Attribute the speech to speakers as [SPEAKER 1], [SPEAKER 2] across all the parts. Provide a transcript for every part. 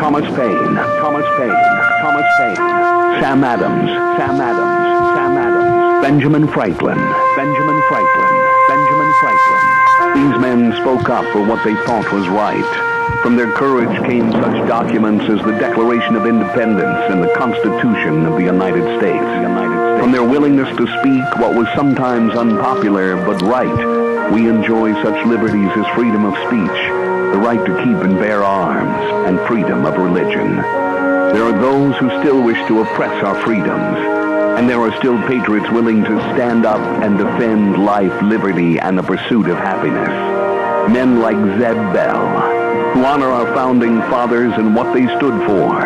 [SPEAKER 1] Thomas Paine, Sam Adams, Benjamin Franklin. These men spoke up for what they thought was right. From their courage came such documents as the Declaration of Independence and the Constitution of the United States. From their willingness to speak what was sometimes unpopular but right, we enjoy such liberties as freedom of speech, the right to keep and bear arms, and freedom of religion. There are those who still wish to oppress our freedoms, and there are still patriots willing to stand up and defend life, liberty, and the pursuit of happiness. Men like Zeb Bell, who honor our founding fathers and what they stood for.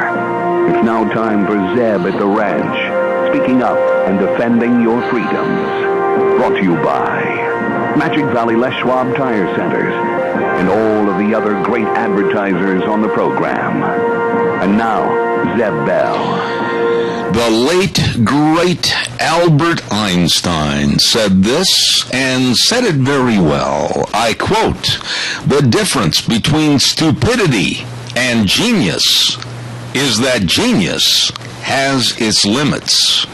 [SPEAKER 1] It's now time for Zeb at the ranch, speaking up and defending your freedoms. Brought to you by Magic Valley Les Schwab Tire Centers and all of the other great advertisers on the program. And now, Zeb Bell.
[SPEAKER 2] The late, great Albert Einstein said this, and said it very well. I quote, "The difference between stupidity and genius is that genius has its limits."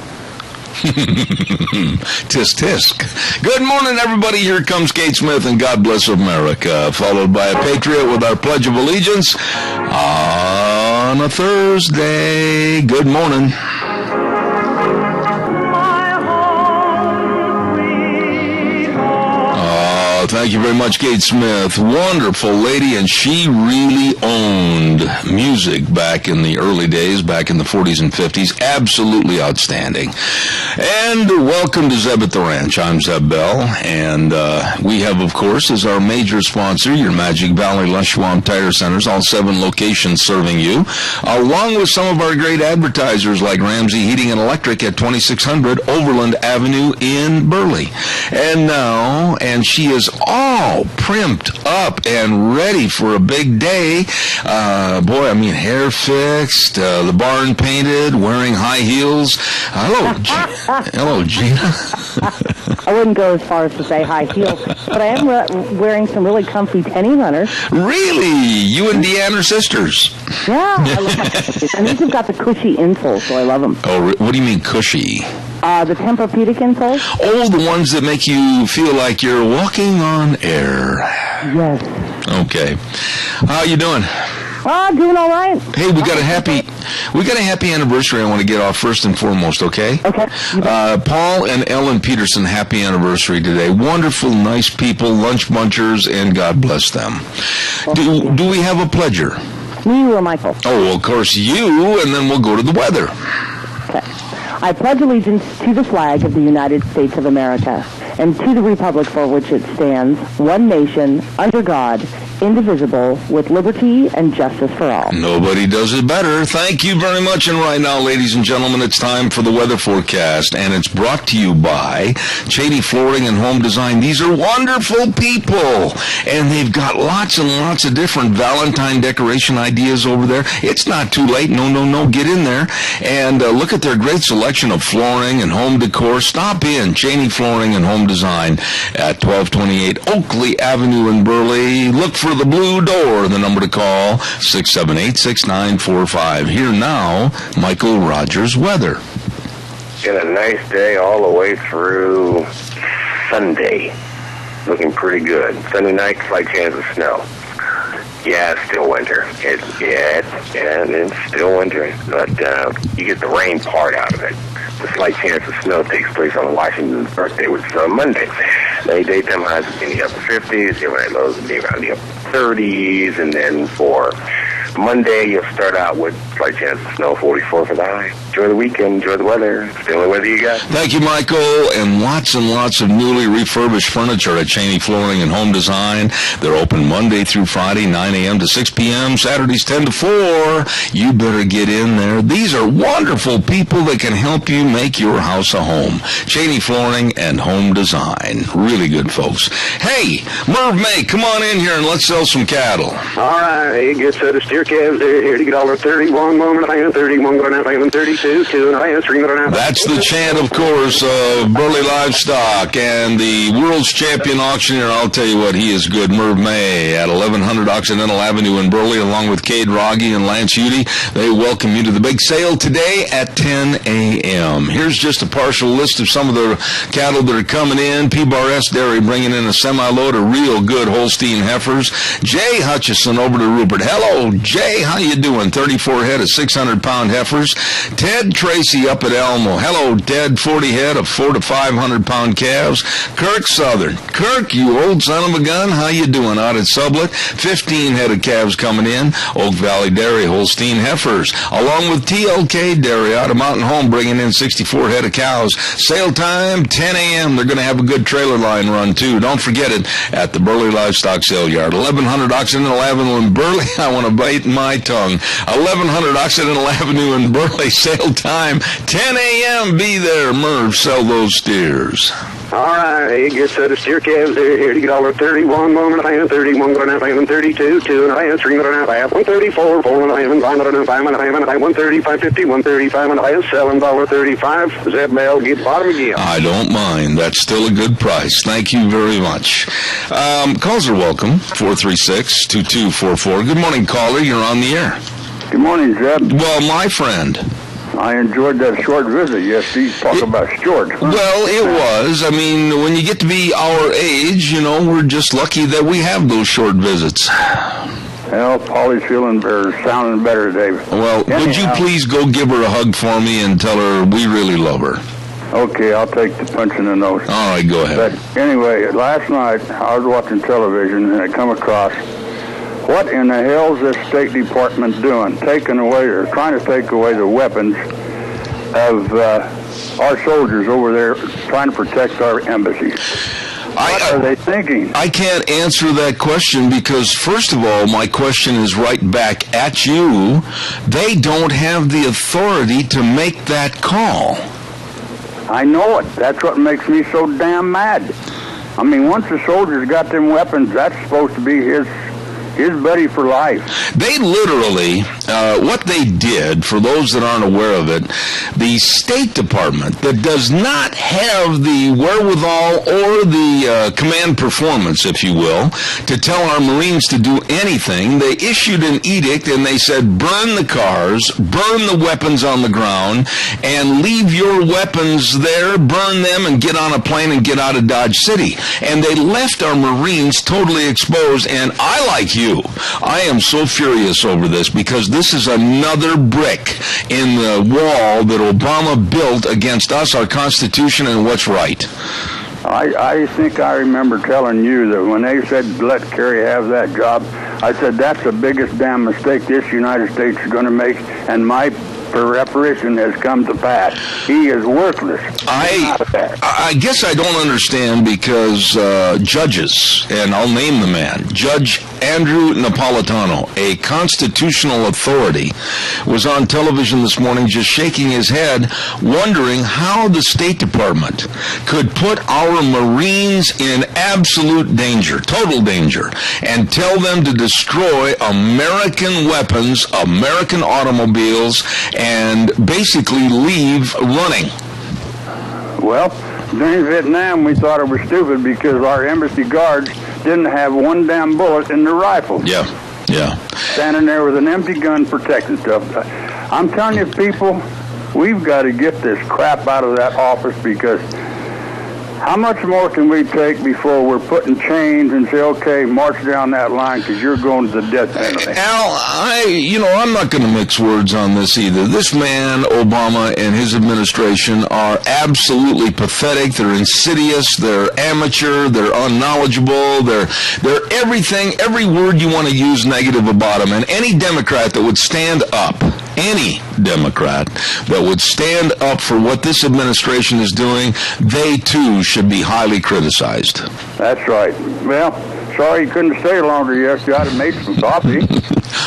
[SPEAKER 2] Tisk, tisk. Good morning, everybody. Here comes Kate Smith and God Bless America, followed by a patriot with our Pledge of Allegiance on a Thursday. Good morning. Thank you very much, Kate Smith. Wonderful lady, and she really owned music back in the early days, back in the 40s and 50s. Absolutely outstanding. And welcome to Zeb at the Ranch. I'm Zeb Bell, and we have, of course, as our major sponsor, your Magic Valley Les Schwab Tire Centers, all 7 locations serving you, along with some of our great advertisers like Ramsey Heating and Electric at 2600 Overland Avenue in Burley. And she is all primed up and ready for a big day. Hair fixed, the barn painted, wearing high heels. Hello, Gina.
[SPEAKER 3] I wouldn't go as far as to say high heels, but I am wearing some really comfy penny runners.
[SPEAKER 2] Really? You and Deanne are sisters?
[SPEAKER 3] Yeah, I love my comfy. And these have got the cushy insoles, so I love them.
[SPEAKER 2] Oh, what do you mean cushy?
[SPEAKER 3] The Tempur-Pedic insoles.
[SPEAKER 2] Oh, the ones that make you feel like you're walking on air.
[SPEAKER 3] Yes.
[SPEAKER 2] Okay. How you doing?
[SPEAKER 3] Doing all right.
[SPEAKER 2] Hey, we got a happy anniversary I want to get off first and foremost, okay?
[SPEAKER 3] Okay.
[SPEAKER 2] Paul and Ellen Peterson, happy anniversary today. Wonderful, nice people, lunch munchers, and God bless them. Do we have a pledger?
[SPEAKER 3] Me or Michael?
[SPEAKER 2] Oh, well, of course, you, and then we'll go to the weather.
[SPEAKER 3] Okay. I pledge allegiance to the flag of the United States of America and to the republic for which it stands, one nation, under God, indivisible, with liberty and justice for all.
[SPEAKER 2] Nobody does it better. Thank you very much. And right now, ladies and gentlemen, it's time for the weather forecast, and it's brought to you by Cheney Flooring and Home Design. These are wonderful people, and they've got lots and lots of different Valentine decoration ideas over there. It's not too late. No, get in there and look at their great selection of flooring and home decor. Stop in Cheney Flooring and Home Design at 1228 Oakley Avenue in Burley. Look for the blue door, the number to call, 678-6945. Here now, Michael Rogers weather.
[SPEAKER 4] Got a nice day all the way through Sunday. Looking pretty good. Sunday night, slight chance of snow. Yeah, it's still winter. It's still winter, but you get the rain part out of it. The slight chance of snow takes place on Washington's birthday, which is on Monday. The daytime highs will be in the upper 50s, the overnight lows will be around the upper 30s, and then for Monday, you'll start out with slight chance of snow, 44 for the high. Enjoy the weekend, enjoy the weather. It's the only weather you got.
[SPEAKER 2] Thank you, Michael. And lots of newly refurbished furniture at Cheney Flooring and Home Design. They're open Monday through Friday, 9 a.m. to 6 p.m., Saturdays 10 to 4. You better get in there. These are wonderful people that can help you make your house a home. Cheney Flooring and Home Design. Really good folks. Hey, Merv May, come on in here and let's sell some cattle.
[SPEAKER 4] All right, good set of steer
[SPEAKER 5] steer calves here to get all 31, 1 and a half, 31 going out, 32, 2 and a half, 3 going out.
[SPEAKER 2] That's the chant, of course, of Burley Livestock and the world's champion auctioneer. I'll tell you what, he is good. Merv May at 1100 Occidental Avenue in Burley, along with Cade Rogge and Lance Udy. They welcome you to the big sale today at 10 a.m. Here's just a partial list of some of the cattle that are coming in. P-Bar S Dairy bringing in a semi-load of real good Holstein heifers. Jay Hutchison over to Rupert. Hello, Jay. How you doing? 34 head of 600-pound heifers. Ted Tracy up at Elmo. Hello, Ted. 40 head of 400 to 500-pound calves. Kirk Southern. Kirk, you old son of a gun. How you doing out at Sublet? 15 head of calves coming in. Oak Valley Dairy Holstein heifers. Along with TLK Dairy out of Mountain Home bringing in 64 head of cows. Sale time, 10 a.m. They're going to have a good trailer line run, too. Don't forget it at the Burley Livestock Sale Yard. 1100 Occidental Avenue in Burley. I want to bite my tongue. 1100 Occidental Avenue in Burley. Sale time, 10 a.m. Be there, Merv. Sell those steers.
[SPEAKER 5] All right, a good set of steer calves here to get all 31, 1 and a half, 31 going out, 32, 2 and a half, 3 going out, 134, 4 and a half, 5 and a half, 5 and a half, 130, 550, 135 and a half, $7.35. Zeb Mail, get bottom again.
[SPEAKER 2] I don't mind. That's still a good price. Thank you very much. Calls are welcome. 436-2244. Good morning, caller. You're on the air.
[SPEAKER 6] Good morning, Zeb.
[SPEAKER 2] Well, my friend,
[SPEAKER 6] I enjoyed that short visit yesterday. Talk about short. Huh?
[SPEAKER 2] well, it was. I mean, when you get to be our age, you know, we're just lucky that we have those short visits.
[SPEAKER 6] Well, Polly's feeling better, sounding better today.
[SPEAKER 2] Well, would you please go give her a hug for me and tell her we really love her?
[SPEAKER 6] Okay, I'll take the punch in the nose.
[SPEAKER 2] All right, go ahead.
[SPEAKER 6] But anyway, last night I was watching television and I come across, what in the hell is this State Department doing? Taking away or trying to take away the weapons of our soldiers over there trying to protect our embassies. What are they thinking?
[SPEAKER 2] I can't answer that question because, first of all, my question is right back at you. They don't have the authority to make that call.
[SPEAKER 6] I know it. That's what makes me so damn mad. I mean, once the soldiers got them weapons, that's supposed to be his buddy for life.
[SPEAKER 2] They literally, what they did, for those that aren't aware of it, the State Department that does not have the wherewithal or the command performance, if you will, to tell our Marines to do anything, they issued an edict and they said, burn the cars, burn the weapons on the ground, and leave your weapons there, burn them, and get on a plane and get out of Dodge City. And they left our Marines totally exposed, and I, like you, I am so furious over this because this is another brick in the wall that Obama built against us, our Constitution, and what's right.
[SPEAKER 6] I think I remember telling you that when they said let Kerry have that job, I said that's the biggest damn mistake this United States is going to make, and my reparation has come to pass. He is worthless.
[SPEAKER 2] I guess I don't understand because judges, and I'll name the man, Judge Andrew Napolitano, a constitutional authority, was on television this morning just shaking his head, wondering how the State Department could put our Marines in absolute danger, total danger, and tell them to destroy American weapons, American automobiles, and basically leave running.
[SPEAKER 6] Well, during Vietnam, we thought it was stupid because our embassy guards didn't have one damn bullet in their rifles.
[SPEAKER 2] Yeah.
[SPEAKER 6] Standing there with an empty gun protecting stuff. I'm telling you, people, we've got to get this crap out of that office because how much more can we take before we're putting chains and say, okay, march down that line because you're going to the death penalty?
[SPEAKER 2] Al, I'm not going to mix words on this either. This man, Obama, and his administration are absolutely pathetic. They're insidious. They're amateur. They're unknowledgeable. They're everything, every word you want to use negative about them. And any Democrat that would stand up, any Democrat that would stand up for what this administration is doing, they too should be highly criticized.
[SPEAKER 6] That's right. Well, sorry you couldn't stay longer yesterday. I'd have made some coffee.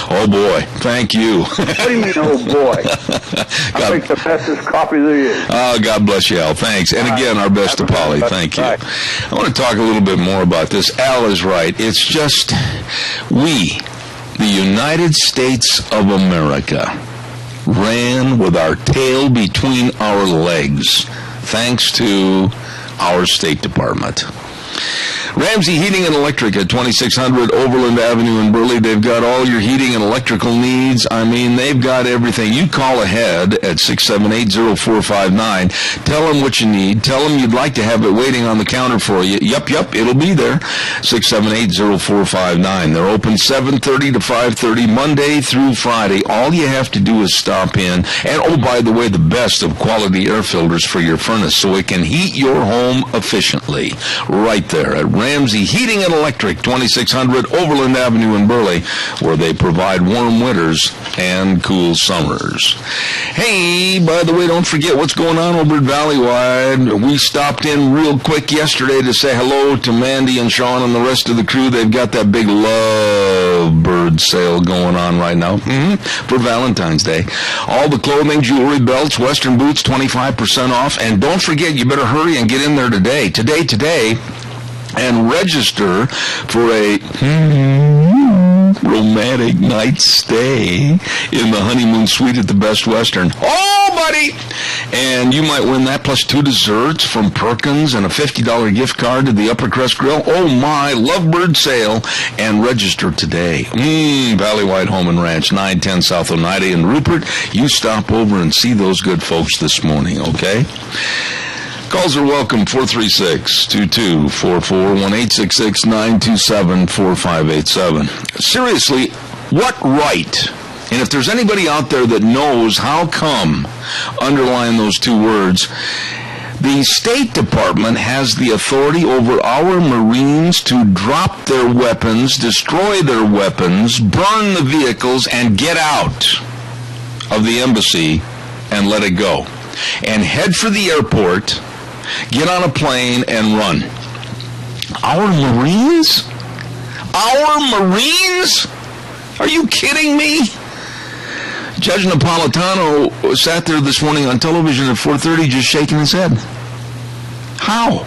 [SPEAKER 2] Oh boy, thank you.
[SPEAKER 6] What do you mean, oh boy? I think the bestest coffee there is.
[SPEAKER 2] Oh, God bless you, Al. Thanks. And again, our best to Polly. Thank you. I want to talk a little bit more about this. Al is right. It's just we the United States of America ran with our tail between our legs, thanks to our State Department. Ramsey Heating and Electric at 2600 Overland Avenue in Burley. They've got all your heating and electrical needs. I mean, they've got everything. You call ahead at 678-0459. Tell them what you need. Tell them you'd like to have it waiting on the counter for you. Yep, it'll be there. 678-0459. They're open 7:30 to 5:30 Monday through Friday. All you have to do is stop in. And, oh, by the way, the best of quality air filters for your furnace so it can heat your home efficiently. Right there at Ramsey Heating and Electric, 2600 Overland Avenue in Burley, where they provide warm winters and cool summers. Hey, by the way, don't forget what's going on over at Valleywide. We stopped in real quick yesterday to say hello to Mandy and Sean and the rest of the crew. They've got that big Lovebird sale going on right now for Valentine's Day. All the clothing, jewelry, belts, Western boots, 25% off. And don't forget, you better hurry and get in there today. Today, and register for a romantic night stay in the honeymoon suite at the Best Western. Oh, buddy! And you might win that plus 2 desserts from Perkins and a $50 gift card to the Upper Crest Grill. Oh, my Lovebird sale. And register today. Valleywide Home and Ranch, 910 South Oneida in Rupert. You stop over and see those good folks this morning, okay? Calls are welcome, 436-2244, 1-866-927-4587. Seriously, what right? And if there's anybody out there that knows how come, underline those two words, the State Department has the authority over our Marines to drop their weapons, destroy their weapons, burn the vehicles, and get out of the embassy and let it go. And head for the airport, get on a plane, and run. Our Marines? Our Marines? Are you kidding me? Judge Napolitano sat there this morning on television at 4:30 just shaking his head. How?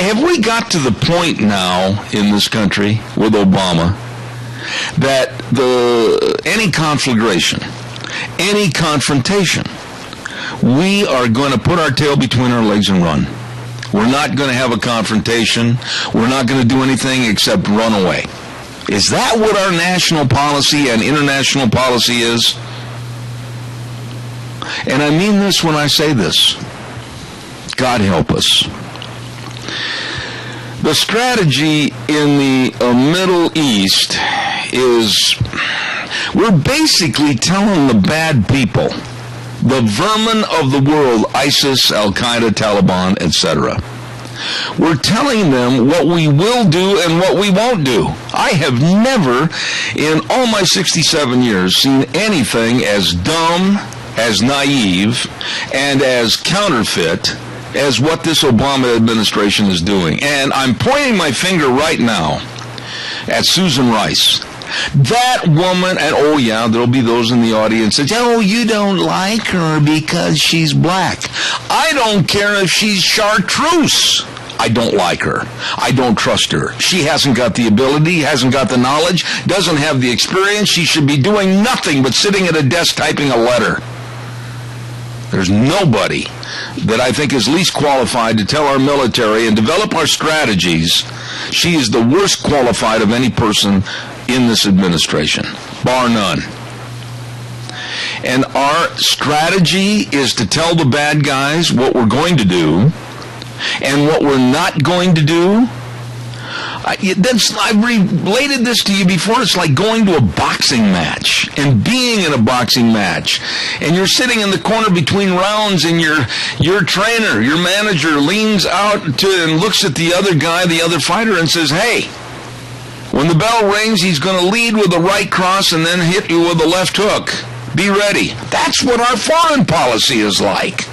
[SPEAKER 2] Have we got to the point now in this country with Obama that any conflagration, any confrontation, we are going to put our tail between our legs and run? We're not going to have a confrontation. We're not going to do anything except run away. Is that what our national policy and international policy is? And I mean this when I say this. God help us. The strategy in the Middle East is we're basically telling the bad people, the vermin of the world, ISIS, Al-Qaeda, Taliban, etc., we're telling them what we will do and what we won't do. I have never, in all my 67 years, seen anything as dumb, as naive, and as counterfeit as what this Obama administration is doing. And I'm pointing my finger right now at Susan Rice. That woman, and oh yeah, there'll be those in the audience that say, oh, you don't like her because she's black. I don't care if she's chartreuse. I don't like her. I don't trust her. She hasn't got the ability, hasn't got the knowledge, doesn't have the experience. She should be doing nothing but sitting at a desk typing a letter. There's nobody that I think is least qualified to tell our military and develop our strategies. She is the worst qualified of any person in this administration, bar none. And our strategy is to tell the bad guys what we're going to do and what we're not going to do. I've related this to you before. It's like going to a boxing match and being in a boxing match. And you're sitting in the corner between rounds and your trainer, your manager, leans out and looks at the other guy, the other fighter, and says, hey, when the bell rings, he's going to lead with a right cross and then hit you with a left hook. Be ready. That's what our foreign policy is like.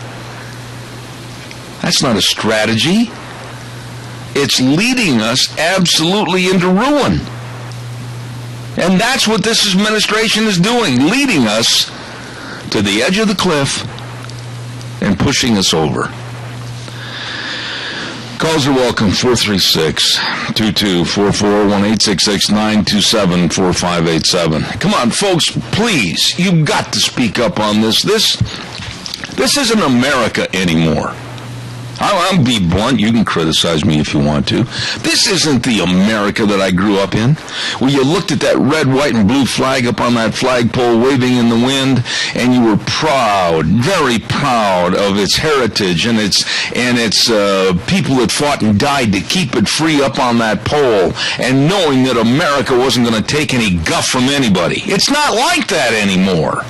[SPEAKER 2] That's not a strategy. It's leading us absolutely into ruin. And that's what this administration is doing, leading us to the edge of the cliff and pushing us over. Calls are welcome, 436-2244, 1-866-927-4587. Come on, folks, please, you've got to speak up on this. This isn't America anymore. I'll be blunt. You can criticize me if you want to. This isn't the America that I grew up in, where you looked at that red, white, and blue flag up on that flagpole waving in the wind, and you were proud, very proud of its heritage and its people that fought and died to keep it free up on that pole, and knowing that America wasn't going to take any guff from anybody. It's not like that anymore.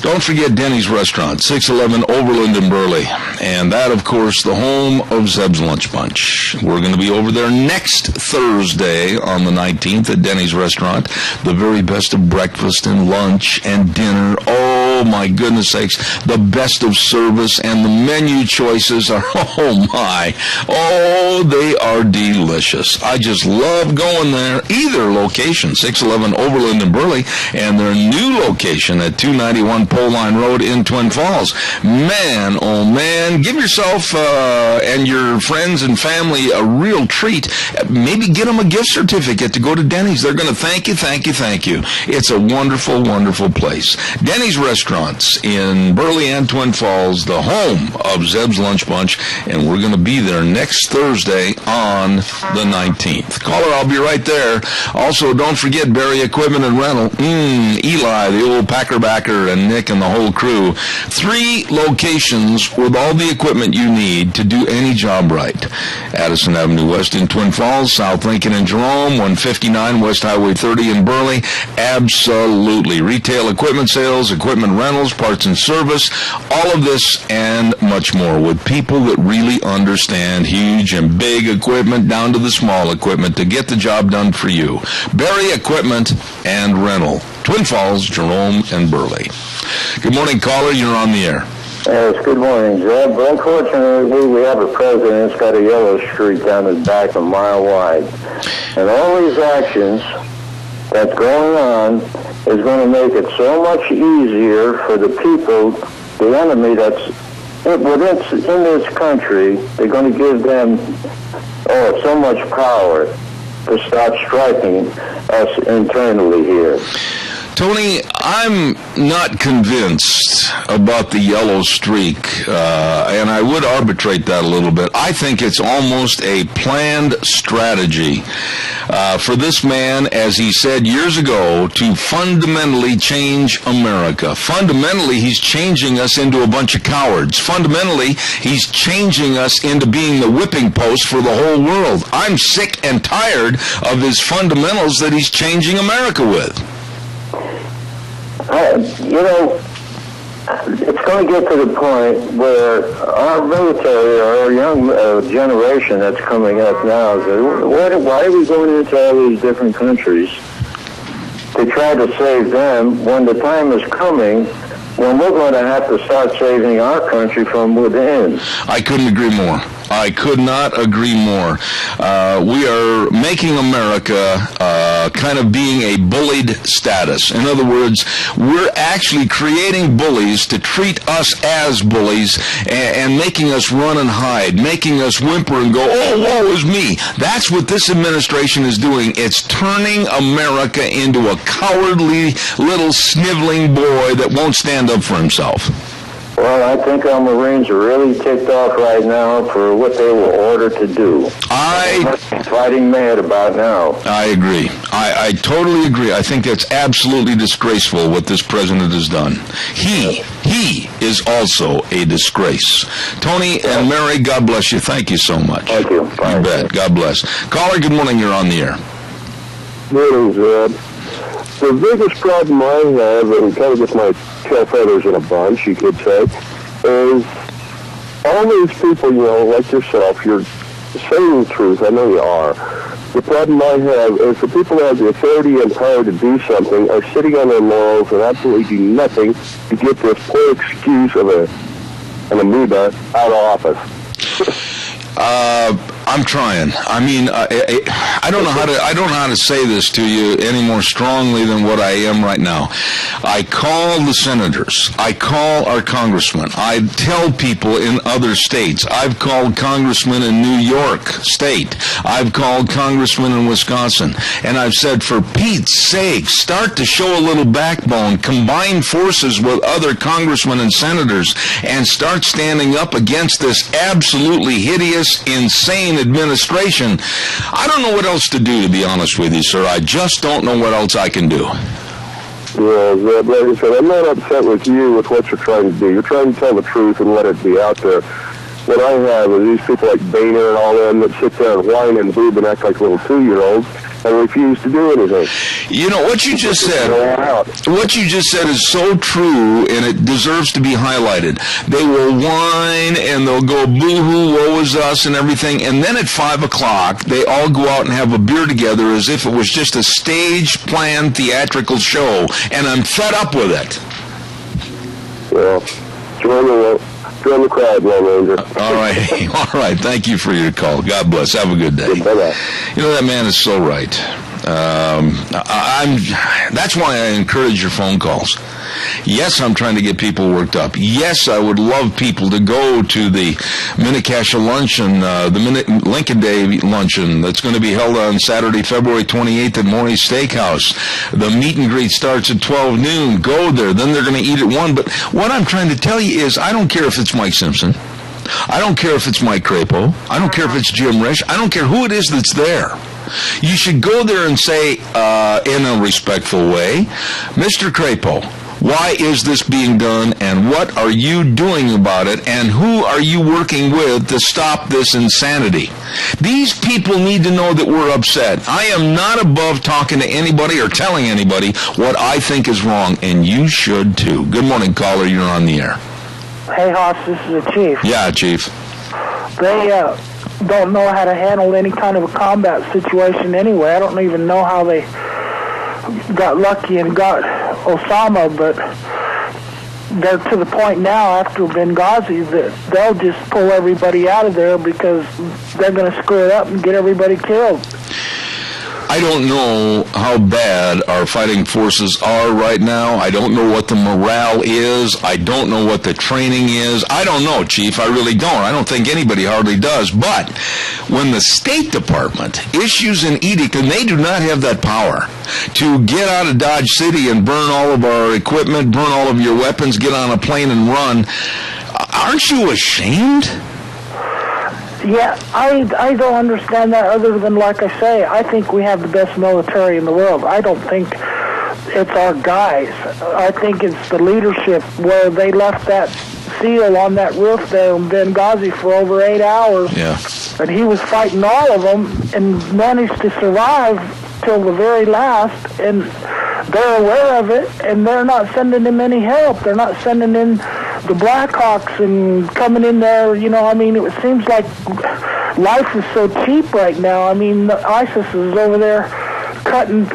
[SPEAKER 2] Don't forget Denny's Restaurant, 611 Overland in Burley. And that, of course, the home of Zeb's Lunch Bunch. We're going to be over there next Thursday on the 19th at Denny's Restaurant. The very best of breakfast and lunch and dinner. Oh, my goodness sakes. The best of service, and the menu choices are, oh, my. Oh, they are delicious. I just love going there. Either location, 611 Overland in Burley, and their new location at 291 Pole Line Road in Twin Falls. Man, oh man, give yourself and your friends and family a real treat. Maybe get them a gift certificate to go to Denny's. They're going to thank you, thank you, thank you. It's a wonderful, wonderful place. Denny's Restaurants in Burley and Twin Falls, the home of Zeb's Lunch Bunch, and we're going to be there next Thursday on the 19th. Caller, I'll be right there. Also, don't forget Barry Equipment and Rental. Eli, the old Packerbacker, and Nick and the whole crew. 3 locations with all the equipment you need to do any job right. Addison Avenue West in Twin Falls, South Lincoln in Jerome, 159 West Highway 30 in Burley. Absolutely. Retail equipment sales, equipment rentals, parts and service, all of this and much more with people that really understand huge and big equipment down to the small equipment to get the job done for you. Barry Equipment and Rental. Twin Falls, Jerome, and Burley. Good morning, caller. You're on the air.
[SPEAKER 7] Yes, good morning, Jeb. But unfortunately, we have a president that's got a yellow streak down his back a mile wide. And all these actions that's going on is going to make it so much easier for the people, the enemy that's in this country. They're going to give them, so much power to start striking us internally here.
[SPEAKER 2] Tony, I'm not convinced about the yellow streak, and I would arbitrate that a little bit. I think it's almost a planned strategy for this man, as he said years ago, to fundamentally change America. Fundamentally, he's changing us into a bunch of cowards. Fundamentally, he's changing us into being the whipping post for the whole world. I'm sick and tired of his fundamentals that he's changing America with.
[SPEAKER 7] It's going to get to the point where our military, or our young generation that's coming up now, why are we going into all these different countries to try to save them when the time is coming when we're going to have to start saving our country from within?
[SPEAKER 2] I couldn't agree more. I could not agree more. We are making America kind of being a bullied status. In other words, we're actually creating bullies to treat us as bullies and making us run and hide, making us whimper and go, oh, woe is me. That's what this administration is doing. It's turning America into a cowardly little sniveling boy that won't stand up for himself.
[SPEAKER 7] Well, I think our Marines are really ticked off right now for what they were ordered to do. They're fighting mad about now.
[SPEAKER 2] I agree. I totally agree. I think that's absolutely disgraceful what this president has done. He is also a disgrace. Tony and Mary, God bless you. Thank you so much.
[SPEAKER 7] Thank you. Bye.
[SPEAKER 2] You bet. God bless. Caller, good morning. You're on the air.
[SPEAKER 8] Morning, Zeb. The biggest problem I have, and kind of gets my tail feathers in a bunch, you could say, is all these people, like yourself, you're saying the truth. I know you are. The problem I have is the people that have the authority and power to do something are sitting on their laurels and absolutely do nothing to get this poor excuse of an amoeba out of office.
[SPEAKER 2] I'm trying. I mean, I don't know how to say this to you any more strongly than what I am right now. I call the senators. I call our congressmen. I tell people in other states. I've called congressmen in New York State. I've called congressmen in Wisconsin. And I've said, for Pete's sake, start to show a little backbone. Combine forces with other congressmen and senators and start standing up against this absolutely hideous, insane administration. I don't know what else to do, to be honest with you, sir. I just don't know what else I can do.
[SPEAKER 8] Yeah, Zeb, like I said, I'm not upset with you with what you're trying to do. You're trying to tell the truth and let it be out there. What I have is these people like Boehner and all them that sit there and whine and boob and act like little 2-year-olds and refuse to do anything.
[SPEAKER 2] You know, what you just said is so true, and it deserves to be highlighted. They will whine, and they'll go boo-hoo, woe is us, and everything, and then at 5 o'clock, they all go out and have a beer together as if it was just a stage-planned theatrical show, and I'm fed up with it.
[SPEAKER 8] Well, join the crowd, Lone Ranger.
[SPEAKER 2] All right. Thank you for your call. God bless. Have a good day.
[SPEAKER 8] Bye-bye.
[SPEAKER 2] You know, that man is so right. That's why I encourage your phone calls. Yes, I'm trying to get people worked up. Yes, I would love people to go to the Minnecash luncheon, the Lincoln Day luncheon that's going to be held on Saturday, February 28th at Maury's Steakhouse. The meet and greet starts at 12 noon. Go there. Then they're going to eat at 1. But what I'm trying to tell you is I don't care if it's Mike Simpson. I don't care if it's Mike Crapo. I don't care if it's Jim Risch. I don't care who it is that's there. You should go there and say, in a respectful way, Mr. Crapo, why is this being done, and what are you doing about it, and who are you working with to stop this insanity? These people need to know that we're upset. I am not above talking to anybody or telling anybody what I think is wrong, and you should too. Good morning, caller. You're on the air.
[SPEAKER 9] Hey, Hoss, this is the Chief.
[SPEAKER 2] Yeah, Chief.
[SPEAKER 9] They don't know how to handle any kind of a combat situation anyway. I don't even know how they got lucky and got Osama, but they're to the point now after Benghazi that they'll just pull everybody out of there because they're going to screw it up and get everybody killed.
[SPEAKER 2] I don't know how bad our fighting forces are right now. I don't know what the morale is. I don't know what the training is. I don't know, Chief. I really don't. I don't think anybody hardly does. But when the State Department issues an edict, and they do not have that power to get out of Dodge City and burn all of our equipment, burn all of your weapons, get on a plane and run, aren't you ashamed?
[SPEAKER 9] Yeah, I don't understand that other than, like I say, I think we have the best military in the world. I don't think it's our guys. I think it's the leadership where they left that SEAL on that roof there in Benghazi for over 8 hours.
[SPEAKER 2] Yeah.
[SPEAKER 9] And he was fighting all of them and managed to survive till the very last. And they're aware of it, and they're not sending him any help. They're not sending in the Blackhawks and coming in there, you know, I mean, it seems like life is so cheap right now. I mean, ISIS is over there cutting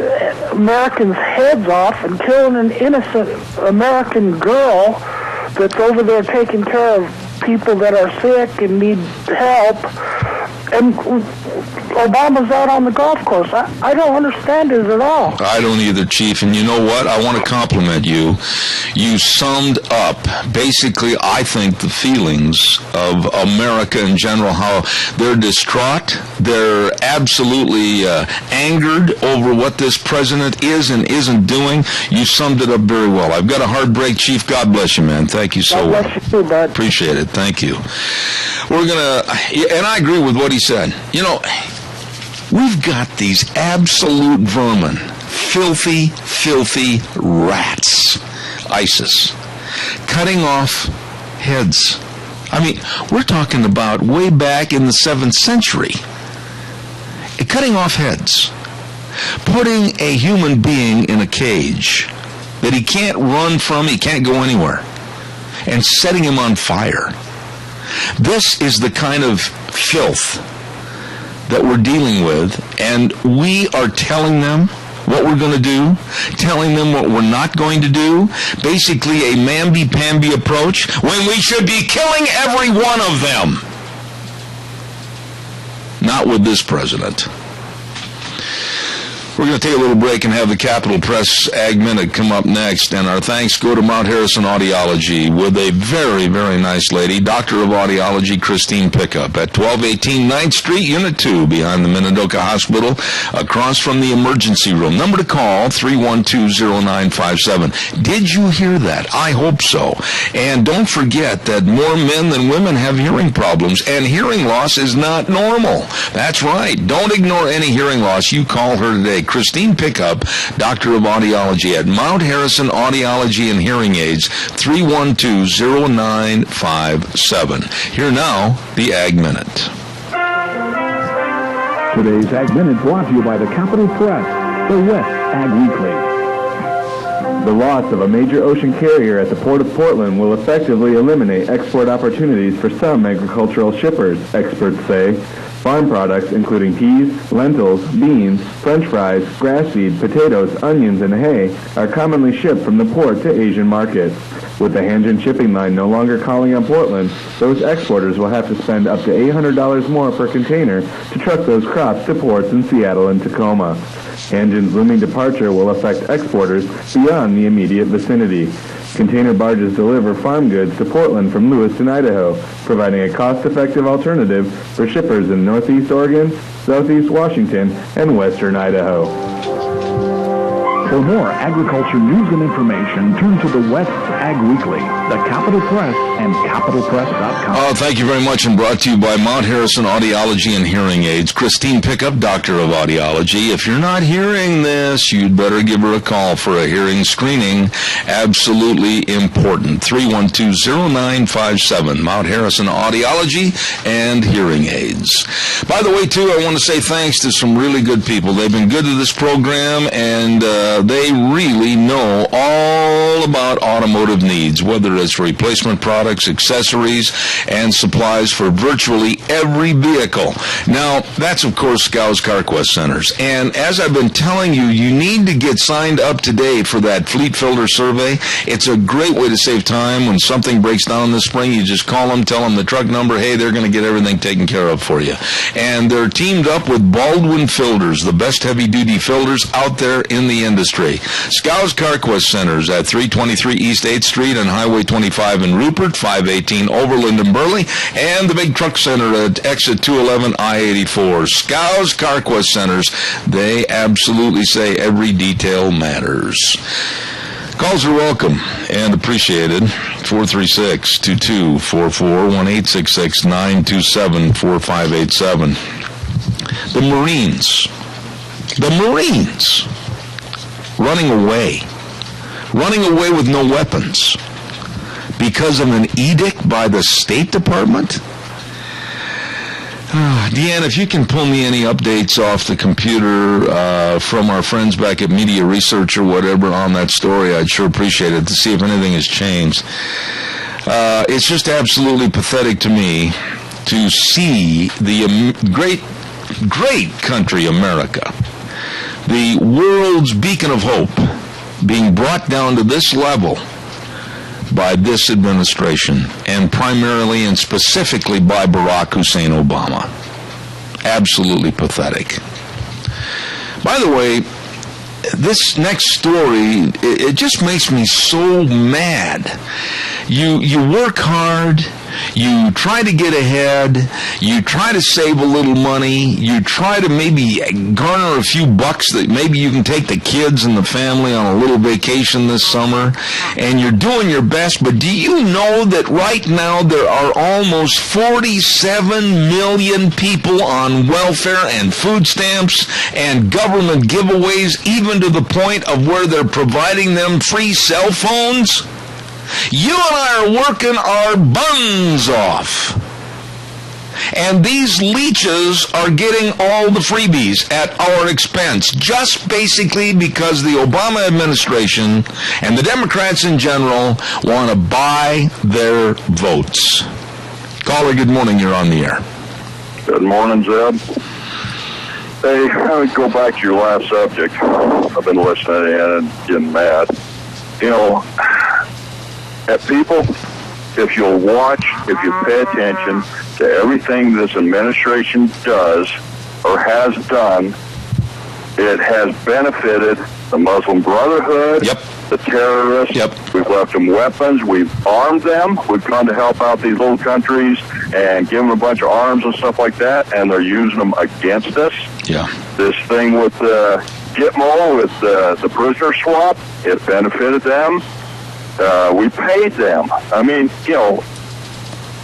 [SPEAKER 9] Americans' heads off and killing an innocent American girl that's over there taking care of people that are sick and need help. And Obama's out on the golf course. I don't understand it at all.
[SPEAKER 2] I don't either, Chief. And you know what? I want to compliment you. You summed up, basically, I think, the feelings of America in general, how they're distraught. They're absolutely angered over what this president is and isn't doing. You summed it up very well. I've got a hard break, Chief. God bless you, man. Thank you so much.
[SPEAKER 9] God bless you too, bud.
[SPEAKER 2] Appreciate it. Thank you. We're going to, and I agree with what he said. You know, we've got these absolute vermin, filthy, filthy rats, ISIS, cutting off heads. I mean, we're talking about way back in the 7th century. Cutting off heads, putting a human being in a cage that he can't run from, he can't go anywhere, and setting him on fire. This is the kind of filth that we're dealing with, and we are telling them what we're going to do, telling them what we're not going to do, basically a mamby-pamby approach, when we should be killing every one of them. Not with this president. We're going to take a little break and have the Capital Press Ag Minute come up next, and our thanks go to Mount Harrison Audiology with a very, very nice lady, Doctor of Audiology, Christine Pickup, at 1218 9th Street, Unit 2, behind the Minidoka Hospital, across from the emergency room. Number to call, 312-0957. Did you hear that? I hope so. And don't forget that more men than women have hearing problems, and hearing loss is not normal. That's right. Don't ignore any hearing loss. You call her today. Christine Pickup, Doctor of Audiology at Mount Harrison Audiology and Hearing Aids, 312-0957. Here now, the Ag Minute.
[SPEAKER 1] Today's Ag Minute brought to you by the Capital Press, the West Ag Weekly. The loss of a major ocean carrier at the Port of Portland will effectively eliminate export opportunities for some agricultural shippers, experts say. Farm products, including peas, lentils, beans, French fries, grass seed, potatoes, onions, and hay, are commonly shipped from the port to Asian markets. With the Hanjin shipping line no longer calling on Portland, those exporters will have to spend up to $800 more per container to truck those crops to ports in Seattle and Tacoma. Hanjin's looming departure will affect exporters beyond the immediate vicinity. Container barges deliver farm goods to Portland from Lewiston, Idaho, providing a cost-effective alternative for shippers in Northeast Oregon, Southeast Washington, and Western Idaho. For more agriculture news and information, turn to the West Ag Weekly, the Capital Press, and capitalpress.com.
[SPEAKER 2] Oh, thank you very much, and brought to you by Mount Harrison Audiology and Hearing Aids. Christine Pickup, Doctor of Audiology. If you're not hearing this, you'd better give her a call for a hearing screening. Absolutely important. 312-0957, Mount Harrison Audiology and Hearing Aids. By the way, too, I want to say thanks to some really good people. They've been good to this program, and they really know all about automotive needs, whether it's replacement products, accessories, and supplies for virtually every vehicle. Now, that's, of course, Scow's CarQuest Centers. And as I've been telling you, you need to get signed up to date for that Fleet Filter survey. It's a great way to save time. When something breaks down this spring, you just call them, tell them the truck number, hey, they're going to get everything taken care of for you. And they're teamed up with Baldwin Filters, the best heavy-duty filters out there in the industry. Scow's CarQuest Centers at 323 East 8th Street and Highway 25 in Rupert, 518 Overland and Burley, and the Big Truck Center at exit 211 I-84. Scow's CarQuest Centers, they absolutely say every detail matters. Calls are welcome and appreciated. 436-2244, 1-866-927-4587. The Marines running away with no weapons because of an edict by the State Department? Deanne, if you can pull me any updates off the computer from our friends back at Media Research or whatever on that story, I'd sure appreciate it to see if anything has changed. It's just absolutely pathetic to me to see the great country America, the world's beacon of hope, being brought down to this level by this administration, and primarily and specifically by Barack Hussein Obama. Absolutely pathetic. By the way, this next story, it just makes me so mad. You work hard, you try to get ahead, you try to save a little money, you try to maybe garner a few bucks that maybe you can take the kids and the family on a little vacation this summer, and you're doing your best, but do you know that right now there are almost 47 million people on welfare and food stamps and government giveaways, even to the point of where they're providing them free cell phones? You and I are working our buns off. And these leeches are getting all the freebies at our expense, just basically because the Obama administration and the Democrats in general want to buy their votes. Caller, good morning. You're on the air.
[SPEAKER 8] Good morning, Zeb. Hey, I would go back to your last subject. I've been listening and getting mad. You know, at people if you'll watch, if you pay attention to everything this administration does or has done, it has benefited the Muslim Brotherhood, the terrorists. We've left them weapons. We've armed them. We've gone to help out these little countries and give them a bunch of arms and stuff like that, and they're using them against us. This thing with Gitmo, with the prisoner swap, it benefited them. We paid them. I mean, you know,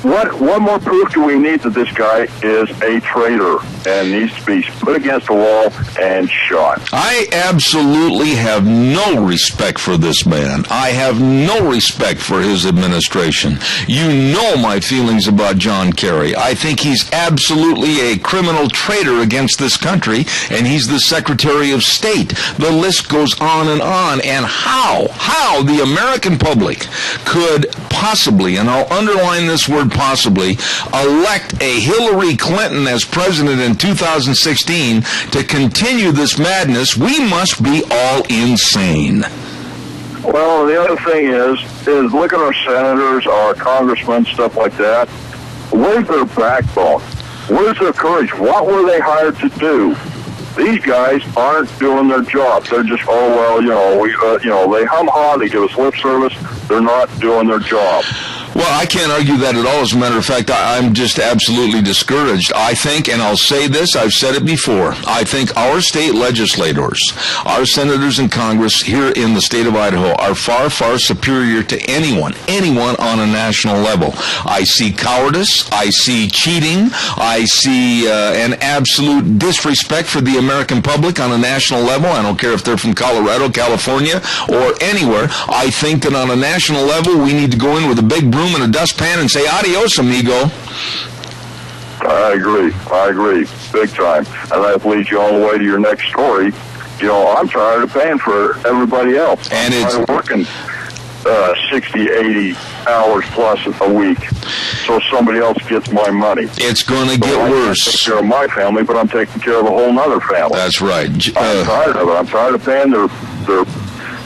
[SPEAKER 8] what more proof do we need that this guy is a traitor and needs to be put against the wall and shot?
[SPEAKER 2] I absolutely have no respect for this man. I have no respect for his administration. You know my feelings about John Kerry. I think he's absolutely a criminal traitor against this country, and he's the Secretary of State. The list goes on, and how the American public could possibly, and I'll underline this word possibly, elect a Hillary Clinton as president in 2016 to continue this madness. We must be all insane.
[SPEAKER 8] Well, the other thing is look at our senators, our congressmen, stuff like that. Where's their backbone? Where's their courage? What were they hired to do? These guys aren't doing their job. They're just, they hum-ha, they give us lip service. They're not doing their job.
[SPEAKER 2] Well, I can't argue that at all. As a matter of fact, I'm just absolutely discouraged. I think, and I'll say this, I've said it before, I think our state legislators, our senators in Congress here in the state of Idaho are far, far superior to anyone on a national level. I see cowardice, I see cheating, I see an absolute disrespect for the American public on a national level. I don't care if they're from Colorado, California, or anywhere. I think that on a national level, we need to go in with a big broom and a dustpan and say, adios, amigo.
[SPEAKER 8] I agree, big time. And that leads you all the way to your next story. You know, I'm tired of paying for everybody else.
[SPEAKER 2] And
[SPEAKER 8] I'm working 60, 80 hours plus a week, so somebody else gets my money.
[SPEAKER 2] It's going to get worse.
[SPEAKER 8] I take care of my family, but I'm taking care of a whole other family.
[SPEAKER 2] That's right.
[SPEAKER 8] I'm tired of it. I'm tired of paying their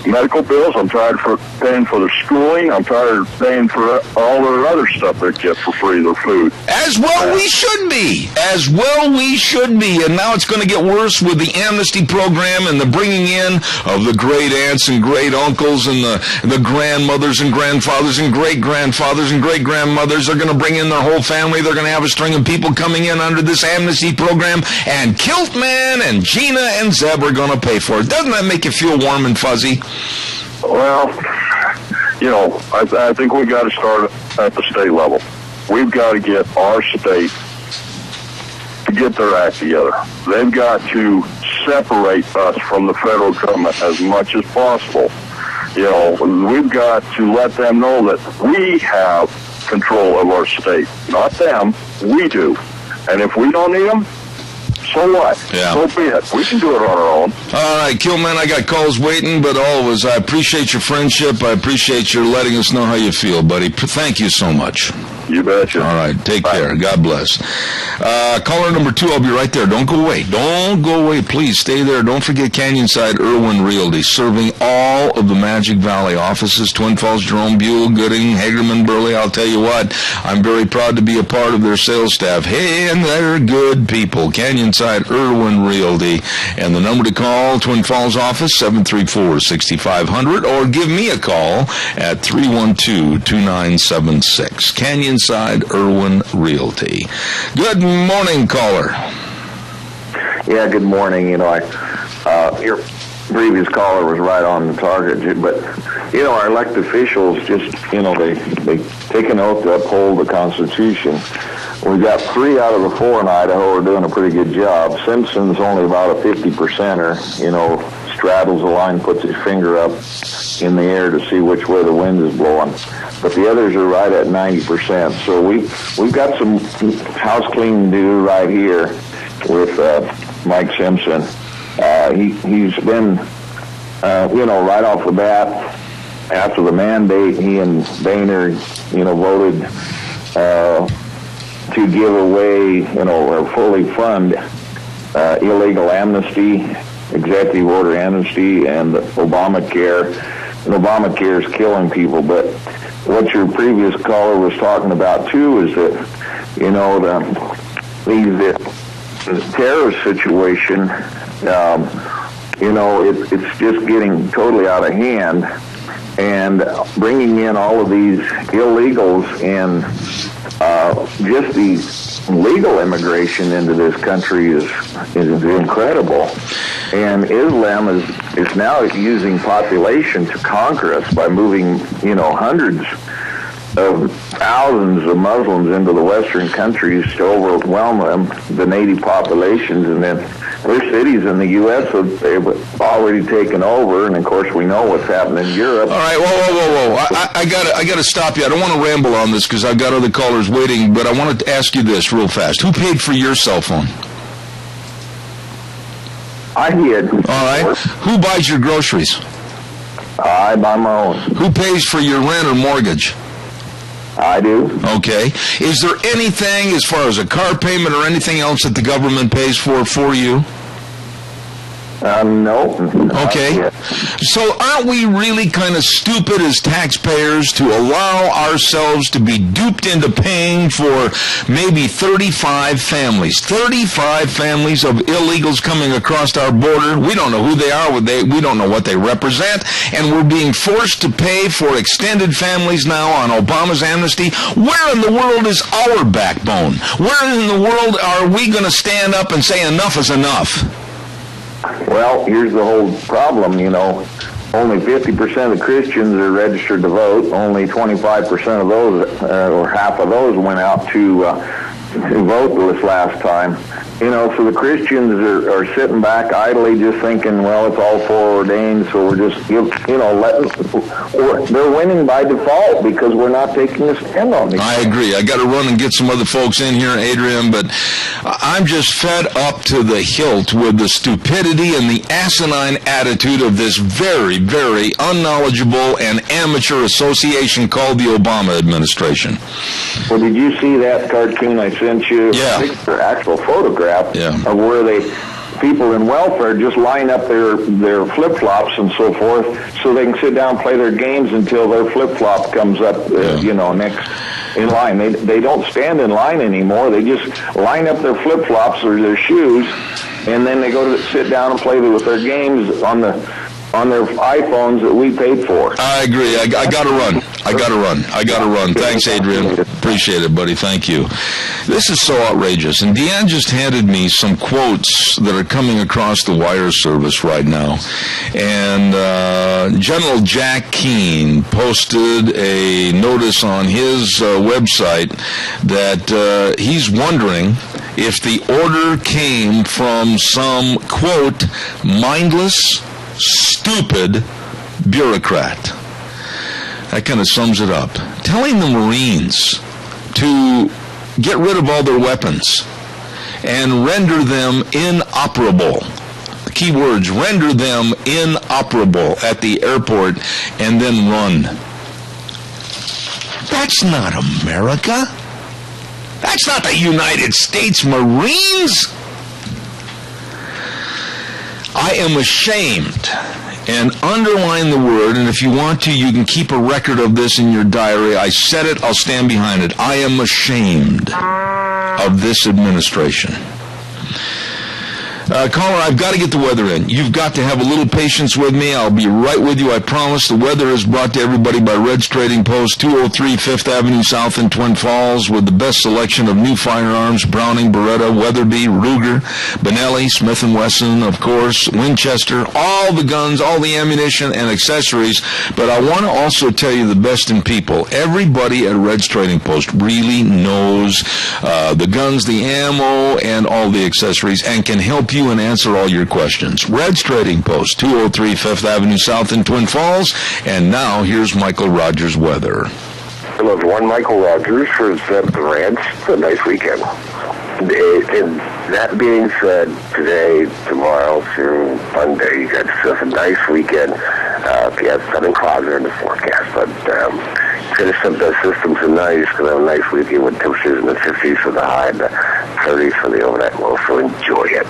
[SPEAKER 8] medical bills. I'm tired of paying for their schooling. I'm tired of paying for all their other stuff they get for free, their food.
[SPEAKER 2] As well we should be. As well we should be. And now it's going to get worse with the amnesty program and the bringing in of the great aunts and great uncles and the grandmothers and grandfathers and great-grandfathers and great-grandmothers. They're going to bring in their whole family. They're going to have a string of people coming in under this amnesty program. And Kiltman and Gina and Zeb are going to pay for it. Doesn't that make you feel warm and fuzzy?
[SPEAKER 8] Well, you know, I think we got to start at the state level. We've got to get our state to get their act together. They've got to separate us from the federal government as much as possible. You know, we've got to let them know that we have control of our state. Not them, we do. And if we don't need them, so what?
[SPEAKER 2] Yeah.
[SPEAKER 8] So be it. We can do it on our own.
[SPEAKER 2] All right, Kilman, I got calls waiting, but always, I appreciate your friendship. I appreciate your letting us know how you feel, buddy. Thank you so much.
[SPEAKER 8] You betcha.
[SPEAKER 2] All right, take care. God bless. Caller number 2, I'll be right there. Don't go away. Don't go away. Please stay there. Don't forget Canyonside Irwin Realty, serving all of the Magic Valley offices, Twin Falls, Jerome, Buell, Gooding, Hagerman, Burley. I'll tell you what, I'm very proud to be a part of their sales staff. Hey, and they're good people. Canyonside Irwin Realty. And the number to call, Twin Falls office, 734-6500, or give me a call at 312-2976. Canyonside Irwin Realty. Good morning, caller.
[SPEAKER 10] Yeah, good morning. You know, your previous caller was right on the target, but, you know, our elected officials just, you know, they take an oath to uphold the Constitution. We've got 3 out of the 4 in Idaho are doing a pretty good job. Simpson's only about a 50%er, you know, straddles the line, puts his finger up in the air to see which way the wind is blowing. But the others are right at 90%. So we've got some house cleaning to do right here with Mike Simpson. He's been, you know, right off the bat, after the mandate, he and Boehner, you know, voted to give away, you know, or fully fund illegal amnesty, executive order amnesty, and Obamacare. Obamacare is killing people. But what your previous caller was talking about too is that, you know, the terrorist situation, you know, it's just getting totally out of hand, and bringing in all of these illegals and just the legal immigration into this country is incredible. And Islam is now using population to conquer us by moving, you know, hundreds of thousands of Muslims into the Western countries to overwhelm them, the native populations, and then there's cities in the U.S. that they've already taken over, and of course we know what's happening in Europe.
[SPEAKER 2] All right, whoa! I gotta stop you. I don't want to ramble on this because I've got other callers waiting, but I wanted to ask you this real fast. Who paid for your cell phone?
[SPEAKER 10] I did.
[SPEAKER 2] All right. Who buys your groceries?
[SPEAKER 10] I buy my own.
[SPEAKER 2] Who pays for your rent or mortgage?
[SPEAKER 10] I do.
[SPEAKER 2] Okay. Is there anything as far as a car payment or anything else that the government pays for you?
[SPEAKER 10] No.
[SPEAKER 2] Okay. So aren't we really kind of stupid as taxpayers to allow ourselves to be duped into paying for maybe 35 families? 35 families of illegals coming across our border. We don't know who they are. We don't know what they represent. And we're being forced to pay for extended families now on Obama's amnesty. Where in the world is our backbone? Where in the world are we going to stand up and say enough is enough?
[SPEAKER 10] Well, here's the whole problem, you know. Only 50% of the Christians are registered to vote. Only 25% of those, or half of those, went out to vote this last time. You know, so the Christians are sitting back idly just thinking, well, it's all foreordained, so we're just, you know, they're winning by default because we're not taking a stand on these.
[SPEAKER 2] I agree. I got to run and get some other folks in here, Adrian, but I'm just fed up to the hilt with the stupidity and the asinine attitude of this very, very unknowledgeable and amateur association called the Obama administration.
[SPEAKER 10] Well, did you see that cartoon I sent you?
[SPEAKER 2] Yeah.
[SPEAKER 10] Picture, actual photograph
[SPEAKER 2] of
[SPEAKER 10] where people in welfare just line up their flip-flops and so forth so they can sit down and play their games until their flip-flop comes up, you know, next in line. They don't stand in line anymore. They just line up their flip-flops or their shoes, and then they go to sit down and play with their games on their iPhones that we paid for.
[SPEAKER 2] I agree. I got to run. I got to run. Thanks, Adrian. Appreciate it, buddy. Thank you. This is so outrageous. And Deanne just handed me some quotes that are coming across the wire service right now. And General Jack Keane posted a notice on his website that he's wondering if the order came from some, quote, mindless, stupid bureaucrat. That kind of sums it up. Telling the Marines to get rid of all their weapons and render them inoperable. The key words, render them inoperable at the airport and then run. That's not America. That's not the United States Marines. I am ashamed, and underline the word, and if you want to, you can keep a record of this in your diary. I said it, I'll stand behind it. I am ashamed of this administration. Caller, I've got to get the weather in. You've got to have a little patience with me. I'll be right with you, I promise. The weather is brought to everybody by Red's Trading Post, 203 5th Avenue South in Twin Falls, with the best selection of new firearms: Browning, Beretta, Weatherby, Ruger, Benelli, Smith & Wesson, of course, Winchester, all the guns, all the ammunition and accessories. But I want to also tell you the best in people. Everybody at Red's Trading Post really knows the guns, the ammo, and all the accessories, and can help you and answer all your questions. Red's Trading Post, 203 5th Avenue South in Twin Falls. And now, here's Michael Rogers' weather.
[SPEAKER 4] Hello, everyone. Michael Rogers for the Reds. It's a nice weekend. And that being said, today, tomorrow, through Monday, you got yourself a nice weekend. If you have sun and clouds are in the forecast, but finish up that system tonight. It's going to have a nice weekend with temperatures in the 50s for the high and the 30s for the overnight low. So enjoy it.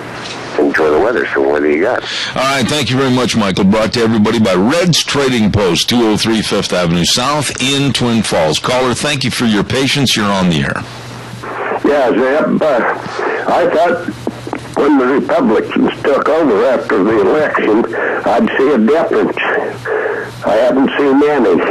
[SPEAKER 4] Enjoy the weather. So what do you got?
[SPEAKER 2] All right, thank you very much, Michael. Brought to everybody by Red's Trading Post, 203 5th Avenue South in Twin Falls. Caller, thank you for your patience. You're on the air.
[SPEAKER 8] Yeah, Zeb, I thought when the Republicans took over after the election, I'd see a difference. I haven't seen any.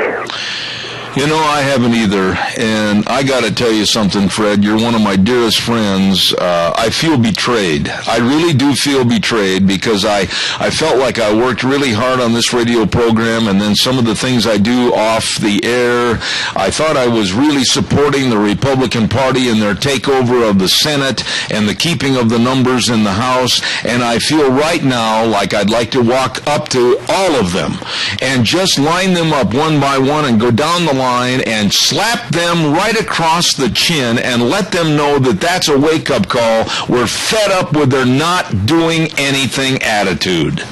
[SPEAKER 2] You know, I haven't either, and I got to tell you something, Fred. You're one of my dearest friends. I feel betrayed. I really do feel betrayed because I felt like I worked really hard on this radio program, and then some of the things I do off the air, I thought I was really supporting the Republican Party in their takeover of the Senate and the keeping of the numbers in the House, and I feel right now like I'd like to walk up to all of them and just line them up one by one and go down the line and slap them right across the chin and let them know that that's a wake-up call. We're fed up with their not doing anything attitude.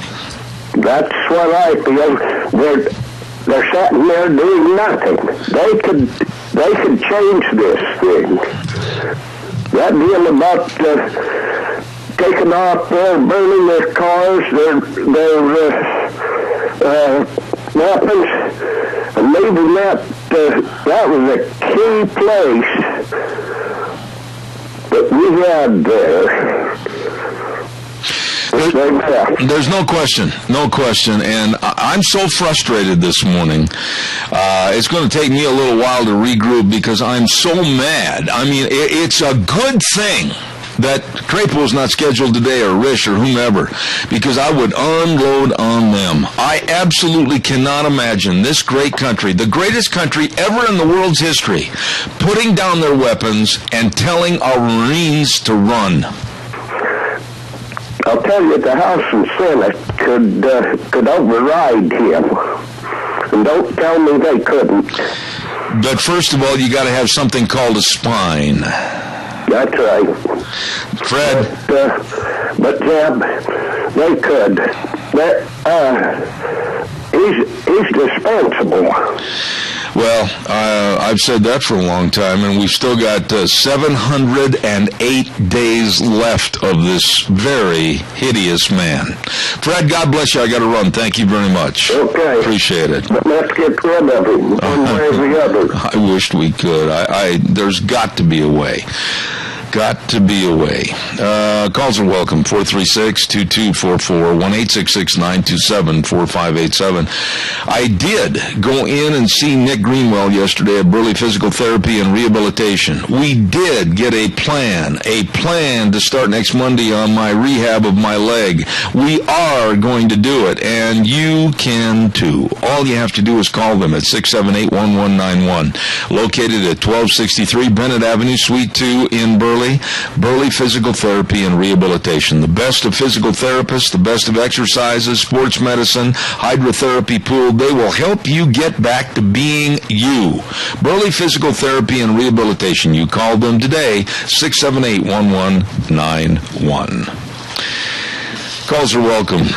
[SPEAKER 8] That's what I feel. They're sitting there doing nothing. They could change this thing. That deal about taking off there, burning their cars, their weapons, and leaving that was a key place that we had there.
[SPEAKER 2] There's no question, and I'm so frustrated this morning. It's going to take me a little while to regroup because I'm so mad. I mean, it's a good thing that Crapo is not scheduled today, or Rish, or whomever, because I would unload on them. I absolutely cannot imagine this great country, the greatest country ever in the world's history, putting down their weapons and telling our Marines to run.
[SPEAKER 8] I'll tell you, the House and Senate could override him. And don't tell me they couldn't.
[SPEAKER 2] But first of all, you got to have something called a spine.
[SPEAKER 8] That's right.
[SPEAKER 2] Fred?
[SPEAKER 8] But Zeb, they could. He's dispensable.
[SPEAKER 2] Well, I've said that for a long time, and we've still got 708 days left of this very hideous man. Fred, God bless you. I got to run. Thank you very much.
[SPEAKER 8] Okay.
[SPEAKER 2] Appreciate it.
[SPEAKER 8] But let's get rid of him one way or the other.
[SPEAKER 2] I wished we could. There's got to be a way. Got to be a way. Calls are welcome. 436-2244, 1-866-927-4587. I did go in and see Nick Greenwell yesterday at Burley Physical Therapy and Rehabilitation. We did get a plan to start next Monday on my rehab of my leg. We are going to do it, and you can too. All you have to do is call them at 678-1191. Located at 1263 Bennett Avenue, Suite 2 in Burley. Burley Physical Therapy and Rehabilitation. The best of physical therapists, the best of exercises, sports medicine, hydrotherapy pool. They will help you get back to being you. Burley Physical Therapy and Rehabilitation. You call them today, 678-1191. Calls are welcome.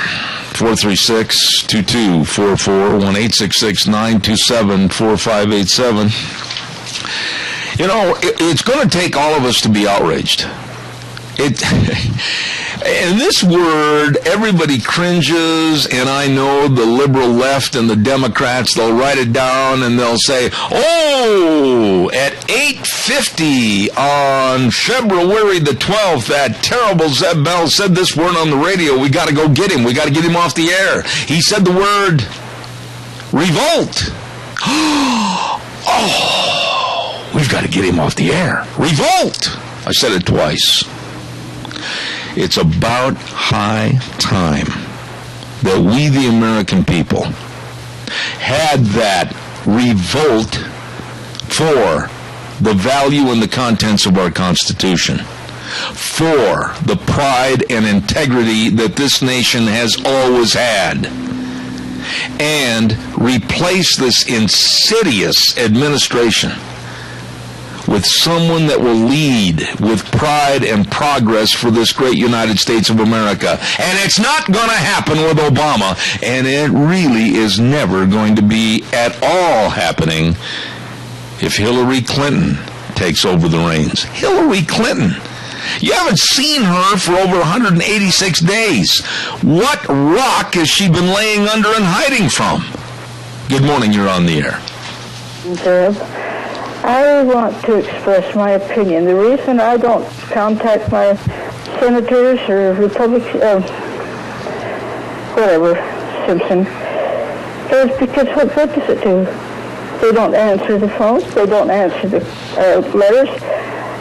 [SPEAKER 2] 436-2244, 1-866-927-4587. You know, it's going to take all of us to be outraged. And this word, everybody cringes, and I know the liberal left and the Democrats, they'll write it down and they'll say, oh, at 8:50 on February the 12th, that terrible Zeb Bell said this word on the radio. We got to go get him. We got to get him off the air. He said the word revolt. Oh, we've got to get him off the air. Revolt. I said it twice. It's about high time that we, the American people, had that revolt for the value and the contents of our Constitution, for the pride and integrity that this nation has always had, and replace this insidious administration with someone that will lead with pride and progress for this great United States of America. And it's not going to happen with Obama, and it really is never going to be at all happening if Hillary Clinton takes over the reins. Hillary Clinton. You haven't seen her for over 186 days. What rock has she been laying under and hiding from? Good morning, you're on the air.
[SPEAKER 11] Zeb, I want to express my opinion. The reason I don't contact my senators or Republicans, Simpson, is because what does it do? They don't answer the phones. They don't answer the letters.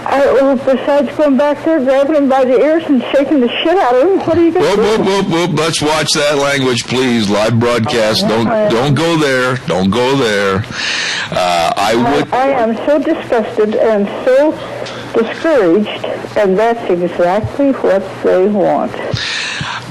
[SPEAKER 11] Besides going back there, grabbing them by the ears and shaking the shit out of them, what are you going to do?
[SPEAKER 2] Whoop. Let's watch that language, please. Live broadcast. Don't go there. Don't go there. I
[SPEAKER 11] am so disgusted and so discouraged, and that's exactly what they want.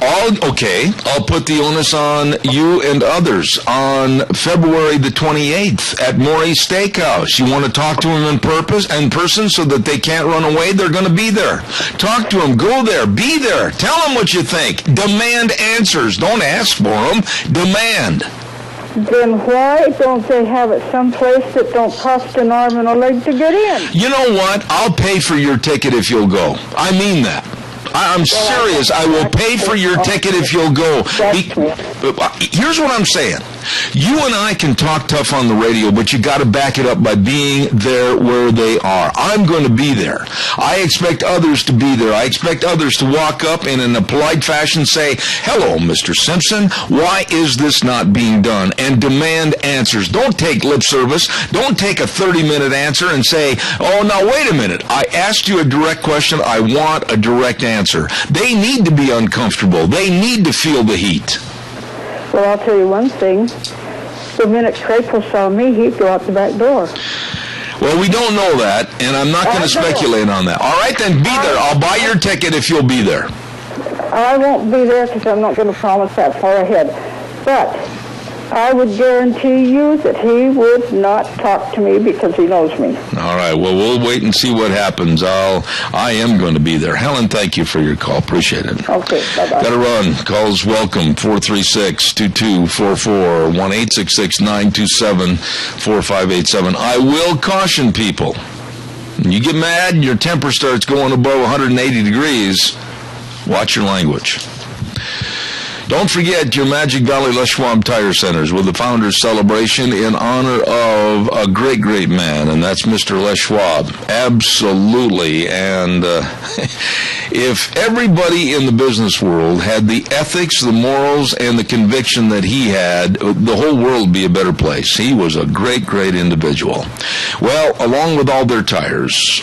[SPEAKER 2] I'll put the onus on you and others. On February the 28th at Maury's Steakhouse, you want to talk to them in person so that they can't run away? They're going to be there. Talk to them. Go there. Be there. Tell them what you think. Demand answers. Don't ask for them. Demand.
[SPEAKER 11] Then why don't they have it someplace that don't cost an arm and a leg to get in?
[SPEAKER 2] You know what? I'll pay for your ticket if you'll go. I mean that. I'm serious. I will pay for your ticket if you'll go. Here's what I'm saying. You and I can talk tough on the radio, but you got to back it up by being there where they are. I'm going to be there. I expect others to be there. I expect others to walk up and in a polite fashion say, "Hello, Mr. Simpson. Why is this not being done?" And demand answers. Don't take lip service. Don't take a 30-minute answer and say, "Oh, now wait a minute. I asked you a direct question. I want a direct answer." They need to be uncomfortable. They need to feel the heat.
[SPEAKER 11] Well, I'll tell you one thing. The minute Crapo saw me, he'd go out the back door.
[SPEAKER 2] Well, we don't know that, and I'm not going to speculate on that. All right, then be there. I'll buy your ticket if you'll be there.
[SPEAKER 11] I won't be there because I'm not going to promise that far ahead. But I would guarantee you that he would not talk to me because he knows me.
[SPEAKER 2] All right, well, we'll wait and see what happens. I am going to be there. Helen, thank you for your call. Appreciate it.
[SPEAKER 11] Okay, bye-bye.
[SPEAKER 2] Got to run. Calls welcome, 436-2244, 1-866-927-4587. I will caution people. When you get mad and your temper starts going above 180 degrees, watch your language. Don't forget your Magic Valley Les Schwab Tire Centers with the Founders Celebration in honor of a great, great man, and that's Mr. Les Schwab. Absolutely. And if everybody in the business world had the ethics, the morals, and the conviction that he had, the whole world would be a better place. He was a great, great individual. Well, along with all their tires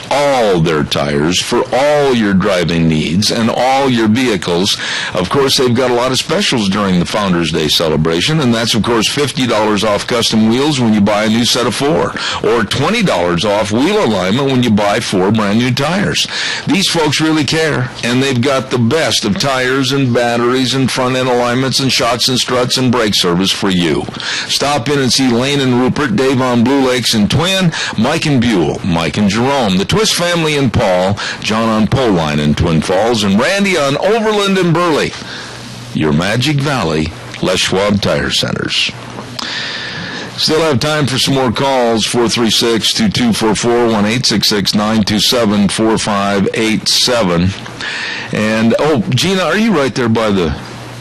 [SPEAKER 2] for all your driving needs and all your vehicles, of course, they've got a lot of specials during the Founders Day celebration, and that's, of course, $50 off custom wheels when you buy a new set of 4, or $20 off wheel alignment when you buy 4 brand new tires. These folks really care, and they've got the best of tires and batteries and front-end alignments and shocks and struts and brake service for you. Stop in and see Lane and Rupert, Dave on Blue Lakes and Twin, Mike and Buell, Mike and Jerome, the Twist family and Paul, John on Poline in Twin Falls, and Randy on Overland and Burley. Your Magic Valley Les Schwab Tire Centers. Still have time for some more calls, 436-2244, 1-866-927-4587. And, Gina, are you right there by the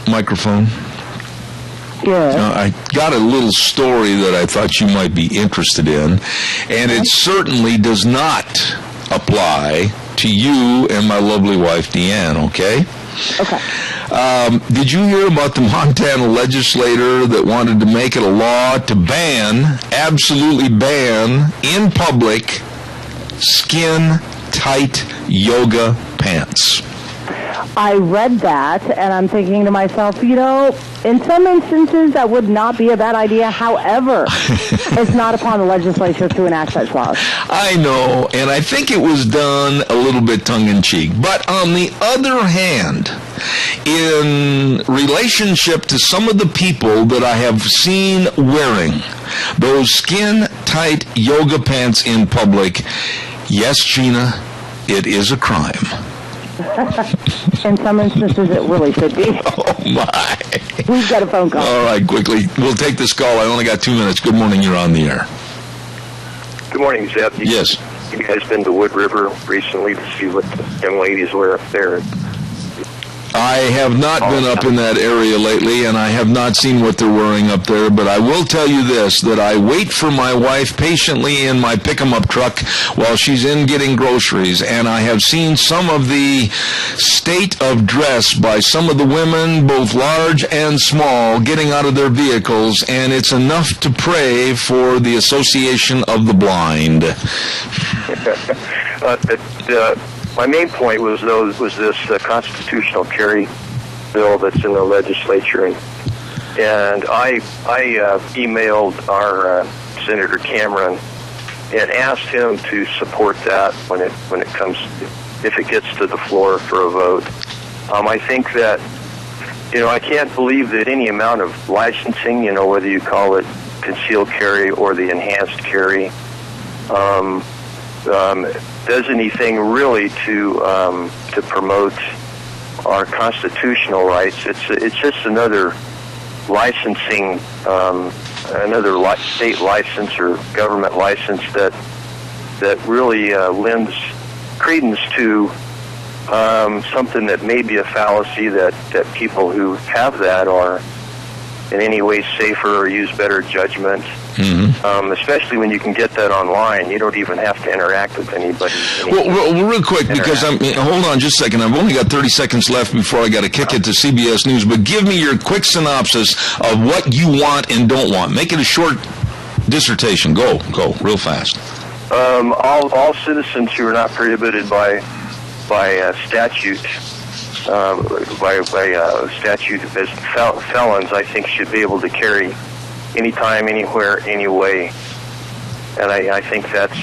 [SPEAKER 2] microphone?
[SPEAKER 11] Yeah.
[SPEAKER 2] I got a little story that I thought you might be interested in, and it certainly does not apply to you and my lovely wife, Deanne, okay?
[SPEAKER 11] Okay.
[SPEAKER 2] Did you hear about the Montana legislator that wanted to make it a law to absolutely ban, in public, skin-tight yoga pants?
[SPEAKER 3] I read that, and I'm thinking to myself, in some instances that would not be a bad idea. However, it's not upon the legislature to enact such laws.
[SPEAKER 2] I know, and I think it was done a little bit tongue-in-cheek. But on the other hand, in relationship to some of the people that I have seen wearing those skin-tight yoga pants in public, yes, Gina, it is a crime.
[SPEAKER 3] In some instances, it really should be.
[SPEAKER 2] Oh, my.
[SPEAKER 3] We've got a phone call.
[SPEAKER 2] All right, quickly. We'll take this call. I only got 2 minutes. Good morning. You're on the air.
[SPEAKER 4] Good morning, Zeb.
[SPEAKER 2] Yes.
[SPEAKER 4] You guys been to Wood River recently to see what the young ladies were up there?
[SPEAKER 2] I have not been up in that area lately, and I have not seen what they're wearing up there, but I will tell you this, that I wait for my wife patiently in my pick-em-up truck while she's in getting groceries, and I have seen some of the state of dress by some of the women, both large and small, getting out of their vehicles, and it's enough to pray for the Association of the Blind.
[SPEAKER 4] My main point was this constitutional carry bill that's in the legislature, and I emailed our Senator Cameron and asked him to support that when it comes, if it gets to the floor for a vote. I think that, I can't believe that any amount of licensing, whether you call it concealed carry or the enhanced carry, does anything really to promote our constitutional rights. It's just another licensing, another state license or government license that really lends credence to something that may be a fallacy, that people who have that are in any way safer or use better judgment. Mm-hmm. Especially when you can get that online. You don't even have to interact with anybody.
[SPEAKER 2] Well, real quick, because hold on just a second. I've only got 30 seconds left before I got to kick it to CBS News. But give me your quick synopsis of what you want and don't want. Make it a short dissertation. Go, real fast.
[SPEAKER 4] All citizens who are not prohibited by statute. By statute as felons, I think should be able to carry anytime, anywhere, anyway. And I think that's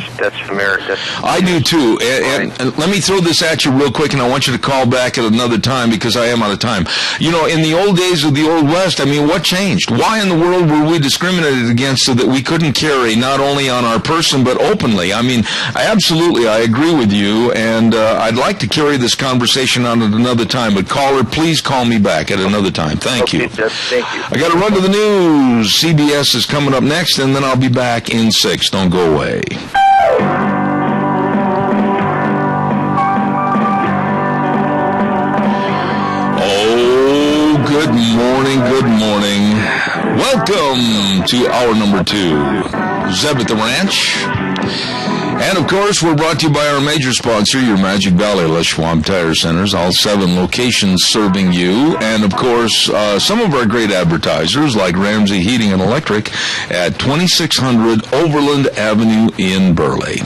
[SPEAKER 4] fair.
[SPEAKER 2] I do too. And let me throw this at you real quick, and I want you to call back at another time because I am out of time. In the old days of the Old West, what changed? Why in the world were we discriminated against so that we couldn't carry not only on our person but openly? I agree with you, and I'd like to carry this conversation on at another time. But caller, please call me back at another time. Thank you.
[SPEAKER 4] Jeff, thank you.
[SPEAKER 2] I got to run to the news. CBS is coming up next, and then I'll be back in 6. Don't go away. Oh, good morning. Welcome to hour number 2. Zeb at the Ranch. And, of course, we're brought to you by our major sponsor, your Magic Valley Les Schwab Tire Centers, all 7 locations serving you. And, of course, some of our great advertisers, like Ramsey Heating and Electric at 2600 Overland Avenue in Burley.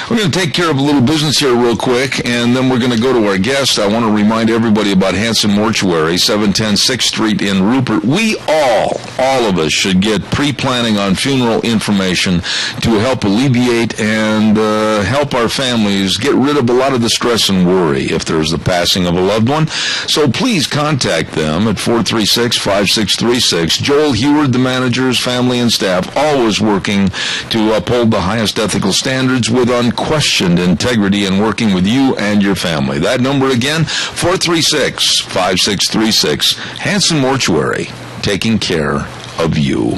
[SPEAKER 2] We're going to take care of a little business here real quick, and then we're going to go to our guest. I want to remind everybody about Hanson Mortuary, 710 6th Street in Rupert. We all of us should get pre-planning on funeral information to help alleviate and help our families get rid of a lot of the stress and worry if there's the passing of a loved one. So please contact them at 436-5636. Joel Heward, the managers, family, and staff, always working to uphold the highest ethical standards with unquestioned integrity and working with you and your family. That number again, 436-5636. Hanson Mortuary, taking care of you.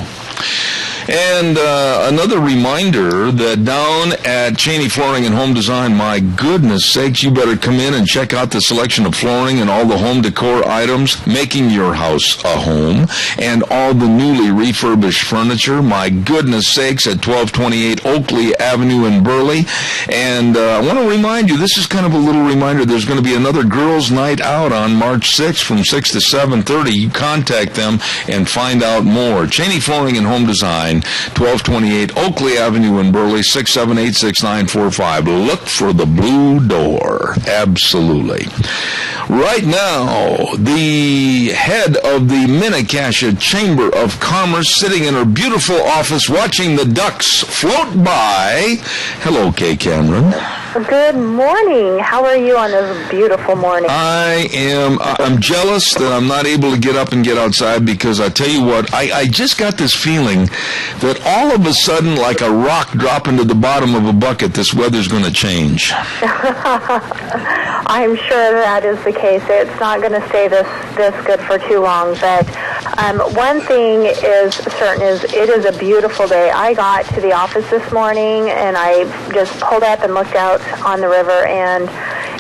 [SPEAKER 2] And another reminder that down at Cheney Flooring and Home Design, my goodness sakes, you better come in and check out the selection of flooring and all the home decor items, making your house a home, and all the newly refurbished furniture. My goodness sakes, at 1228 Oakley Avenue in Burley. And I want to remind you, this is kind of a little reminder, there's going to be another girls' night out on March 6th from 6 to 7:30. You contact them and find out more. Cheney Flooring and Home Design, 1228 Oakley Avenue in Burley, 678-6945. Look for the blue door. Absolutely. Right now, the head of the Minnecasia Chamber of Commerce sitting in her beautiful office watching the ducks float by. Hello, Kay Cameron.
[SPEAKER 12] Good morning. How are you on this beautiful morning?
[SPEAKER 2] I'm jealous that I'm not able to get up and get outside because I tell you what, I just got this feeling that all of a sudden, like a rock dropping to the bottom of a bucket, this weather's going to change.
[SPEAKER 12] I'm sure that is the case. It's not going to stay this good for too long, but One thing is certain is it is a beautiful day. I got to the office this morning and I just pulled up and looked out on the river, and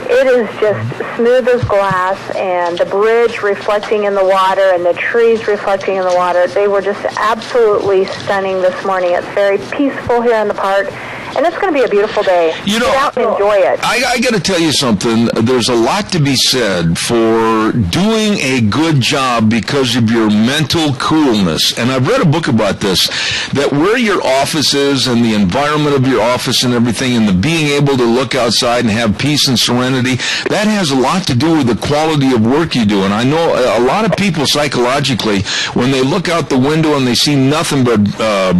[SPEAKER 12] it is just smooth as glass, and the bridge reflecting in the water and the trees reflecting in the water. They were just absolutely stunning this morning. It's very peaceful here in the park. And it's going to be a beautiful day. Get out and enjoy it.
[SPEAKER 2] I got to tell you something. There's a lot to be said for doing a good job because of your mental coolness. And I've read a book about this, that where your office is and the environment of your office and everything, and the being able to look outside and have peace and serenity, that has a lot to do with the quality of work you do. And I know a lot of people psychologically, when they look out the window and they see nothing but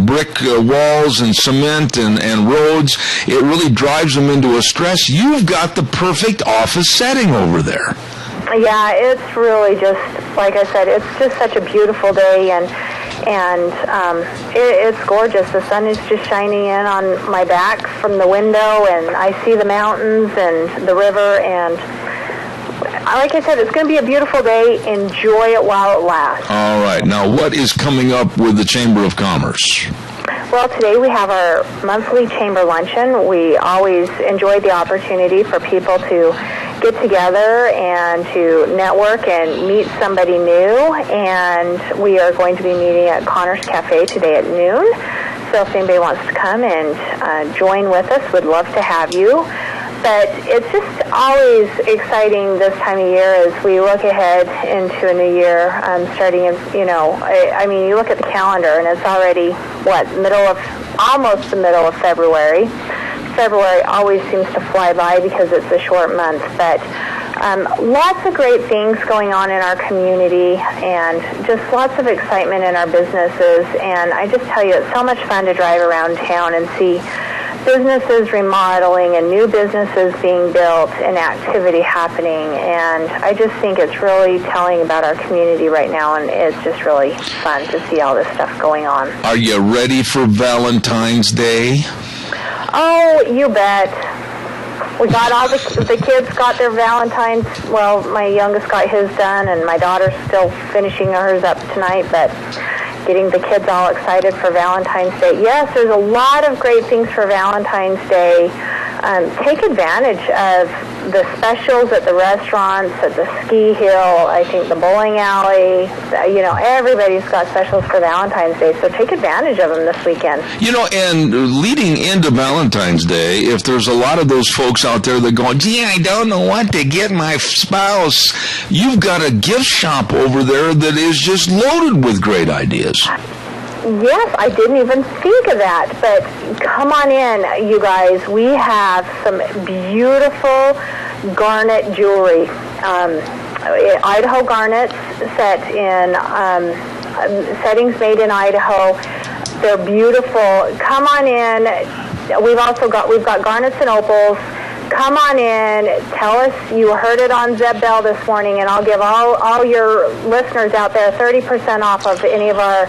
[SPEAKER 2] brick walls and cement and roads, it really drives them into a stress. You've got the perfect office setting over there.
[SPEAKER 12] Yeah, it's really just, like I said, it's just such a beautiful day, and it's gorgeous. The sun is just shining in on my back from the window, and I see the mountains and the river, and like I said, it's going to be a beautiful day. Enjoy it while it lasts.
[SPEAKER 2] All right. Now, what is coming up with the Chamber of Commerce?
[SPEAKER 12] Well, today we have our monthly chamber luncheon. We always enjoy the opportunity for people to get together and to network and meet somebody new. And we are going to be meeting at Connor's Cafe today at noon. So if anybody wants to come and join with us, we'd love to have you. But it's just always exciting this time of year as we look ahead into a new year, starting in, I mean, you look at the calendar and it's already, almost the middle of February. February always seems to fly by because it's a short month, but lots of great things going on in our community and just lots of excitement in our businesses. And I just tell you, it's so much fun to drive around town and see businesses remodeling and new businesses being built and activity happening. And I just think it's really telling about our community right now, and it's just really fun to see all this stuff going on.
[SPEAKER 2] Are you ready for Valentine's Day?
[SPEAKER 12] Oh, you bet. We got all the kids got their Valentine's. Well, my youngest got his done, and my daughter's still finishing hers up tonight, but getting the kids all excited for Valentine's Day. Yes, there's a lot of great things for Valentine's Day. Take advantage of the specials at the restaurants, at the ski hill, I think the bowling alley. Everybody's got specials for Valentine's Day, so take advantage of them this weekend.
[SPEAKER 2] And leading into Valentine's Day, if there's a lot of those folks out there that go, gee, I don't know what to get my spouse, you've got a gift shop over there that is just loaded with great ideas.
[SPEAKER 12] Yes, I didn't even think of that, but come on in, you guys. We have some beautiful garnet jewelry. Idaho garnets set in settings made in Idaho. They're beautiful. Come on in. We've got garnets and opals. Come on in. Tell us you heard it on Zeb Bell this morning, and I'll give all your listeners out there 30% off of any of our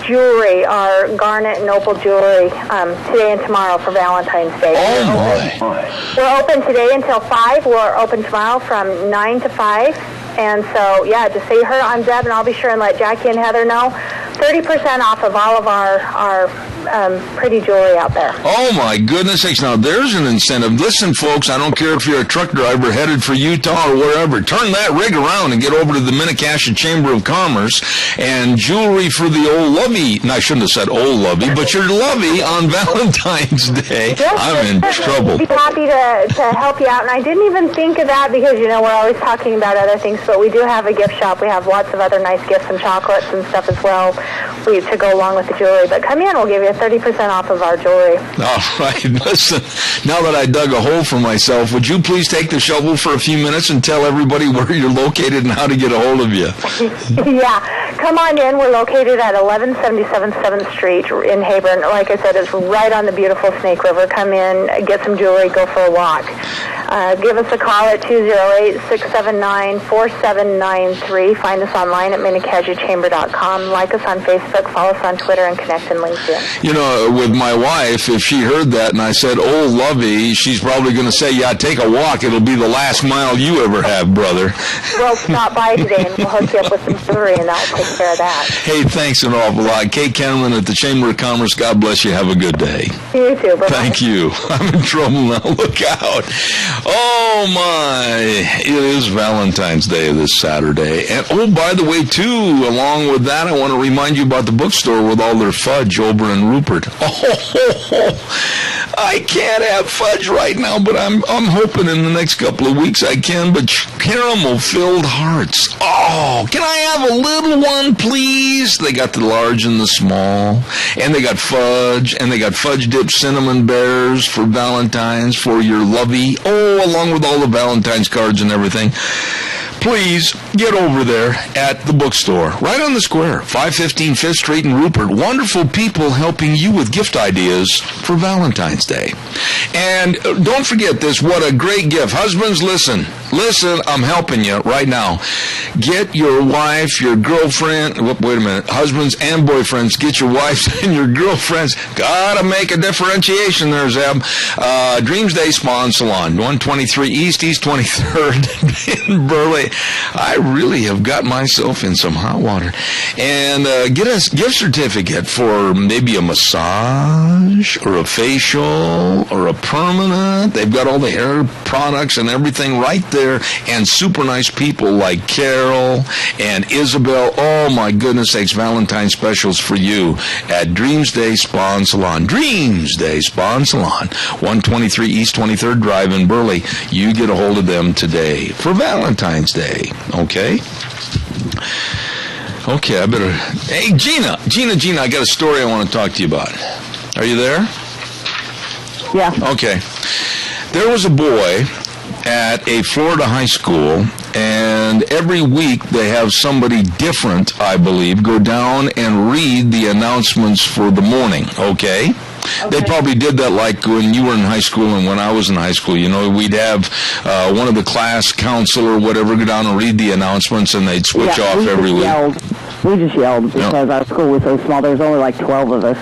[SPEAKER 12] jewelry, our garnet and opal jewelry, today and tomorrow for Valentine's Day.
[SPEAKER 2] Oh, my.
[SPEAKER 12] We're open today until 5. We're open tomorrow from 9 to 5. And so, just say you heard it on Zeb, and I'll be sure and let Jackie and Heather know. 30% off of all of our pretty jewelry out there.
[SPEAKER 2] Oh, my goodness sakes. Now, there's an incentive. Listen, folks, I don't care if you're a truck driver headed for Utah or wherever. Turn that rig around and get over to the Minnecasia Chamber of Commerce, and jewelry for the old lovey. No, I shouldn't have said old lovey, but your lovey on Valentine's Day. I'm in trouble.
[SPEAKER 12] I'd be happy to help you out. And I didn't even think of that because, we're always talking about other things, but we do have a gift shop. We have lots of other nice gifts and chocolates and stuff as well to go along with the jewelry. But come in, we'll give you 30% off of our jewelry.
[SPEAKER 2] All right. Listen, now that I dug a hole for myself, would you please take the shovel for a few minutes and tell everybody where you're located and how to get a hold of you?
[SPEAKER 12] Yeah. Come on in. We're located at 1177 7th Street in Hebron. Like I said, it's right on the beautiful Snake River. Come in, get some jewelry, go for a walk. Give us a call at 208-679-4793. Find us online at MinnekedgeChamber.com. Like us on Facebook, follow us on Twitter, and connect in LinkedIn.
[SPEAKER 2] You know, with my wife, if she heard that and I said, "Oh, Lovey," she's probably going to say, "Yeah, take a walk. It'll be the last mile you ever have, brother."
[SPEAKER 12] Well, stop by today and we'll hook you up with some jewelry and that'll take care of that.
[SPEAKER 2] Hey, thanks an awful lot. Kate Kenneman at the Chamber of Commerce. God bless you. Have a good day.
[SPEAKER 12] You too. Bye-bye.
[SPEAKER 2] Thank you. I'm in trouble now. Look out. Oh, my. It is Valentine's Day this Saturday. And, oh, by the way, too, along with that, I want to remind you about the bookstore with all their fudge over in Rupert. Oh, I can't have fudge right now, but I'm hoping in the next couple of weeks I can. But caramel-filled hearts. Oh, can I have a little one, please? They got the large and the small. And they got fudge. And they got fudge-dipped cinnamon bears for Valentine's for your lovey. Oh, along with all the Valentine's cards and everything. Please get over there at the bookstore, right on the square, 515 5th Street in Rupert. Wonderful people helping you with gift ideas for Valentine's Day. And don't forget this, what a great gift. Husbands, listen, I'm helping you right now. Get your wife, your girlfriend, wait a minute, husbands and boyfriends, get your wives and your girlfriends. Gotta make a differentiation there, Zeb. Dreams Day Spa and Salon, 123 East 23rd in Burley. I really have got myself in some hot water. And get a gift certificate for maybe a massage or a facial or a permanent. They've got all the hair products and everything right there. And super nice people like Carol and Isabel. Oh, my goodness sakes, Valentine's specials for you at Dreams Day Spa and Salon. Dreams Day Spa and Salon, 123 East 23rd Drive in Burley. You get a hold of them today for Valentine's Day. Okay, I better... Hey, Gina, I got a story I want to talk to you about. Are you there?
[SPEAKER 3] Yeah.
[SPEAKER 2] Okay. There was a boy at a Florida high school, and every week they have somebody different, I believe, go down and read the announcements for the morning, okay? They probably did that like when you were in high school and when I was in high school. You know, we'd have one of the class council or whatever go down and read the announcements, and they'd switch off every week.
[SPEAKER 3] We just yelled because our school was so small. There was only like 12 of us.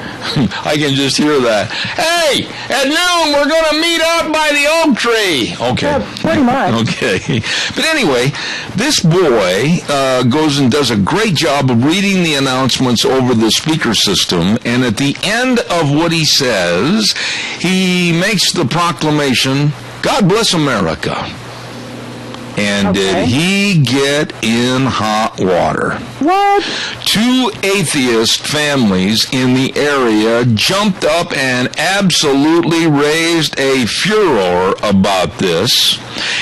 [SPEAKER 2] I can just hear that. Hey, at noon we're going to meet up by the oak tree. Okay.
[SPEAKER 3] Yeah, pretty much.
[SPEAKER 2] Okay. But anyway, this boy goes and does a great job of reading the announcements over the speaker system, and at the end of what he says, he makes the proclamation, "God bless America." And did he get in hot water?
[SPEAKER 3] What?
[SPEAKER 2] Two atheist families in the area jumped up and absolutely raised a furor about this.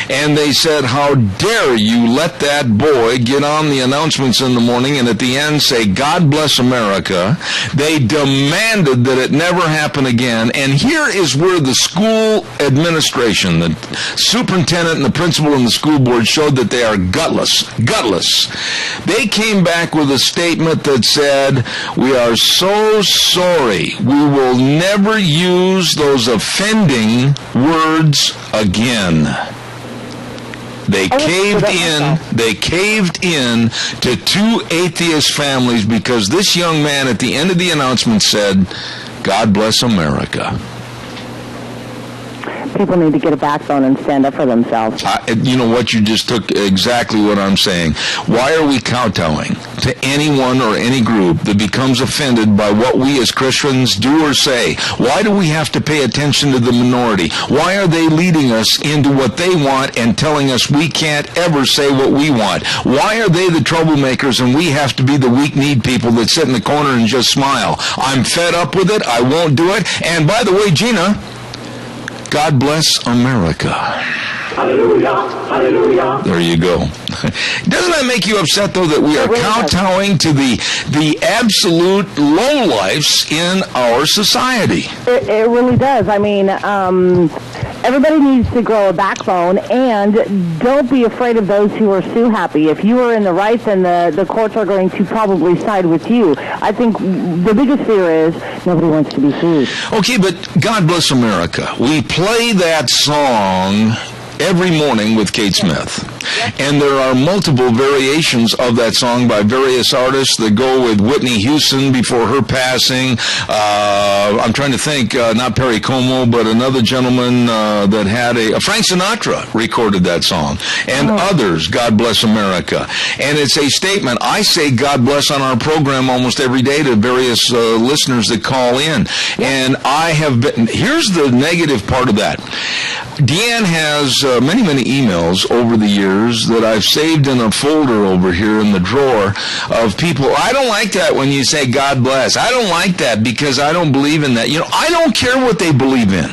[SPEAKER 2] And they said, "How dare you let that boy get on the announcements in the morning and at the end say, 'God bless America.'" They demanded that it never happen again. And here is where the school administration, the superintendent and the principal and the school board showed that they are gutless. They came back with a statement that said, "We are so sorry. We will never use those offending words again." They caved in to two atheist families because this young man at the end of the announcement said, "God bless America."
[SPEAKER 3] People need to get a backbone and stand up for themselves.
[SPEAKER 2] You know what? You just took exactly what I'm saying. Why are we kowtowing to anyone or any group that becomes offended by what we as Christians do or say? Why do we have to pay attention to the minority? Why are they leading us into what they want and telling us we can't ever say what we want? Why are they the troublemakers and we have to be the weak-kneed people that sit in the corner and just smile? I'm fed up with it. I won't do it. And by the way, Gina, God bless America.
[SPEAKER 13] Hallelujah, hallelujah.
[SPEAKER 2] There you go. Doesn't that make you upset, though, that we are kowtowing to the absolute lowlifes in our society?
[SPEAKER 3] It really does. I mean, everybody needs to grow a backbone, and don't be afraid of those who are sue happy. If you are in the right, then the courts are going to probably side with you. I think the biggest fear is nobody wants to be sued.
[SPEAKER 2] Okay, but God bless America. We play that song every morning with Kate Smith. And there are multiple variations of that song by various artists that go with Whitney Houston before her passing. I'm trying to think, not Perry Como, but another gentleman that had Frank Sinatra recorded that song. And others, God Bless America. And it's a statement. I say God bless on our program almost every day to various listeners that call in. And I have been, here's the negative part of that. Deanne has many, many emails over the years that I've saved in a folder over here in the drawer of people. I don't like that when you say God bless. I don't like that because I don't believe in that. You know, I don't care what they believe in.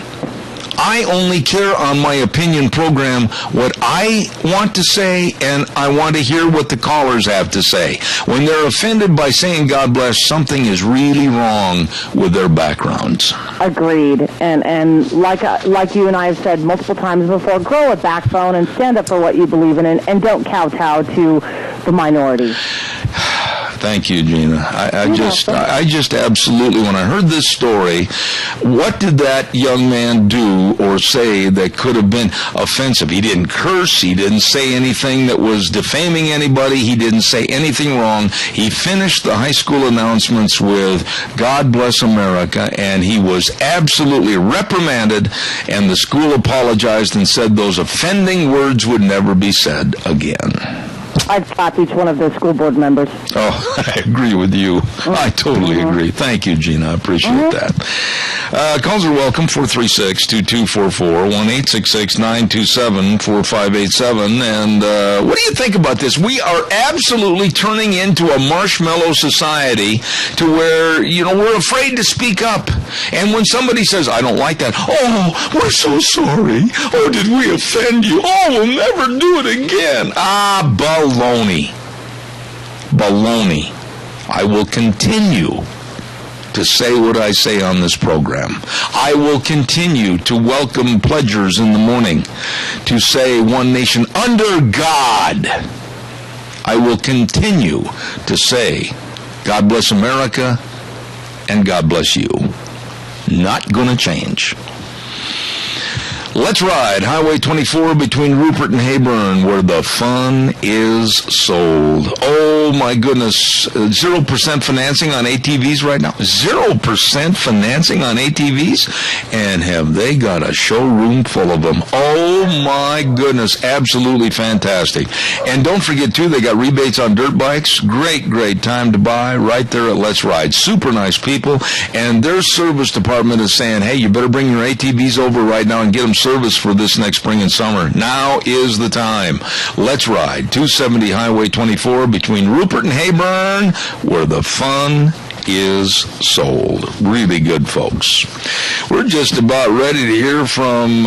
[SPEAKER 2] I only care on my opinion program what I want to say, and I want to hear what the callers have to say. When they're offended by saying God bless, something is really wrong with their backgrounds.
[SPEAKER 3] Agreed. And like you and I have said multiple times before, grow a backbone and stand up for what you believe in, and don't kowtow to the minority.
[SPEAKER 2] Thank you, Gina. I just absolutely, when I heard this story, what did that young man do or say that could have been offensive? He didn't curse. He didn't say anything that was defaming anybody. He didn't say anything wrong. He finished the high school announcements with God Bless America, and he was absolutely reprimanded, and the school apologized and said those offending words would never be said again.
[SPEAKER 3] I'd slap each one of those school board members.
[SPEAKER 2] Oh, I agree with you. I totally agree. Thank you, Gina. I appreciate that. Calls are welcome, 436-2244, 1-866-927-4587. And what do you think about this? We are absolutely turning into a marshmallow society to where, you know, we're afraid to speak up. And when somebody says, I don't like that, oh, we're so sorry. Oh, did we offend you? Oh, we'll never do it again. Ah, baloney. Baloney. I will continue to say what I say on this program. I will continue to welcome pledgers in the morning to say one nation under God. I will continue to say God bless America and God bless you. Not going to change. Let's ride Highway 24 between Rupert and Hayburn, where the fun is sold. Oh, my goodness. 0% financing on ATVs right now? 0% financing on ATVs? And have they got a showroom full of them? Oh, my goodness. Absolutely fantastic. And don't forget, too, they got rebates on dirt bikes. Great, great time to buy right there at Let's Ride. Super nice people. And their service department is saying, hey, you better bring your ATVs over right now and get them service for this next spring and summer. Now is the time. Let's ride 270 Highway 24 between Rupert and Hayburn, where the fun is sold. Really good, folks. We're just about ready to hear from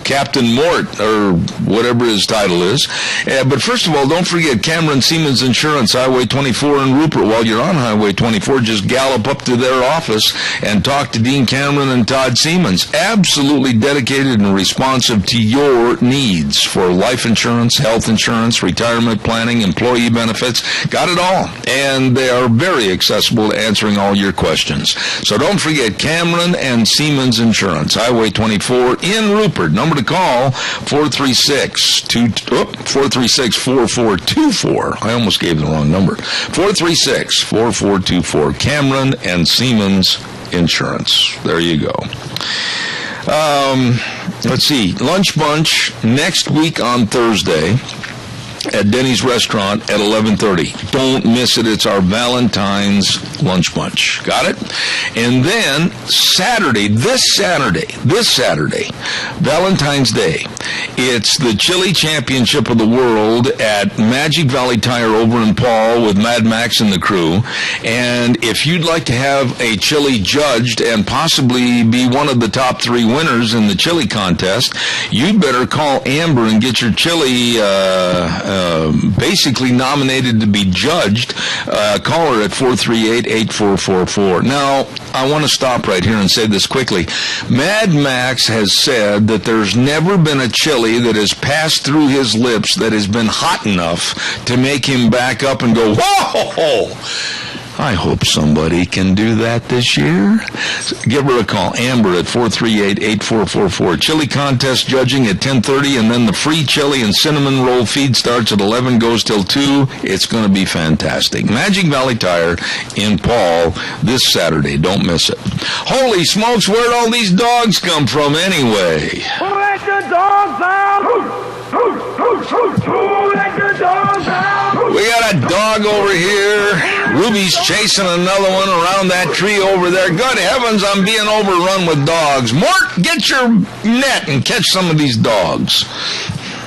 [SPEAKER 2] Captain Mort, or whatever his title is. But first of all, don't forget Cameron Siemens Insurance, Highway 24 in Rupert. While you're on Highway 24, just gallop up to their office and talk to Dean Cameron and Todd Siemens. Absolutely dedicated and responsive to your needs for life insurance, health insurance, retirement planning, employee benefits. Got it all. And they are very accessible to answering all your questions. So don't forget Cameron and Siemens Insurance, Highway 24 in Rupert. Number to call, 436-4424. I almost gave the wrong number. 436-4424. Cameron and Siemens Insurance. There you go. Let's see. Lunch Bunch next week on Thursday at Denny's Restaurant at 11:30. Don't miss it. It's our Valentine's Lunch Bunch. Got it? And then this Saturday, Valentine's Day, it's the Chili Championship of the World at Magic Valley Tire over in Paul with Mad Max and the crew. And if you'd like to have a chili judged and possibly be one of the top 3 winners in the chili contest, you'd better call Amber and get your chili basically nominated to be judged. Call her at 438-8444. Now, I want to stop right here and say this quickly. Mad Max has said that there's never been a chili that has passed through his lips that has been hot enough to make him back up and go, whoa! I hope somebody can do that this year. Give her a call. Amber at 438-8444. Chili contest judging at 10:30, and then the free chili and cinnamon roll feed starts at 11, goes till 2. It's going to be fantastic. Magic Valley Tire in Paul this Saturday. Don't miss it. Holy smokes, where'd all these dogs come from anyway?
[SPEAKER 13] Who let the dogs out? Who let the dogs out?
[SPEAKER 2] We got a dog over here. Ruby's chasing another one around that tree over there. Good heavens, I'm being overrun with dogs. Mort, get your net and catch some of these dogs.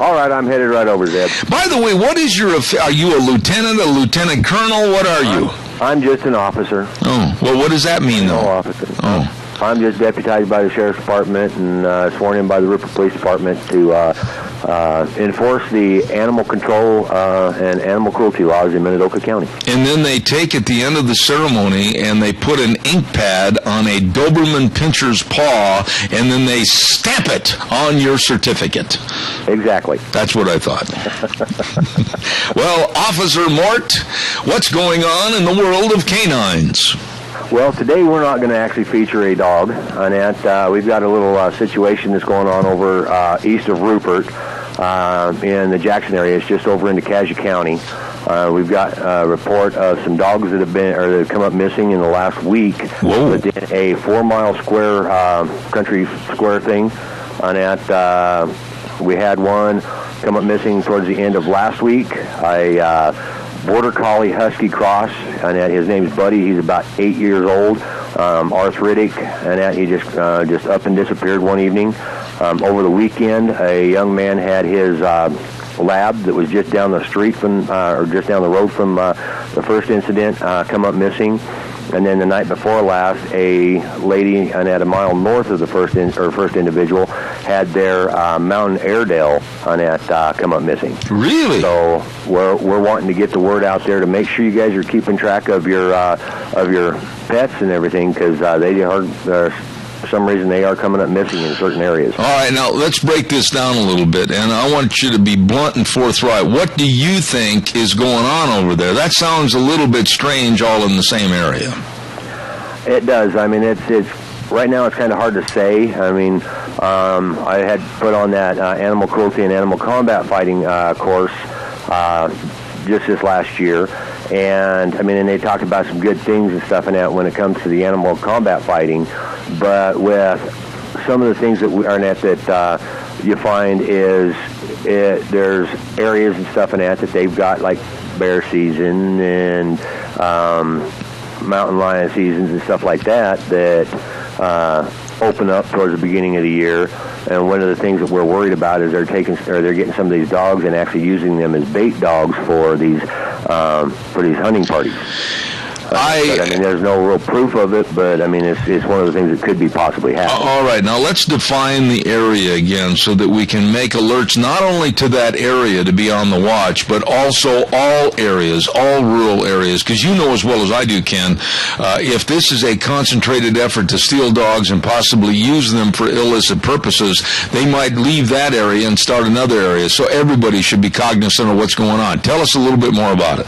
[SPEAKER 14] All right, I'm headed right over, Zeb.
[SPEAKER 2] By the way, what is your... Are you a lieutenant, a lieutenant colonel? What are you?
[SPEAKER 14] I'm just an officer.
[SPEAKER 2] Oh, well, what does that mean, though?
[SPEAKER 14] No officer.
[SPEAKER 2] Oh.
[SPEAKER 14] I'm just deputized by the Sheriff's Department and sworn in by the Rupert Police Department to enforce the animal control and animal cruelty laws in Minidoka County.
[SPEAKER 2] And then they take at the end of the ceremony and they put an ink pad on a Doberman Pinscher's paw and then they stamp it on your certificate.
[SPEAKER 14] Exactly.
[SPEAKER 2] That's what I thought. Well, Officer Mort, what's going on in the world of canines?
[SPEAKER 14] Well, today we're not going to actually feature a dog on that. We've got a little situation that's going on over east of Rupert in the Jackson area. It's just over into Cassia County. We've got a report of some dogs that have come up missing in the last week within a 4-mile square country square thing on that. We had one come up missing towards the end of last week. Border Collie Husky cross, and his name's Buddy. He's about 8 years old, arthritic, and he just up and disappeared one evening. Over the weekend, a young man had his lab that was just down the street from, or just down the road from the first incident, come up missing. And then the night before last, a lady and at a mile north of the first individual had their mountain Airedale on that come up missing.
[SPEAKER 2] Really?
[SPEAKER 14] So we're wanting to get the word out there to make sure you guys are keeping track of your pets and everything, because they are. For some reason, they are coming up missing in certain areas.
[SPEAKER 2] All right, now let's break this down a little bit, and I want you to be blunt and forthright. What do you think is going on over there? That sounds a little bit strange, all in the same area.
[SPEAKER 14] It does. I mean, it's right now it's kind of hard to say. I mean, I had put on that animal cruelty and animal combat fighting course just this last year. And, I mean, and they talked about some good things and stuff in that when it comes to the animal combat fighting. But with some of the things that that you find is there's areas and stuff in that they've got, like bear season and mountain lion seasons and stuff like that open up towards the beginning of the year. And one of the things that we're worried about is they're getting some of these dogs and actually using them as bait dogs for these hunting parties. But, I mean, there's no real proof of it, but I mean, it's one of the things that could be possibly happening.
[SPEAKER 2] All right, now let's define the area again so that we can make alerts not only to that area to be on the watch, but also all areas, all rural areas, because you know as well as I do, Ken, if this is a concentrated effort to steal dogs and possibly use them for illicit purposes, they might leave that area and start another area. So everybody should be cognizant of what's going on. Tell us a little bit more about it.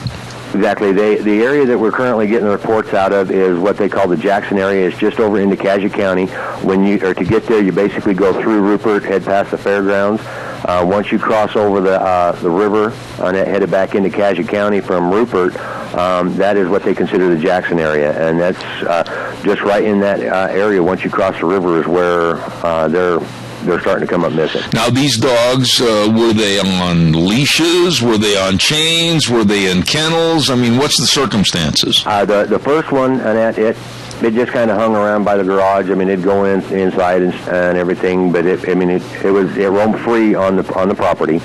[SPEAKER 14] Exactly. The area that we're currently getting the reports out of is what they call the Jackson area. It's just over into Cassia County. To get there, you basically go through Rupert, head past the fairgrounds. Once you cross over the river and headed back into Cassia County from Rupert, that is what they consider the Jackson area, and that's just right in that area. Once you cross the river is where they're starting to come up missing.
[SPEAKER 2] Now, these dogs, were they on leashes? Were they on chains? Were they in kennels? I mean, what's the circumstances?
[SPEAKER 14] The first one, and it just kind of hung around by the garage. I mean, it'd go inside and everything, but it roamed free on the property,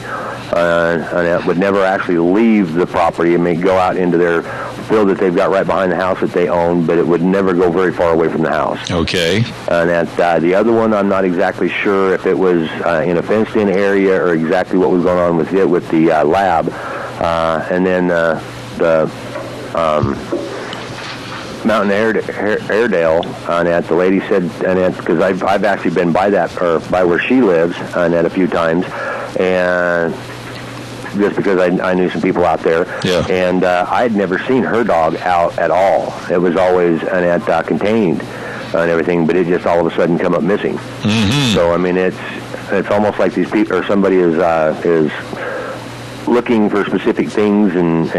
[SPEAKER 14] and it would never actually leave the property. It may go out into their field that they've got right behind the house that they own, but it would never go very far away from the house.
[SPEAKER 2] Okay.
[SPEAKER 14] And the other one, I'm not exactly sure if it was in a fenced-in area or exactly what was going on with it with the lab. And then the Mountain Airedale on that, the lady said, and because I've actually been by that, or by where she lives on that a few times, and just because I knew some people out there.
[SPEAKER 2] Yeah.
[SPEAKER 14] And I'd never seen her dog out at all. It was always contained and everything, but it just all of a sudden come up missing.
[SPEAKER 2] Mm-hmm.
[SPEAKER 14] So I mean, it's almost like these people or somebody is looking for specific things and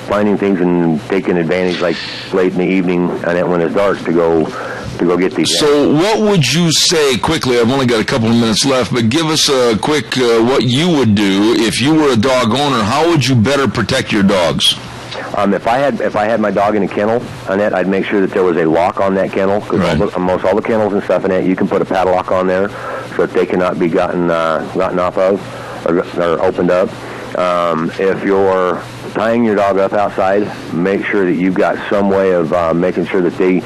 [SPEAKER 14] finding things and taking advantage, like late in the evening and when it's dark, to go get these.
[SPEAKER 2] So what would you say, quickly, I've only got a couple of minutes left, but give us a quick what you would do if you were a dog owner. How would you better protect your dogs?
[SPEAKER 14] If I had my dog in a kennel, Annette, I'd make sure that there was a lock on that kennel, because almost all the kennels and stuff, Annette, you can put a padlock on there so that they cannot be gotten off of or opened up. If you're tying your dog up outside, make sure that you've got some way of making sure that they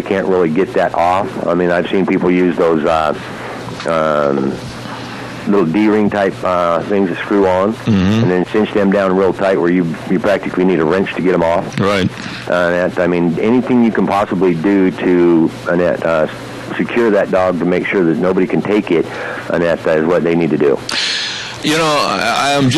[SPEAKER 14] can't really get that off. I mean, I've seen people use those little D-ring type things that screw on, and then cinch them down real tight where you practically need a wrench to get them off.
[SPEAKER 2] Right.
[SPEAKER 14] I mean, anything you can possibly do to secure that dog to make sure that nobody can take it, and that is what they need to do.
[SPEAKER 2] You know, I'm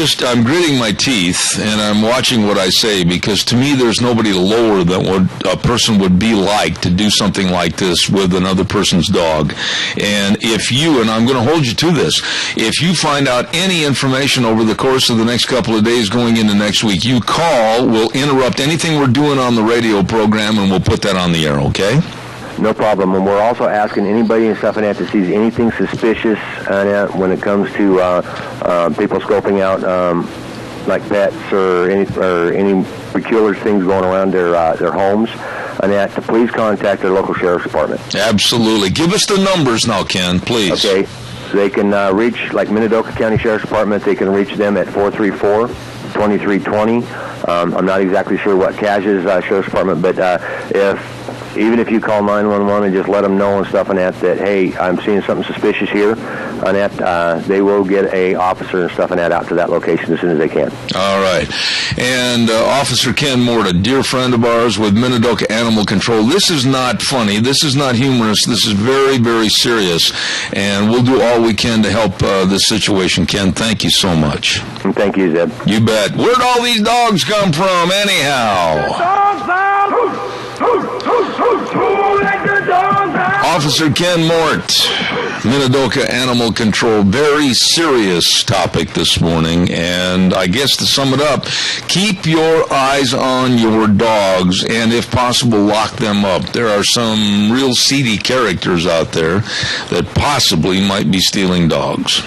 [SPEAKER 2] gritting my teeth, and I'm watching what I say, because to me there's nobody lower than what a person would be like to do something like this with another person's dog. And and I'm going to hold you to this, if you find out any information over the course of the next couple of days going into next week, you call, we'll interrupt anything we're doing on the radio program, and we'll put that on the air, okay?
[SPEAKER 14] No problem. And we're also asking anybody and stuff that sees anything suspicious when it comes to people scoping out like pets or any peculiar things going around their homes, and to please contact their local sheriff's department. Absolutely.
[SPEAKER 2] Give us the numbers now, Ken, please.
[SPEAKER 14] Okay. So they can reach, like Minidoka County Sheriff's Department, they can reach them at 434-2320. I'm not exactly sure what Cash's Sheriff's Department, but even if you call 911 and just let them know and stuff and that hey, I'm seeing something suspicious here, and that they will get a officer and stuff and that out to that location as soon as they can.
[SPEAKER 2] All right. And Officer Ken Mort, a dear friend of ours with Minidoka Animal Control. This is not funny. This is not humorous. This is very, very serious. And we'll do all we can to help this situation. Ken, thank you so much.
[SPEAKER 14] And thank you, Zeb.
[SPEAKER 2] You bet. Where'd all these dogs come from, anyhow?
[SPEAKER 13] Dogs out!
[SPEAKER 2] Officer Ken Mort, Minidoka Animal Control. Very serious topic this morning, and I guess to sum it up, keep your eyes on your dogs, and if possible, lock them up. There are some real seedy characters out there that possibly might be stealing dogs.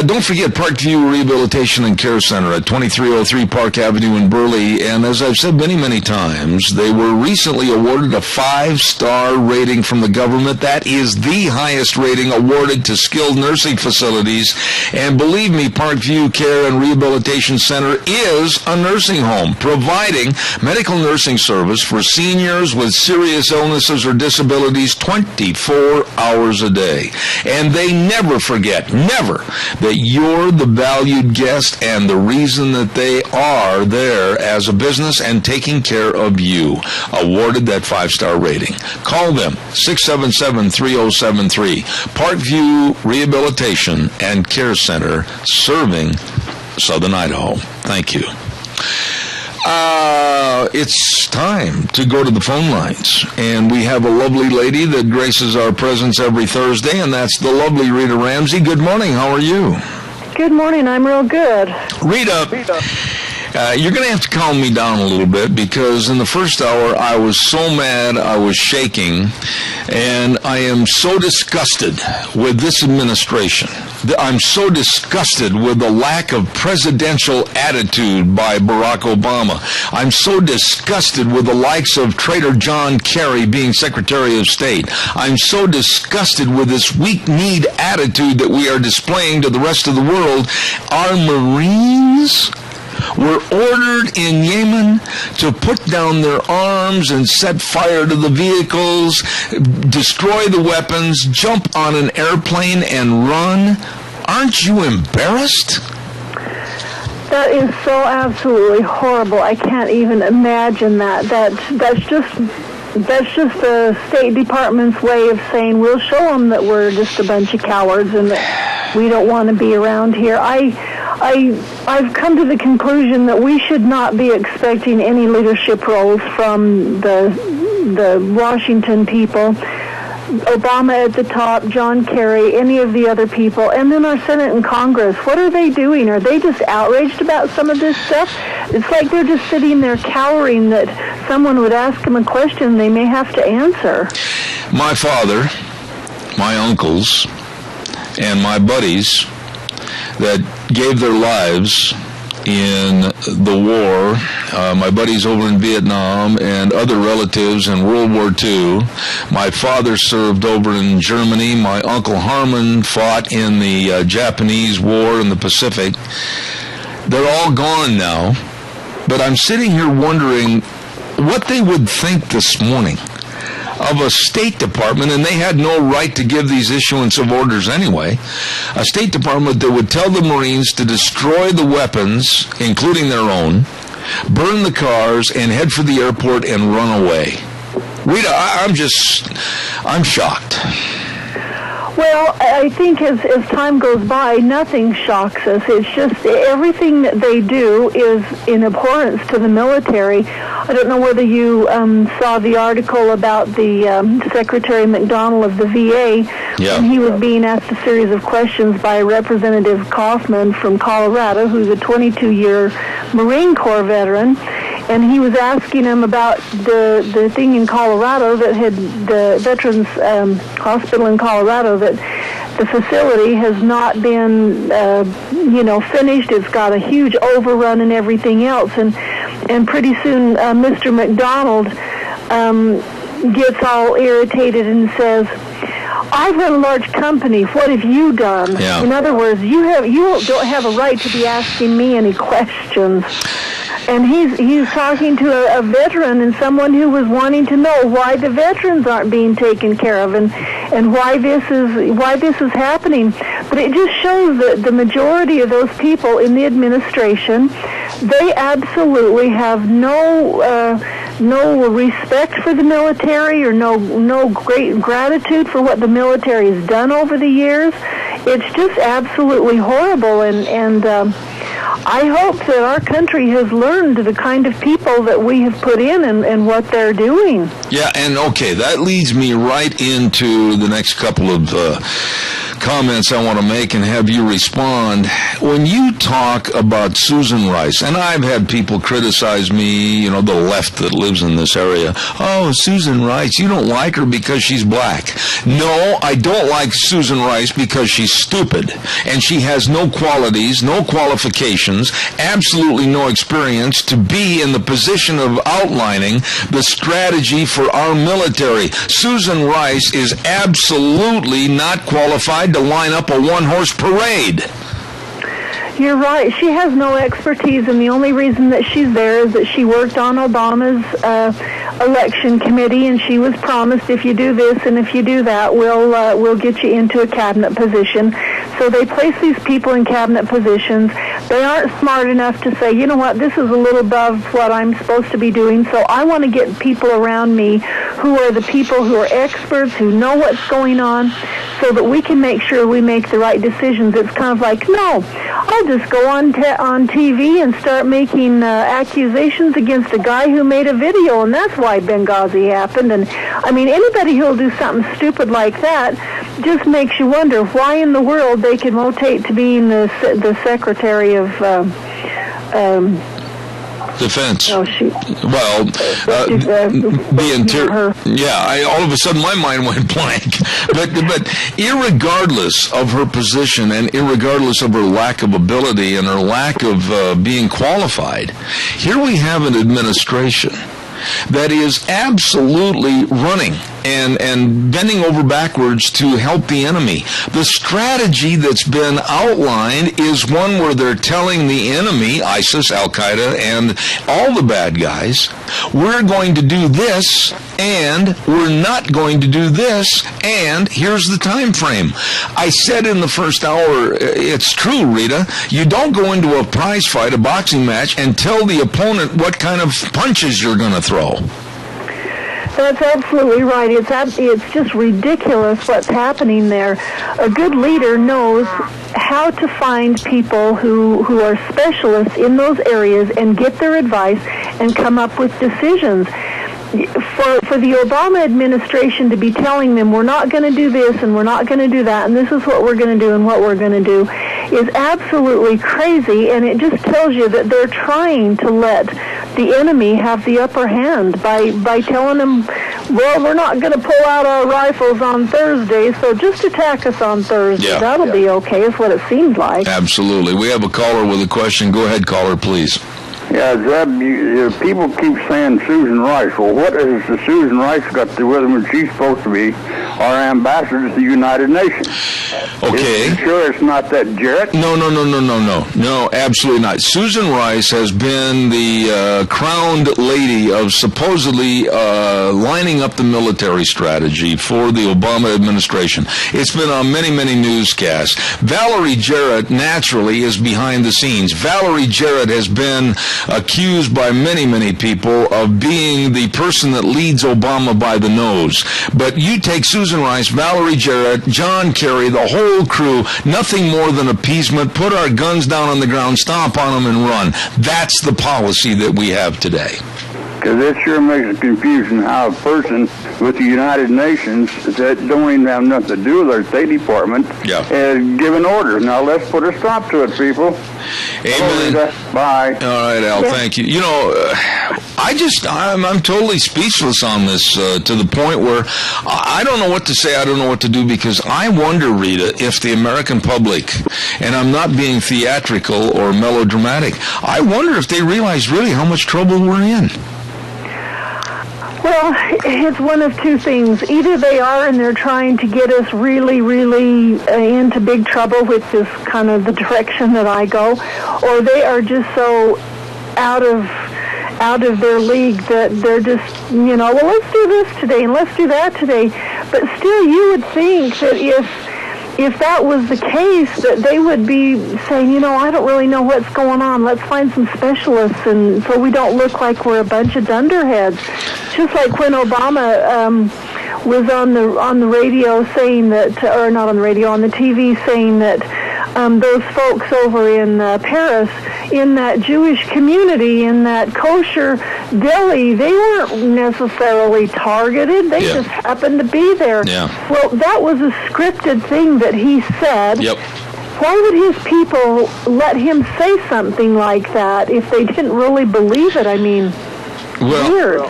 [SPEAKER 2] Don't forget Parkview Rehabilitation and Care Center at 2303 Park Avenue in Burley. And as I've said many, many times, they were recently awarded a 5-star rating from the government. That is the highest rating awarded to skilled nursing facilities. And believe me, Parkview Care and Rehabilitation Center is a nursing home, providing medical nursing service for seniors with serious illnesses or disabilities 24 hours a day. And they never forget, never, that you're the valued guest and the reason that they are there as a business and taking care of you. Awarded that 5-star rating. Call them, 677-3073. Parkview Rehabilitation and Care Center, serving Southern Idaho. Thank you. It's time to go to the phone lines, and we have a lovely lady that graces our presence every Thursday, and that's the lovely Rita Ramsey. Good morning. How are you?
[SPEAKER 15] Good morning. I'm real good.
[SPEAKER 2] Rita. You're going to have to calm me down a little bit, because in the first hour I was so mad I was shaking, and I am so disgusted with this administration. I'm so disgusted with the lack of presidential attitude by Barack Obama. I'm so disgusted with the likes of Trader John Kerry being Secretary of State. I'm so disgusted with this weak-kneed attitude that we are displaying to the rest of the world. Our Marines were ordered in Yemen to put down their arms and set fire to the vehicles, destroy the weapons, jump on an airplane and run. Aren't you embarrassed?
[SPEAKER 15] That is so absolutely horrible. I can't even imagine that. That's just the State Department's way of saying we'll show them that we're just a bunch of cowards and that we don't want to be around here. I've come to the conclusion that we should not be expecting any leadership roles from the Washington people. Obama at the top, John Kerry, any of the other people, and then our Senate and Congress. What are they doing? Are they just outraged about some of this stuff? It's like they're just sitting there cowering that someone would ask them a question they may have to answer.
[SPEAKER 2] My father, my uncles, and my buddies that gave their lives in the war, my buddies over in Vietnam and other relatives in World War II. My father served over in Germany. My Uncle Harmon fought in the Japanese War in the Pacific. They're all gone now, but I'm sitting here wondering what they would think this morning of a State Department, and they had no right to give these issuance of orders anyway, a State Department that would tell the Marines to destroy the weapons, including their own, burn the cars, and head for the airport and run away. Rita, I'm shocked.
[SPEAKER 15] Well, I think as time goes by, nothing shocks us. It's just everything that they do is in abhorrence to the military. I don't know whether you saw the article about the Secretary McDonnell of the VA.
[SPEAKER 2] Yeah.
[SPEAKER 15] And he was being asked a series of questions by Representative Kaufman from Colorado, who's a 22-year Marine Corps veteran. And he was asking him about the thing in Colorado that had the Veterans Hospital in Colorado, that the facility has not been, finished. It's got a huge overrun and everything else. And pretty soon Mr. McDonald gets all irritated and says, "I run a large company. What have you done?"
[SPEAKER 2] Yeah.
[SPEAKER 15] In other words, you don't have a right to be asking me any questions. And he's talking to a veteran and someone who was wanting to know why the veterans aren't being taken care of and why this is happening. But it just shows that the majority of those people in the administration, they absolutely have no respect for the military or no great gratitude for what the military has done over the years. It's just absolutely horrible, and I hope that our country has learned the kind of people that we have put in and what they're doing.
[SPEAKER 2] Yeah, and okay, that leads me right into the next couple of comments I want to make and have you respond. When you talk about Susan Rice, and I've had people criticize me, the left that lives in this area, "Oh, Susan Rice, you don't like her because she's black." No, I don't like Susan Rice because she's stupid, and she has no qualities, no qualifications, absolutely no experience to be in the position of outlining the strategy for our military. Susan Rice is absolutely not qualified to line up a one-horse parade.
[SPEAKER 15] You're right. She has no expertise, and the only reason that she's there is that she worked on Obama's election committee, and she was promised, if you do this and if you do that, we'll get you into a cabinet position. So they place these people in cabinet positions. They aren't smart enough to say, you know what, this is a little above what I'm supposed to be doing, so I want to get people around me who are the people who are experts, who know what's going on, so that we can make sure we make the right decisions. It's kind of like, no, I'll just go on TV and start making accusations against a guy who made a video, and that's why Benghazi happened. And I mean, anybody who'll do something stupid like that just makes you wonder why in the world they can rotate to being the Secretary of
[SPEAKER 2] Defense.
[SPEAKER 15] Oh, shoot.
[SPEAKER 2] Well, the interior. Yeah, all of a sudden my mind went blank. But irregardless of her position and irregardless of her lack of ability and her lack of being qualified, here we have an administration that is absolutely running and bending over backwards to help the enemy. The strategy that's been outlined is one where they're telling the enemy, ISIS, Al-Qaeda, and all the bad guys, we're going to do this, and we're not going to do this, and here's the time frame. I said in the first hour, it's true, Rita, you don't go into a prize fight, a boxing match, and tell the opponent what kind of punches you're going to throw.
[SPEAKER 15] That's absolutely right. It's just ridiculous what's happening there. A good leader knows how to find people who are specialists in those areas and get their advice and come up with decisions. For the Obama administration to be telling them we're not going to do this and we're not going to do that and this is what we're going to do and what we're going to do is absolutely crazy, and it just tells you that they're trying to let the enemy have the upper hand by telling them, well, we're not going to pull out our rifles on Thursday, so just attack us on Thursday.
[SPEAKER 2] Yeah.
[SPEAKER 15] That'll be okay, is what it seems like.
[SPEAKER 2] Absolutely. We have a caller with a question. Go ahead, caller, please.
[SPEAKER 6] Yeah, Zeb, people keep saying Susan Rice. Well, what has the Susan Rice got to do with them when she's supposed to be our ambassador to the United Nations?
[SPEAKER 2] Okay.
[SPEAKER 6] Is sure it's not that Jarrett?
[SPEAKER 2] No, absolutely not. Susan Rice has been the crowned lady of supposedly lining up the military strategy for the Obama administration. It's been on many, many newscasts. Valerie Jarrett, naturally, is behind the scenes. Valerie Jarrett has been accused by many, many people of being the person that leads Obama by the nose. But you take Susan Rice, Valerie Jarrett, John Kerry, the whole crew, nothing more than appeasement, put our guns down on the ground, stomp on them, and run. That's the policy that we have today.
[SPEAKER 6] Because it sure makes a confusion how a person with the United Nations that don't even have nothing to do with our State Department is giving orders. Now let's put a stop to it, people.
[SPEAKER 2] Amen.
[SPEAKER 6] Bye.
[SPEAKER 2] All right, Al, thank you. You know, I'm totally speechless on this to the point where I don't know what to say, I don't know what to do, because I wonder, Rita, if the American public, and I'm not being theatrical or melodramatic, I wonder if they realize really how much trouble we're in.
[SPEAKER 15] Well, it's one of two things. Either they are and they're trying to get us really, really into big trouble, which is kind of the direction that I go, or they are just so out of their league that they're just, well, let's do this today and let's do that today. But still, you would think that if that was the case, that they would be saying, I don't really know what's going on. Let's find some specialists, and so we don't look like we're a bunch of dunderheads. Just like when Obama was on the radio saying that, or not on the radio, on the TV saying that those folks over in Paris, in that Jewish community, in that kosher deli, they weren't necessarily targeted. They just happened to be there.
[SPEAKER 2] Yeah.
[SPEAKER 15] Well, that was a scripted thing that he said.
[SPEAKER 2] Yep.
[SPEAKER 15] Why would his people let him say something like that if they didn't really believe it? I mean, weird.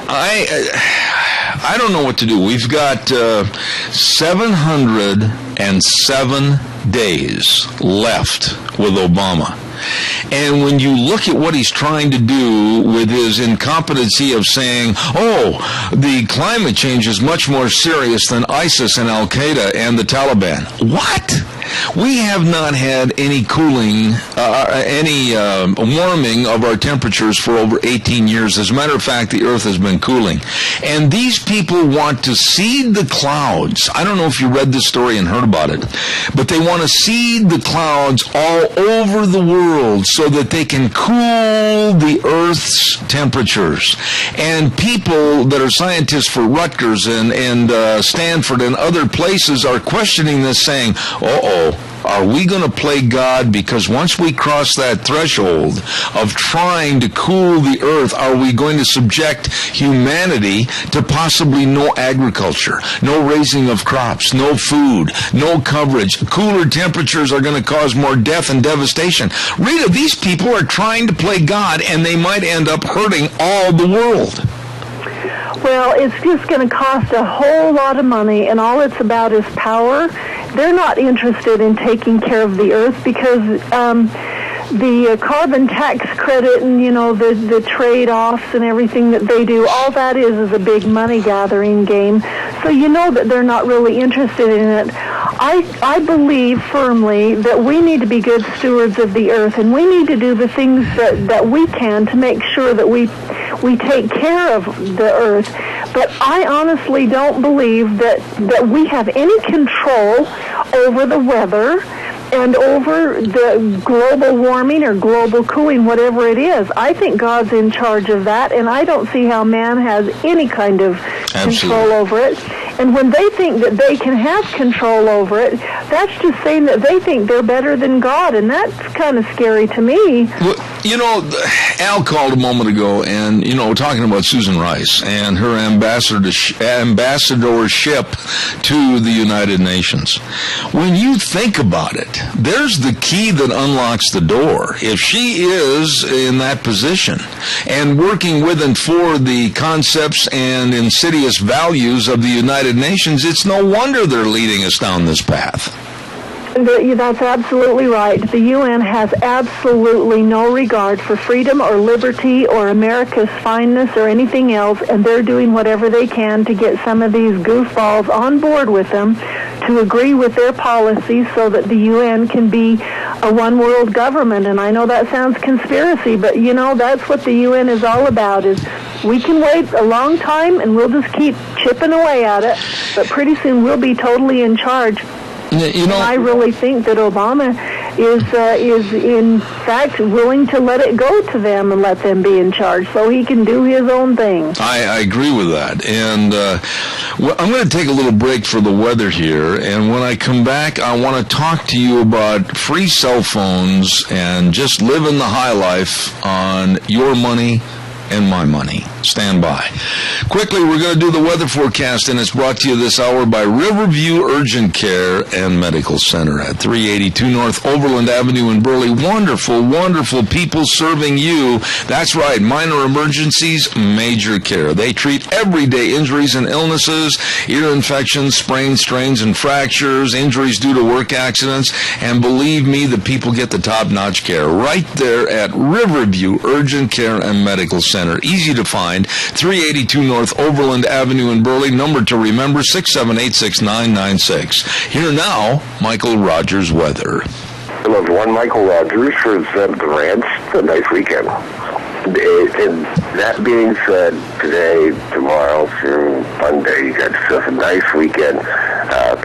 [SPEAKER 2] I don't know what to do. We've got 707 days left with Obama. And when you look at what he's trying to do with his incompetency of saying, the climate change is much more serious than ISIS and Al-Qaeda and the Taliban. What? We have not had any cooling, any warming of our temperatures for over 18 years. As a matter of fact, the Earth has been cooling. And these people want to seed the clouds. I don't know if you read this story and heard about it, but they want to seed the clouds all over the world so that they can cool the Earth's temperatures. And people that are scientists for Rutgers and Stanford and other places are questioning this, saying, are we going to play God? Because once we cross that threshold of trying to cool the earth, are we going to subject humanity to possibly no agriculture, no raising of crops, no food, no coverage? Cooler temperatures are going to cause more death and devastation. Rita, these people are trying to play God, and they might end up hurting all the world.
[SPEAKER 15] Well, it's just going to cost a whole lot of money, and all it's about is power. They're not interested in taking care of the earth because the carbon tax credit and, the trade-offs and everything that they do, all that is a big money-gathering game. So you know that they're not really interested in it. I believe firmly that we need to be good stewards of the earth, and we need to do the things that we can to make sure that we take care of the earth. But I honestly don't believe that we have any control over the weather and over the global warming or global cooling, whatever it is. I think God's in charge of that, and I don't see how man has any kind of control over it. And when they think that they can have control over it, that's just saying that they think they're better than God, and that's kind of scary to me.
[SPEAKER 2] Well, you know, Al called a moment ago, and, you know, talking about Susan Rice and her ambassadorship to the United Nations. When you think about it, there's the key that unlocks the door. If she is in that position and working with and for the concepts and insidious values of the United Nations, it's no wonder they're leading us down this path.
[SPEAKER 15] That's absolutely right. The UN has absolutely no regard for freedom or liberty or America's fineness or anything else, and they're doing whatever they can to get some of these goofballs on board with them to agree with their policies so that the UN can be a one-world government. And I know that sounds conspiracy, but, you know, that's what the UN is all about, is we can wait a long time and we'll just keep chipping away at it, but pretty soon we'll be totally in charge.
[SPEAKER 2] You know,
[SPEAKER 15] I really think that Obama is in fact willing to let it go to them and let them be in charge so he can do his own thing.
[SPEAKER 2] I agree with that. And I'm going to take a little break for the weather here. And when I come back, I want to talk to you about free cell phones and just living the high life on your money and my money. Stand by. Quickly, we're going to do the weather forecast, and it's brought to you this hour by Riverview Urgent Care and Medical Center at 382 North Overland Avenue in Burley. Wonderful, wonderful people serving you. That's right, minor emergencies, major care. They treat everyday injuries and illnesses, ear infections, sprains, strains, and fractures, injuries due to work accidents, and believe me, the people get the top-notch care right there at Riverview Urgent Care and Medical Center. Easy to find. 382 North Overland Avenue in Burley. Number to remember, 678-6996. Here now, Michael Rogers weather.
[SPEAKER 4] Hello, everyone. Michael Rogers for the Reds. It's a nice weekend. And that being said, today, tomorrow, through Monday, you got yourself a nice weekend.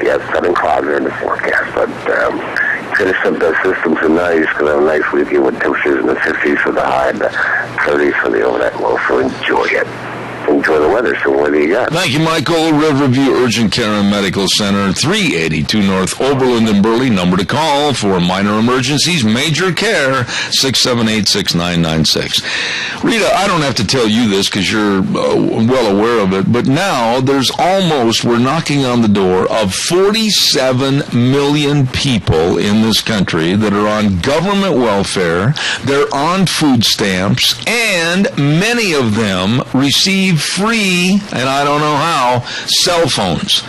[SPEAKER 4] You have sun and clouds in the forecast, but finish up those systems tonight. You're going to have a nice weekend with temperatures in the 50s for the high and the 30s for the overnight low. So enjoy it. Enjoy the weather. So what do you got?
[SPEAKER 2] Thank you, Michael. Riverview Urgent Care and Medical Center, 382 North Overland and Burley. Number to call for minor emergencies, major care, 678-6996. Rita, I don't have to tell you this because you're well aware of it, but now we're knocking on the door of 47 million people in this country that are on government welfare, they're on food stamps, and many of them receive free, and I don't know how, cell phones.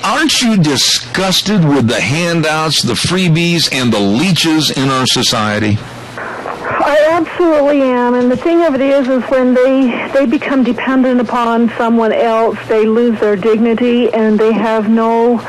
[SPEAKER 2] Aren't you disgusted with the handouts, the freebies, and the leeches in our society?
[SPEAKER 15] I absolutely am, and the thing of it is when they become dependent upon someone else, they lose their dignity, and they have no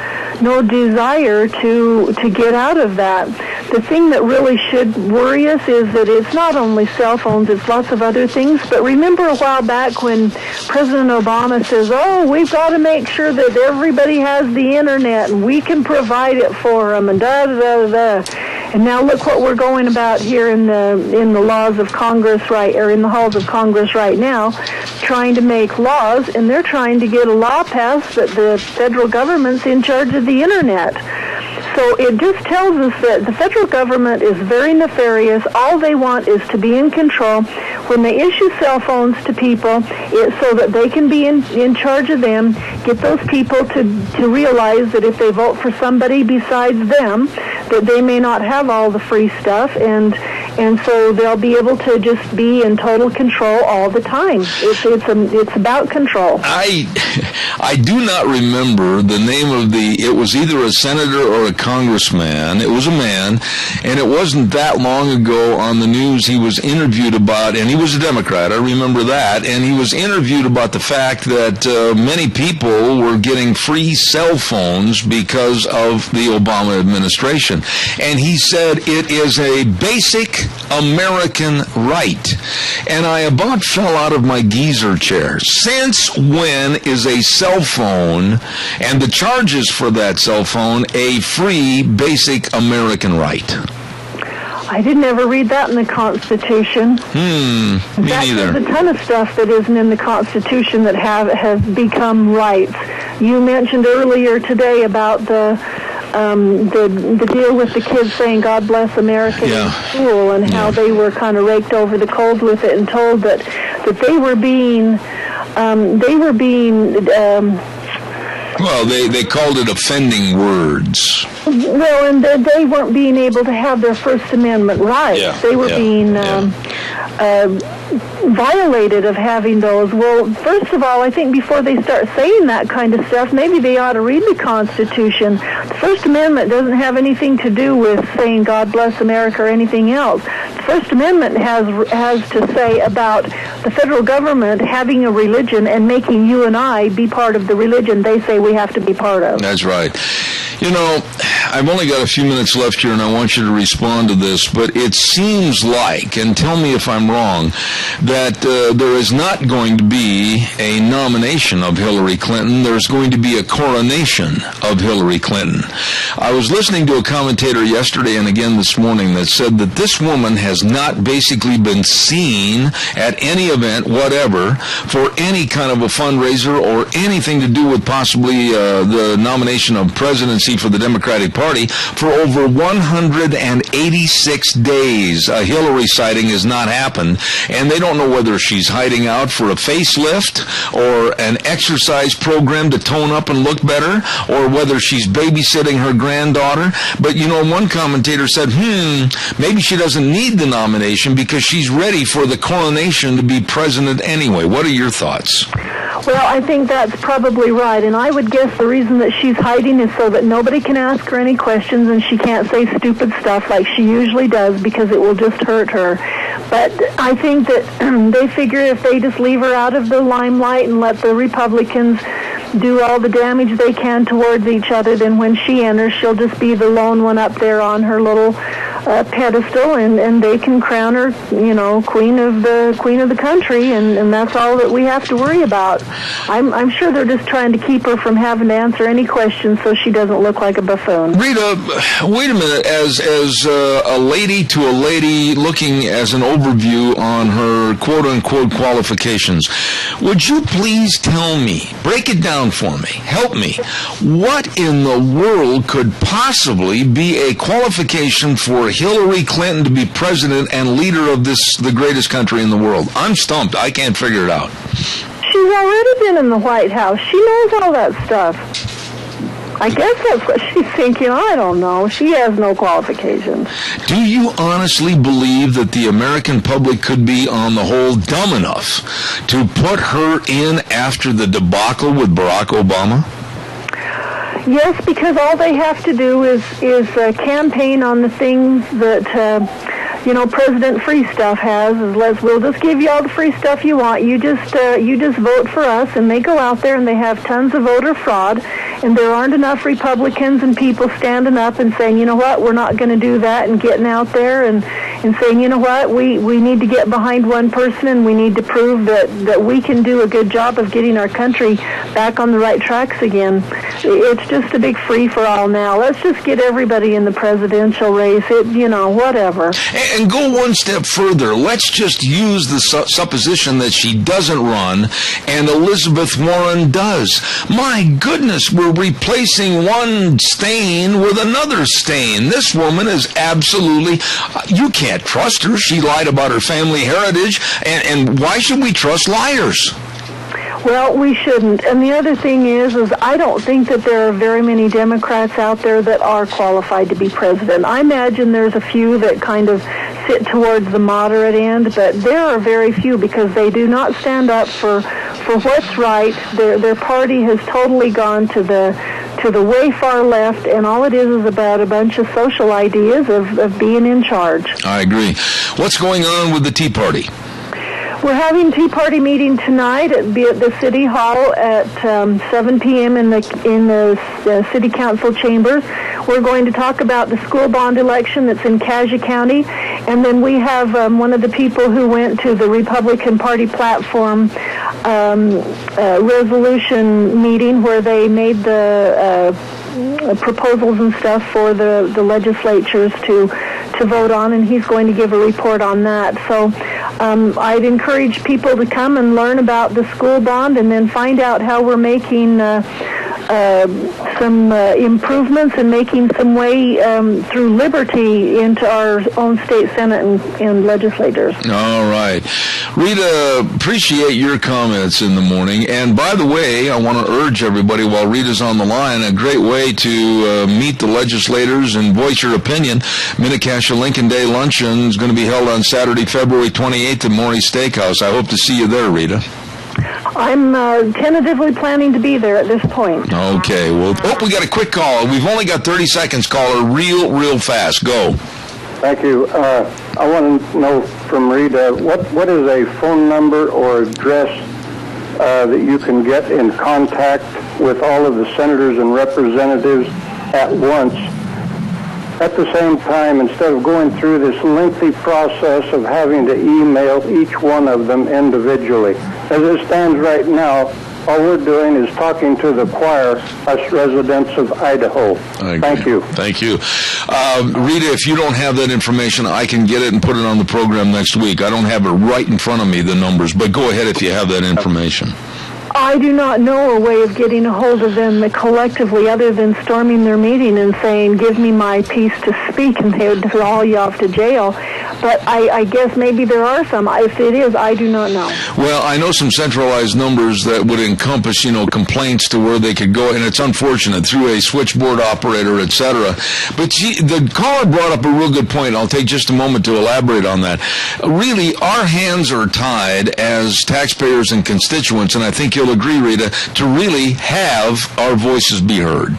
[SPEAKER 15] desire to get out of that. The thing that really should worry us is that it's not only cell phones, it's lots of other things. But remember a while back when President Obama says, we've got to make sure that everybody has the internet and we can provide it for them, and da-da-da-da. And now look what we're going about here in the laws of Congress, in the halls of Congress right now, trying to make laws, and they're trying to get a law passed that the federal government's in charge of the internet. So it just tells us that the federal government is very nefarious. All they want is to be in control. When they issue cell phones to people, it's so that they can be in charge of them, get those people to realize that if they vote for somebody besides them, that they may not have all the free stuff, and so they'll be able to just be in total control all the time. It's about control.
[SPEAKER 2] I do not remember the name of it was either a senator or a congressman. It was a man, and it wasn't that long ago on the news he was interviewed about, and he was a Democrat, I remember that, and he was interviewed about the fact that many people were getting free cell phones because of the Obama administration. And he said it is a basic American right. And I about fell out of my geezer chair. Since when is a cell phone and the charges for that cell phone a free, basic American right?
[SPEAKER 15] I didn't ever read that in the Constitution.
[SPEAKER 2] Me neither.
[SPEAKER 15] There's a ton of stuff that isn't in the Constitution that has become rights. You mentioned earlier today about the deal with the kids saying "God bless America" in school, and how they were kind of raked over the coals with it and told that they were being
[SPEAKER 2] well, they called it offending words.
[SPEAKER 15] Well, and they weren't being able to have their First Amendment rights.
[SPEAKER 2] Yeah,
[SPEAKER 15] they were being violated of having those. Well, first of all, I think before they start saying that kind of stuff, maybe they ought to read the Constitution. The First Amendment doesn't have anything to do with saying God bless America or anything else. The First Amendment has to say about the federal government having a religion and making you and I be part of the religion they say we have to be part of.
[SPEAKER 2] That's right. You know, I've only got a few minutes left here, and I want you to respond to this, but it seems like, and tell me if I'm wrong, that there is not going to be a nomination of Hillary Clinton. There's going to be a coronation of Hillary Clinton. I was listening to a commentator yesterday and again this morning that said that this woman has not basically been seen at any event, whatever, for any kind of a fundraiser or anything to do with possibly the nomination of presidency for the Democratic Party for over 186 days. A Hillary sighting has not happened, and they don't know whether she's hiding out for a facelift or an exercise program to tone up and look better, or whether she's babysitting her granddaughter. But, you know, one commentator said, maybe she doesn't need the nomination because she's ready for the coronation to be president anyway. What are your thoughts?
[SPEAKER 15] Well, I think that's probably right, and I would guess the reason that she's hiding is so that nobody can ask her any questions and she can't say stupid stuff like she usually does because it will just hurt her. But I think that they figure if they just leave her out of the limelight and let the Republicans do all the damage they can towards each other, then when she enters, she'll just be the lone one up there on her little pedestal, and they can crown her, you know, queen of the country, and that's all that we have to worry about. I'm sure they're just trying to keep her from having to answer any questions so she doesn't look like a buffoon.
[SPEAKER 2] Rita, wait a minute. As a lady to a lady looking as an overview on her quote-unquote qualifications, would you please tell me, break it down for me, help me, what in the world could possibly be a qualification for Hillary Clinton to be president and leader of the greatest country in the world? I'm stumped. I can't figure it out.
[SPEAKER 15] She's already been in the White House. She knows all that stuff. I guess that's what she's thinking. I don't know. She has no qualifications.
[SPEAKER 2] Do you honestly believe that the American public could be, on the whole, dumb enough to put her in after the debacle with Barack Obama?
[SPEAKER 15] Yes, because all they have to do is campaign on the things that President Free Stuff has. We'll just give you all the free stuff you want. You just vote for us, and they go out there and they have tons of voter fraud, and there aren't enough Republicans and people standing up and saying, you know what, we're not going to do that, and getting out there and saying, you know what, we need to get behind one person, and we need to prove that we can do a good job of getting our country back on the right tracks again. It's just a big free-for-all now. Let's just get everybody in the presidential race. Whatever.
[SPEAKER 2] And go one step further. Let's just use the supposition that she doesn't run and Elizabeth Warren does. My goodness, we're replacing one stain with another stain. This woman is absolutely, you can't trust her. She lied about her family heritage, and why should we trust liars?
[SPEAKER 15] Well, we shouldn't. And the other thing is I don't think that there are very many Democrats out there that are qualified to be president. I imagine there's a few that kind of sit towards the moderate end, but there are very few because they do not stand up for what's right. Their party has totally gone to the way far left, and all it is about a bunch of social ideas of being in charge.
[SPEAKER 2] I agree. What's going on with the Tea Party?
[SPEAKER 15] We're having Tea Party meeting tonight at the City Hall at 7 p.m. in the City Council chambers. We're going to talk about the school bond election that's in Cassia County, and then we have one of the people who went to the Republican Party platform resolution meeting where they made the proposals and stuff for the legislatures to vote on, and he's going to give a report on that. So I'd encourage people to come and learn about the school bond and then find out how we're making some improvements and making some way through liberty into our own state senate and legislators.
[SPEAKER 2] All right. Rita, appreciate your comments in the morning. And by the way, I want to urge everybody while Rita's on the line, a great way to meet the legislators and voice your opinion. Minnecasia Lincoln Day Luncheon is going to be held on Saturday, February 28th at Maury's Steakhouse. I hope to see you there, Rita.
[SPEAKER 15] I'm tentatively planning to be there at this point.
[SPEAKER 2] Okay. Well, we got a quick call. We've only got 30 seconds, caller. Real fast. Go.
[SPEAKER 16] Thank you. I want to know from Rita, what is a phone number or address that you can get in contact with all of the senators and representatives at once? At the same time, instead of going through this lengthy process of having to email each one of them individually. As it stands right now, all we're doing is talking to the choir, us residents of Idaho. Thank you.
[SPEAKER 2] Thank you. Rita, if you don't have that information, I can get it and put it on the program next week. I don't have it right in front of me, the numbers, but go ahead if you have that information.
[SPEAKER 15] I do not know a way of getting a hold of them collectively other than storming their meeting and saying, give me my piece to speak, and they would haul you off to jail. But I guess maybe there are some. If it is, I do not know.
[SPEAKER 2] Well, I know some centralized numbers that would encompass, complaints to where they could go, and it's unfortunate, through a switchboard operator, etc. But the caller brought up a real good point. I'll take just a moment to elaborate on that. Really, our hands are tied as taxpayers and constituents, and I think you'll agree, Rita, to really have our voices be heard.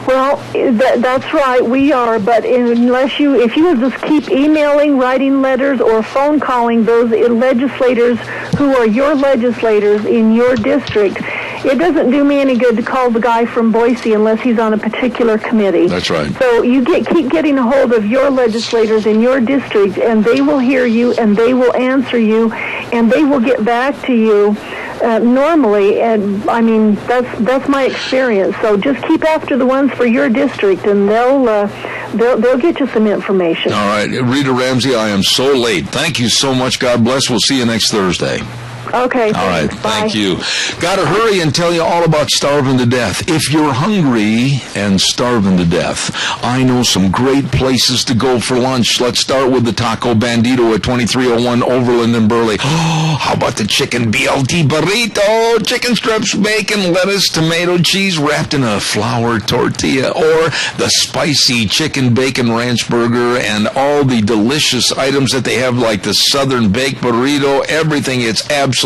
[SPEAKER 15] Well, that's right, we are, but if you will just keep emailing, writing letters, or phone calling those legislators who are your legislators in your district, it doesn't do me any good to call the guy from Boise unless he's on a particular committee.
[SPEAKER 2] That's right.
[SPEAKER 15] So you keep getting a hold of your legislators in your district, and they will hear you, and they will answer you, and they will get back to you normally. And I mean, that's my experience. So just keep after the ones for your district, and they'll get you some information.
[SPEAKER 2] All right, Rita Ramsey, I am so late. Thank you so much. God bless. We'll see you next Thursday.
[SPEAKER 15] Okay.
[SPEAKER 2] All right.
[SPEAKER 15] Bye.
[SPEAKER 2] Thank you. Got to hurry and tell you all about starving to death. If you're hungry and starving to death, I know some great places to go for lunch. Let's start with the Taco Bandito at 2301 Overland in Burley. Oh, how about the chicken BLT burrito? Chicken strips, bacon, lettuce, tomato, cheese wrapped in a flour tortilla. Or the spicy chicken bacon ranch burger and all the delicious items that they have, like the Southern baked burrito, everything. It's absolutely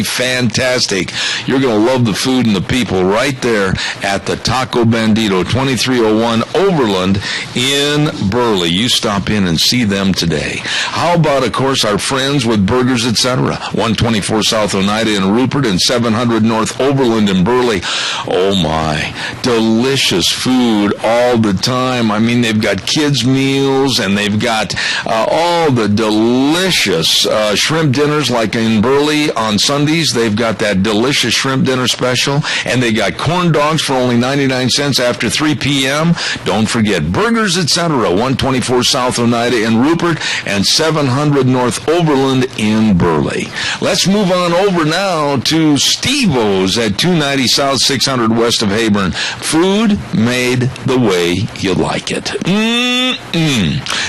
[SPEAKER 2] fantastic. You're going to love the food and the people right there at the Taco Bandito, 2301 Overland in Burley. You stop in and see them today. How about, of course, our friends with Burgers, etc., 124 South Oneida in Rupert and 700 North Overland in Burley. Oh, my. Delicious food all the time. I mean, they've got kids' meals, and they've got all the delicious shrimp dinners, like in Burley on Sundays. They've got that delicious shrimp dinner special, and they got corn dogs for only 99 cents after 3 p.m. Don't forget Burgers, etc., 124 South Oneida in Rupert and 700 North Overland in Burley. Let's move on over now to Steve-O's at 290 South, 600 west of Hayburn. Food made the way you like it.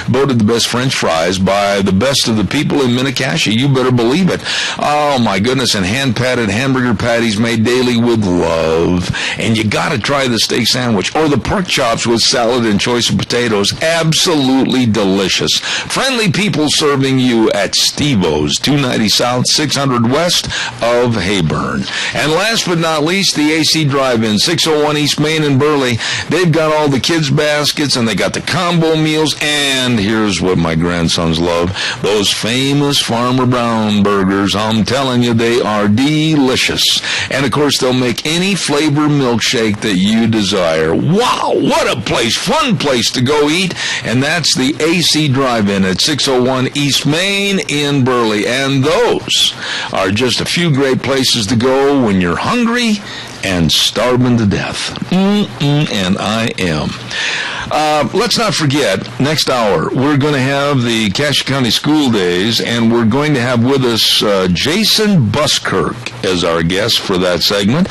[SPEAKER 2] Voted the best French fries by the best of the people in Minnecasia. You better believe it. Oh, my goodness, and hand-patted hamburger patties made daily with love. And you got to try the steak sandwich or the pork chops with salad and choice of potatoes. Absolutely delicious. Friendly people serving you at Steve-O's, 290 South, 600 West of Hayburn. And last but not least, the AC Drive-In, 601 East Main in Burley. They've got all the kids' baskets, and they got the combo meals, and here's what my grandsons love, those famous Farmer Brown burgers. I'm telling you, they are delicious. And, of course, they'll make any flavor milkshake that you desire. Wow, what a place, fun place to go eat. And that's the AC Drive-In at 601 East Main in Burley. And those are just a few great places to go when you're hungry and starving to death. And I am. Let's not forget, next hour, we're going to have the Cache County School Days, and we're going to have with us Jason Buskirk as our guest for that segment.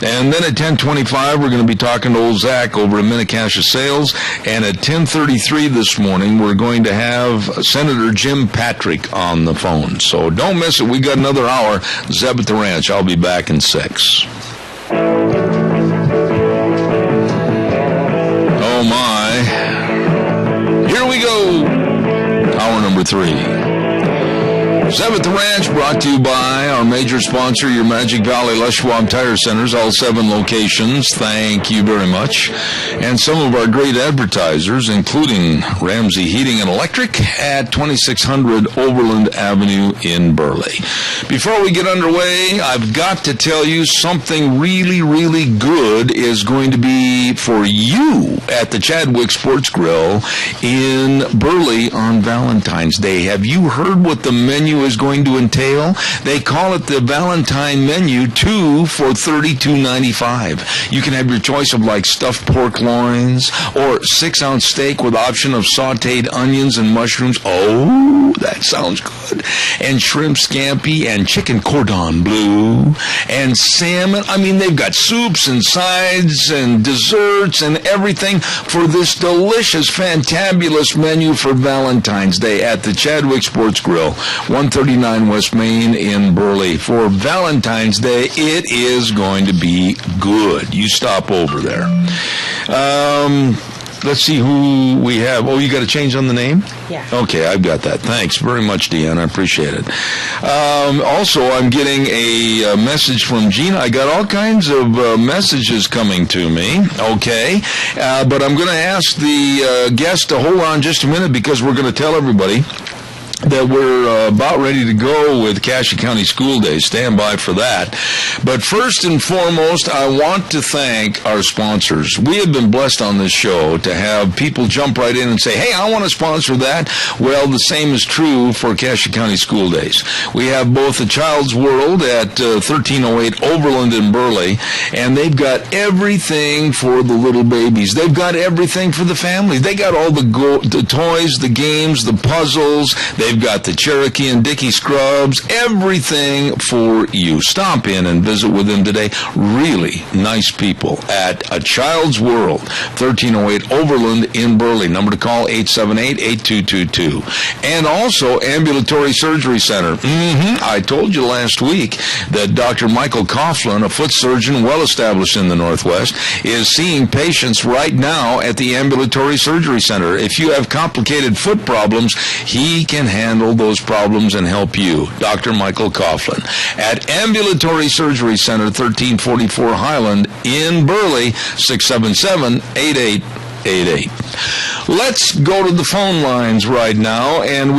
[SPEAKER 2] And then at 10:25, we're going to be talking to old Zach over at Mini-Cache Sales. And at 10:33 this morning, we're going to have Senator Jim Patrick on the phone. So don't miss it. We got another hour. Zeb at the Ranch. I'll be back in 6. Oh my. Here we go. Hour number 3. Zeb at the Ranch, brought to you by our major sponsor, your Magic Valley Les Schwab Tire Centers, all 7 locations. Thank you very much. And some of our great advertisers, including Ramsey Heating and Electric at 2600 Overland Avenue in Burley. Before we get underway, I've got to tell you something really, really good is going to be for you at the Chadwick Sports Grill in Burley on Valentine's Day. Have you heard what the menu is going to entail? They call it the Valentine Menu, 2 for $32.95. You can have your choice of like stuffed pork loins or 6-ounce steak with option of sauteed onions and mushrooms. Oh, that sounds good. And shrimp scampi and chicken cordon bleu and salmon. I mean, they've got soups and sides and desserts and everything for this delicious, fantabulous menu for Valentine's Day at the Chadwick Sports Grill, 139 West Main in Burley. For Valentine's Day, it is going to be good. You stop over there. Let's see who we have. Oh, you got to change on the name?
[SPEAKER 17] Yeah.
[SPEAKER 2] Okay, I've got that. Thanks very much, Deanna. I appreciate it. Also, I'm getting a message from Gina. I got all kinds of messages coming to me. Okay. But I'm going to ask the guest to hold on just a minute because we're going to tell everybody that we're about ready to go with Cache County School Days. Stand by for that. But first and foremost, I want to thank our sponsors. We have been blessed on this show to have people jump right in and say, hey, I want to sponsor that. Well, the same is true for Cache County School Days. We have both the Child's World at 1308 Overland in Burley, and they've got everything for the little babies. They've got everything for the families. They got all the toys, the games, the puzzles. They've got the Cherokee and Dickey scrubs, everything for you. Stop in and visit with them today. Really nice people at A Child's World, 1308 Overland in Burley. Number to call, 878-8222. And also Ambulatory Surgery Center. I told you last week that Dr. Michael Coughlin, a foot surgeon well established in the Northwest, is seeing patients right now at the Ambulatory Surgery Center. If you have complicated foot problems, he can handle those problems and help you. Dr. Michael Coughlin at Ambulatory Surgery Center, 1344 Highland in Burley, 677-8888. Let's go to the phone lines right now, and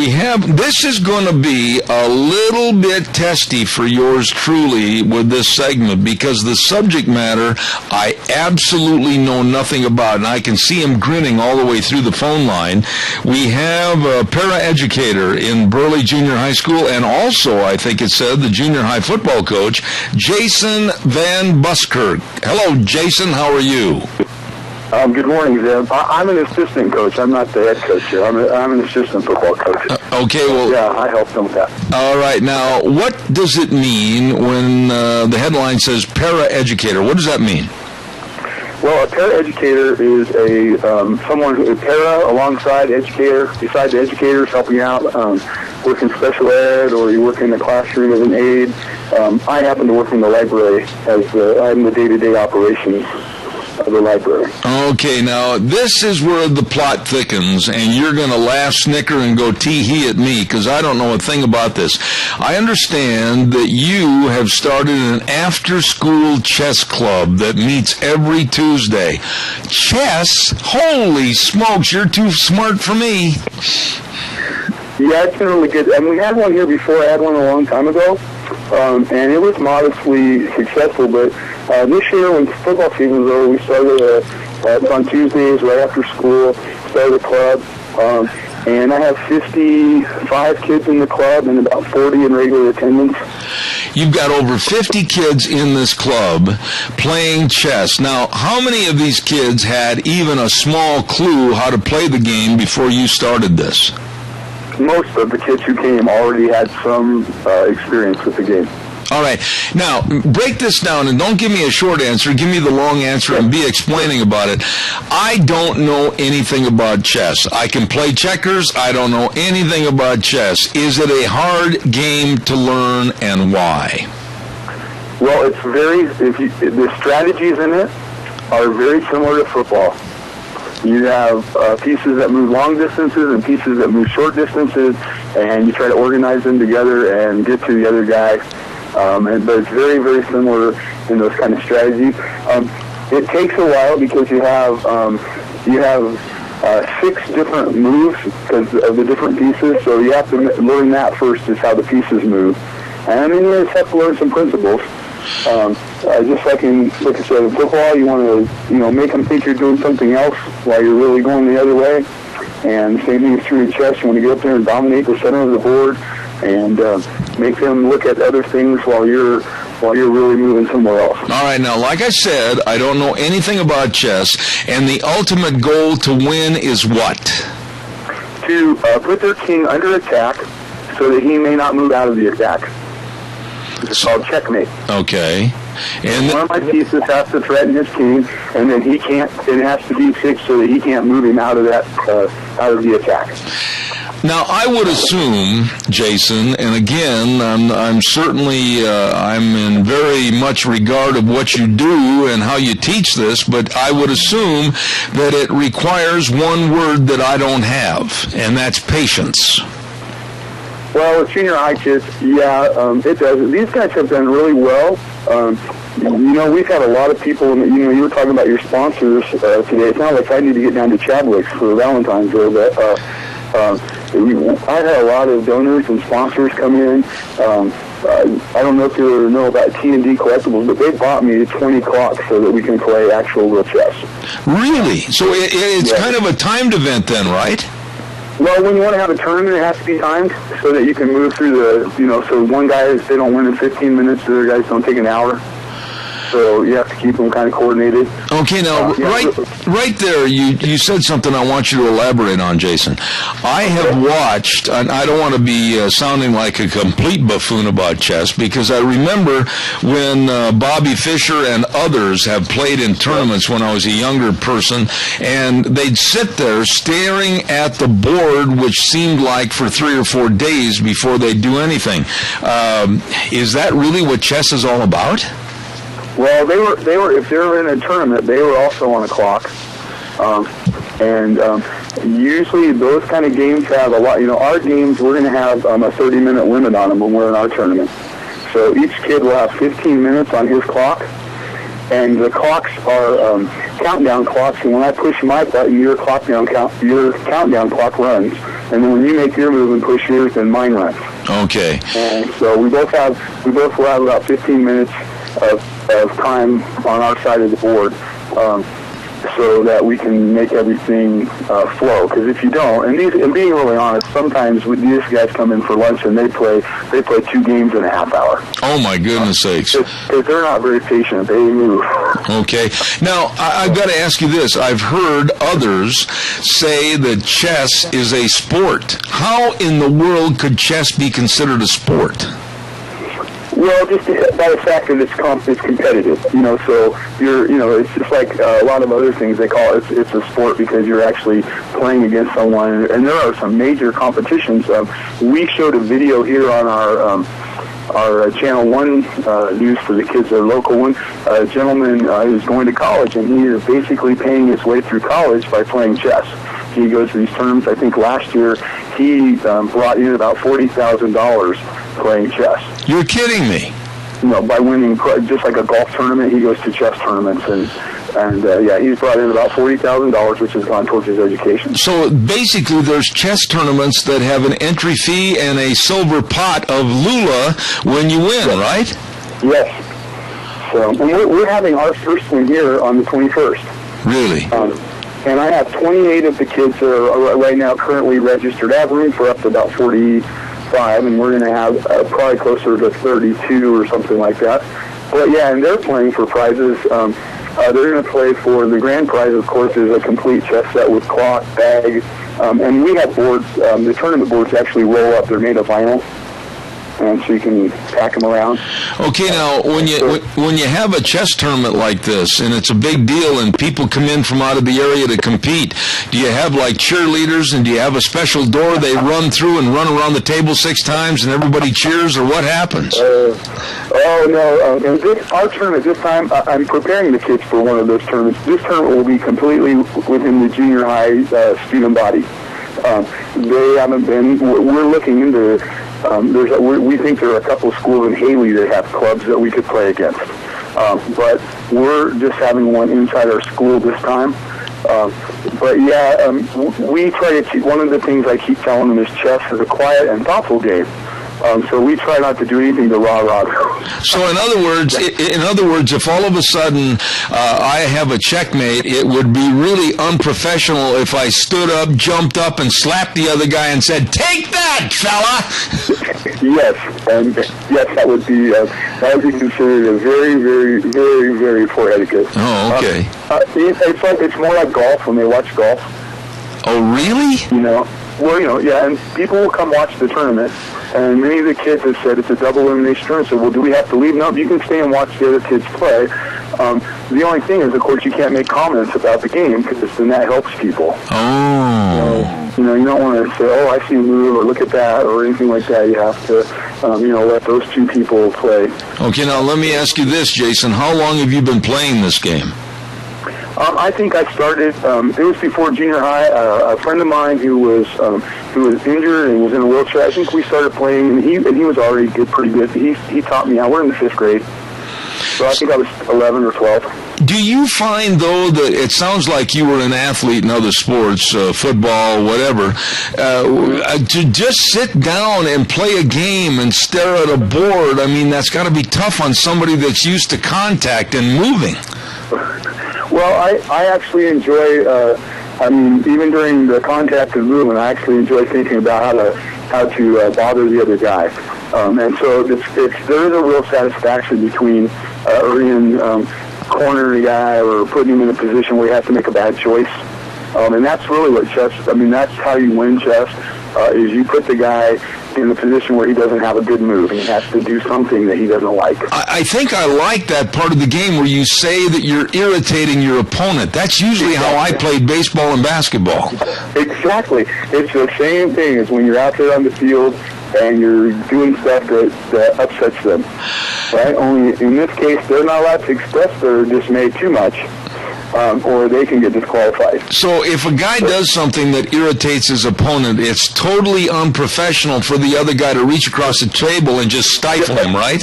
[SPEAKER 2] this is going to be a little bit testy for yours truly with this segment because the subject matter I absolutely know nothing about, and I can see him grinning all the way through the phone line. We have a paraeducator in Burley Junior High School, and also, I think it said, the junior high football coach, Jason Van Buskirk. Hello, Jason. How are you?
[SPEAKER 8] Good morning, Zeb. I'm an assistant coach. I'm not the head coach here. I'm an assistant football coach.
[SPEAKER 2] Okay, well...
[SPEAKER 8] Yeah, I help them with that.
[SPEAKER 2] All right. Now, what does it mean when the headline says paraeducator? What does that mean?
[SPEAKER 8] Well, a paraeducator is someone who is para alongside educator, beside the educators helping out, work in special ed, or you work in the classroom as an aide. I happen to work in the library as I'm the day-to-day operations of the library.
[SPEAKER 2] Okay, now this is where the plot thickens, and you're going to laugh, snicker, and go tee-hee at me, because I don't know a thing about this. I understand that you have started an after-school chess club that meets every Tuesday. Chess? Holy smokes, you're too smart for me.
[SPEAKER 8] Yeah, it's been really good. And we had one here before. I had one a long time ago, and it was modestly successful, but this year, when football season was over, we started on Tuesdays right after school, started a club, and I have 55 kids in the club and about 40 in regular attendance.
[SPEAKER 2] You've got over 50 kids in this club playing chess. Now, how many of these kids had even a small clue how to play the game before you started this?
[SPEAKER 8] Most of the kids who came already had some experience with the game.
[SPEAKER 2] All right. Now, break this down, and don't give me a short answer. Give me the long answer and be explaining about it. I don't know anything about chess. I can play checkers. I don't know anything about chess. Is it a hard game to learn, and why?
[SPEAKER 8] Well, it's the strategies in it are very similar to football. You have pieces that move long distances and pieces that move short distances, and you try to organize them together and get to the other guy. But it's very, very similar in those kind of strategies. It takes a while because you have 6 different moves because of the different pieces. So you have to learn that first, is how the pieces move, and then you just have to learn some principles. Just like I said, in football, you want to make them think you're doing something else while you're really going the other way. And the same thing is true in chess. You want to get up there and dominate the center of the board and make them look at other things while you're really moving somewhere else.
[SPEAKER 2] All right, now, like I said, I don't know anything about chess, and the ultimate goal to win is what?
[SPEAKER 8] To put their king under attack so that he may not move out of the attack. It's called checkmate.
[SPEAKER 2] Okay. And
[SPEAKER 8] one of my pieces has to threaten his king, and then he can't. It has to be fixed so that he can't move him out of that out of the attack.
[SPEAKER 2] Now, I would assume, Jason, and again, I'm certainly I'm in very much regard of what you do and how you teach this, but I would assume that it requires one word that I don't have, and that's patience.
[SPEAKER 8] Well, with junior high kids, it does. These guys have done really well. We've had a lot of people, you were talking about your sponsors today. It's not like I need to get down to Chadwick's for Valentine's Day, but I've had a lot of donors and sponsors come in. I don't know if you know about T&D Collectibles, but they bought me 20 clocks so that we can play actual real chess.
[SPEAKER 2] Really? So it's kind of a timed event then, right?
[SPEAKER 8] Well, when you want to have a tournament, it has to be timed so that you can move through so one guy, if they don't win in 15 minutes, the other guys don't take an hour. So you have to keep them kind of coordinated.
[SPEAKER 2] Okay, now, right there, you said something I want you to elaborate on, Jason. I have watched, and I don't want to be sounding like a complete buffoon about chess, because I remember when Bobby Fischer and others have played in tournaments when I was a younger person, and they'd sit there staring at the board, which seemed like for 3 or 4 days before they'd do anything. Is that really what chess is all about?
[SPEAKER 8] Well, they were. If they were in a tournament, they were also on a clock, and usually those kind of games have a lot. Our games, we're going to have a 30-minute limit on them when we're in our tournament. So each kid will have 15 minutes on his clock, and the clocks are countdown clocks. And when I push my button, your countdown clock runs, and then when you make your move and push yours, then mine runs.
[SPEAKER 2] Okay.
[SPEAKER 8] And so we both will have about 15 minutes of time on our side of the board, so that we can make everything flow. Because if you don't, and being really honest, sometimes these guys come in for lunch and they play 2 games in a half hour.
[SPEAKER 2] Oh my goodness sakes!
[SPEAKER 8] Because they're not very patient. They move.
[SPEAKER 2] Okay. Now I've got to ask you this. I've heard others say that chess is a sport. How in the world could chess be considered a sport?
[SPEAKER 8] Well, just by the fact that it's competitive, so it's just like a lot of other things they call it. It's a sport because you're actually playing against someone, and there are some major competitions. We showed a video here on our our Channel 1 news for the kids, our local one. A gentleman is going to college, and he is basically paying his way through college by playing chess. He goes to these tournaments. I think last year he brought in about $40,000 playing chess.
[SPEAKER 2] You're kidding me.
[SPEAKER 8] By winning, just like a golf tournament, he goes to chess tournaments, and he's brought in about $40,000, which has gone towards his education.
[SPEAKER 2] So basically, there's chess tournaments that have an entry fee and a silver pot of lula when you win, right?
[SPEAKER 8] Yes. So, and we're having our first one here on the 21st.
[SPEAKER 2] Really?
[SPEAKER 8] And I have 28 of the kids that are right now currently registered. I have room for up to about 45, and we're going to have probably closer to 32 or something like that. But yeah, and they're playing for prizes. They're going to play for the grand prize, of course, is a complete chess set with cloth, bag, and we have boards. The tournament boards actually roll up. They're made of vinyl, and so you can pack them around.
[SPEAKER 2] Okay, now when you have a chess tournament like this, and it's a big deal, and people come in from out of the area to compete, do you have like cheerleaders, and do you have a special door they run through and run around the table 6 times, and everybody cheers, or what happens?
[SPEAKER 8] No. And our tournament this time, I'm preparing the kids for one of those tournaments. This tournament will be completely within the junior high student body. They haven't been. We're looking into. We think there are a couple of schools in Haley that have clubs that we could play against. But we're just having one inside our school this time. We try to. One of the things I keep telling them is chess is a quiet and thoughtful game. So we try not to do anything to rah-rah.
[SPEAKER 2] So in other words, if all of a sudden I have a checkmate, it would be really unprofessional if I stood up, jumped up, and slapped the other guy and said, "Take that, fella!"
[SPEAKER 8] Yes, and yes, that would be considered a very, very, very, very poor etiquette.
[SPEAKER 2] Oh, okay.
[SPEAKER 8] It's more like golf when they watch golf.
[SPEAKER 2] Oh, really?
[SPEAKER 8] And people will come watch the tournament. And many of the kids have said it's a double elimination tournament. So, well, do we have to leave? No, you can stay and watch the other kids play. The only thing is, of course, you can't make comments about the game because then that helps people.
[SPEAKER 2] Oh.
[SPEAKER 8] So, you don't want to say, "Oh, I see a move," or "Look at that," or anything like that. You have to, let those two people play.
[SPEAKER 2] Okay, now let me ask you this, Jason. How long have you been playing this game?
[SPEAKER 8] I think I started. It was before junior high. A friend of mine who was injured and was in a wheelchair. I think we started playing, and he was already pretty good. He taught me how. We're in the 5th grade, so I think I was 11 or 12.
[SPEAKER 2] Do you find, though, that it sounds like you were an athlete in other sports, football, whatever, to just sit down and play a game and stare at a board? I mean, that's got to be tough on somebody that's used to contact and moving.
[SPEAKER 8] Well, I actually enjoy, even during the contact and movement, I actually enjoy thinking about how to bother the other guy. And so there is a real satisfaction between cornering a guy or putting him in a position where he has to make a bad choice. And that's really what chess, that's how you win chess, is you put the guy in a position where he doesn't have a good move. He has to do something that he doesn't like.
[SPEAKER 2] I think I like that part of the game where you say that you're irritating your opponent. That's usually how I played baseball and basketball.
[SPEAKER 8] Exactly. It's the same thing as when you're out there on the field and you're doing stuff that upsets them. Right? Only in this case, they're not allowed to express their dismay too much. Or they can get disqualified.
[SPEAKER 2] So if a guy does something that irritates his opponent, it's totally unprofessional for the other guy to reach across the table and just stifle him, right?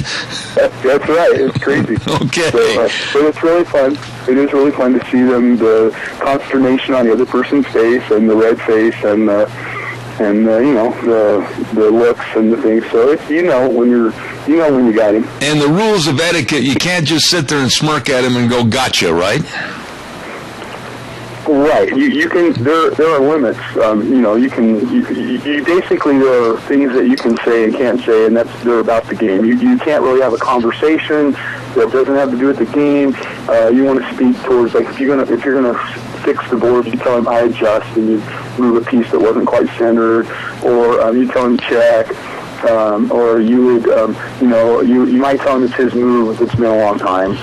[SPEAKER 8] That's right. It's crazy.
[SPEAKER 2] Okay.
[SPEAKER 8] But it's really fun. It is really fun to see the consternation on the other person's face and the red face and the looks and the things. So it's, when you got him.
[SPEAKER 2] And the rules of etiquette, you can't just sit there and smirk at him and go, "Gotcha," right?
[SPEAKER 8] Right. You can. There are limits. You basically, there are things that you can say and can't say, and they're about the game. You can't really have a conversation that doesn't have to do with the game. You want to speak towards, like, if you're gonna fix the board, you tell him "I adjust," and you move a piece that wasn't quite centered, or you tell him "check." Or you would, you might tell him it's his move if it's been a long time.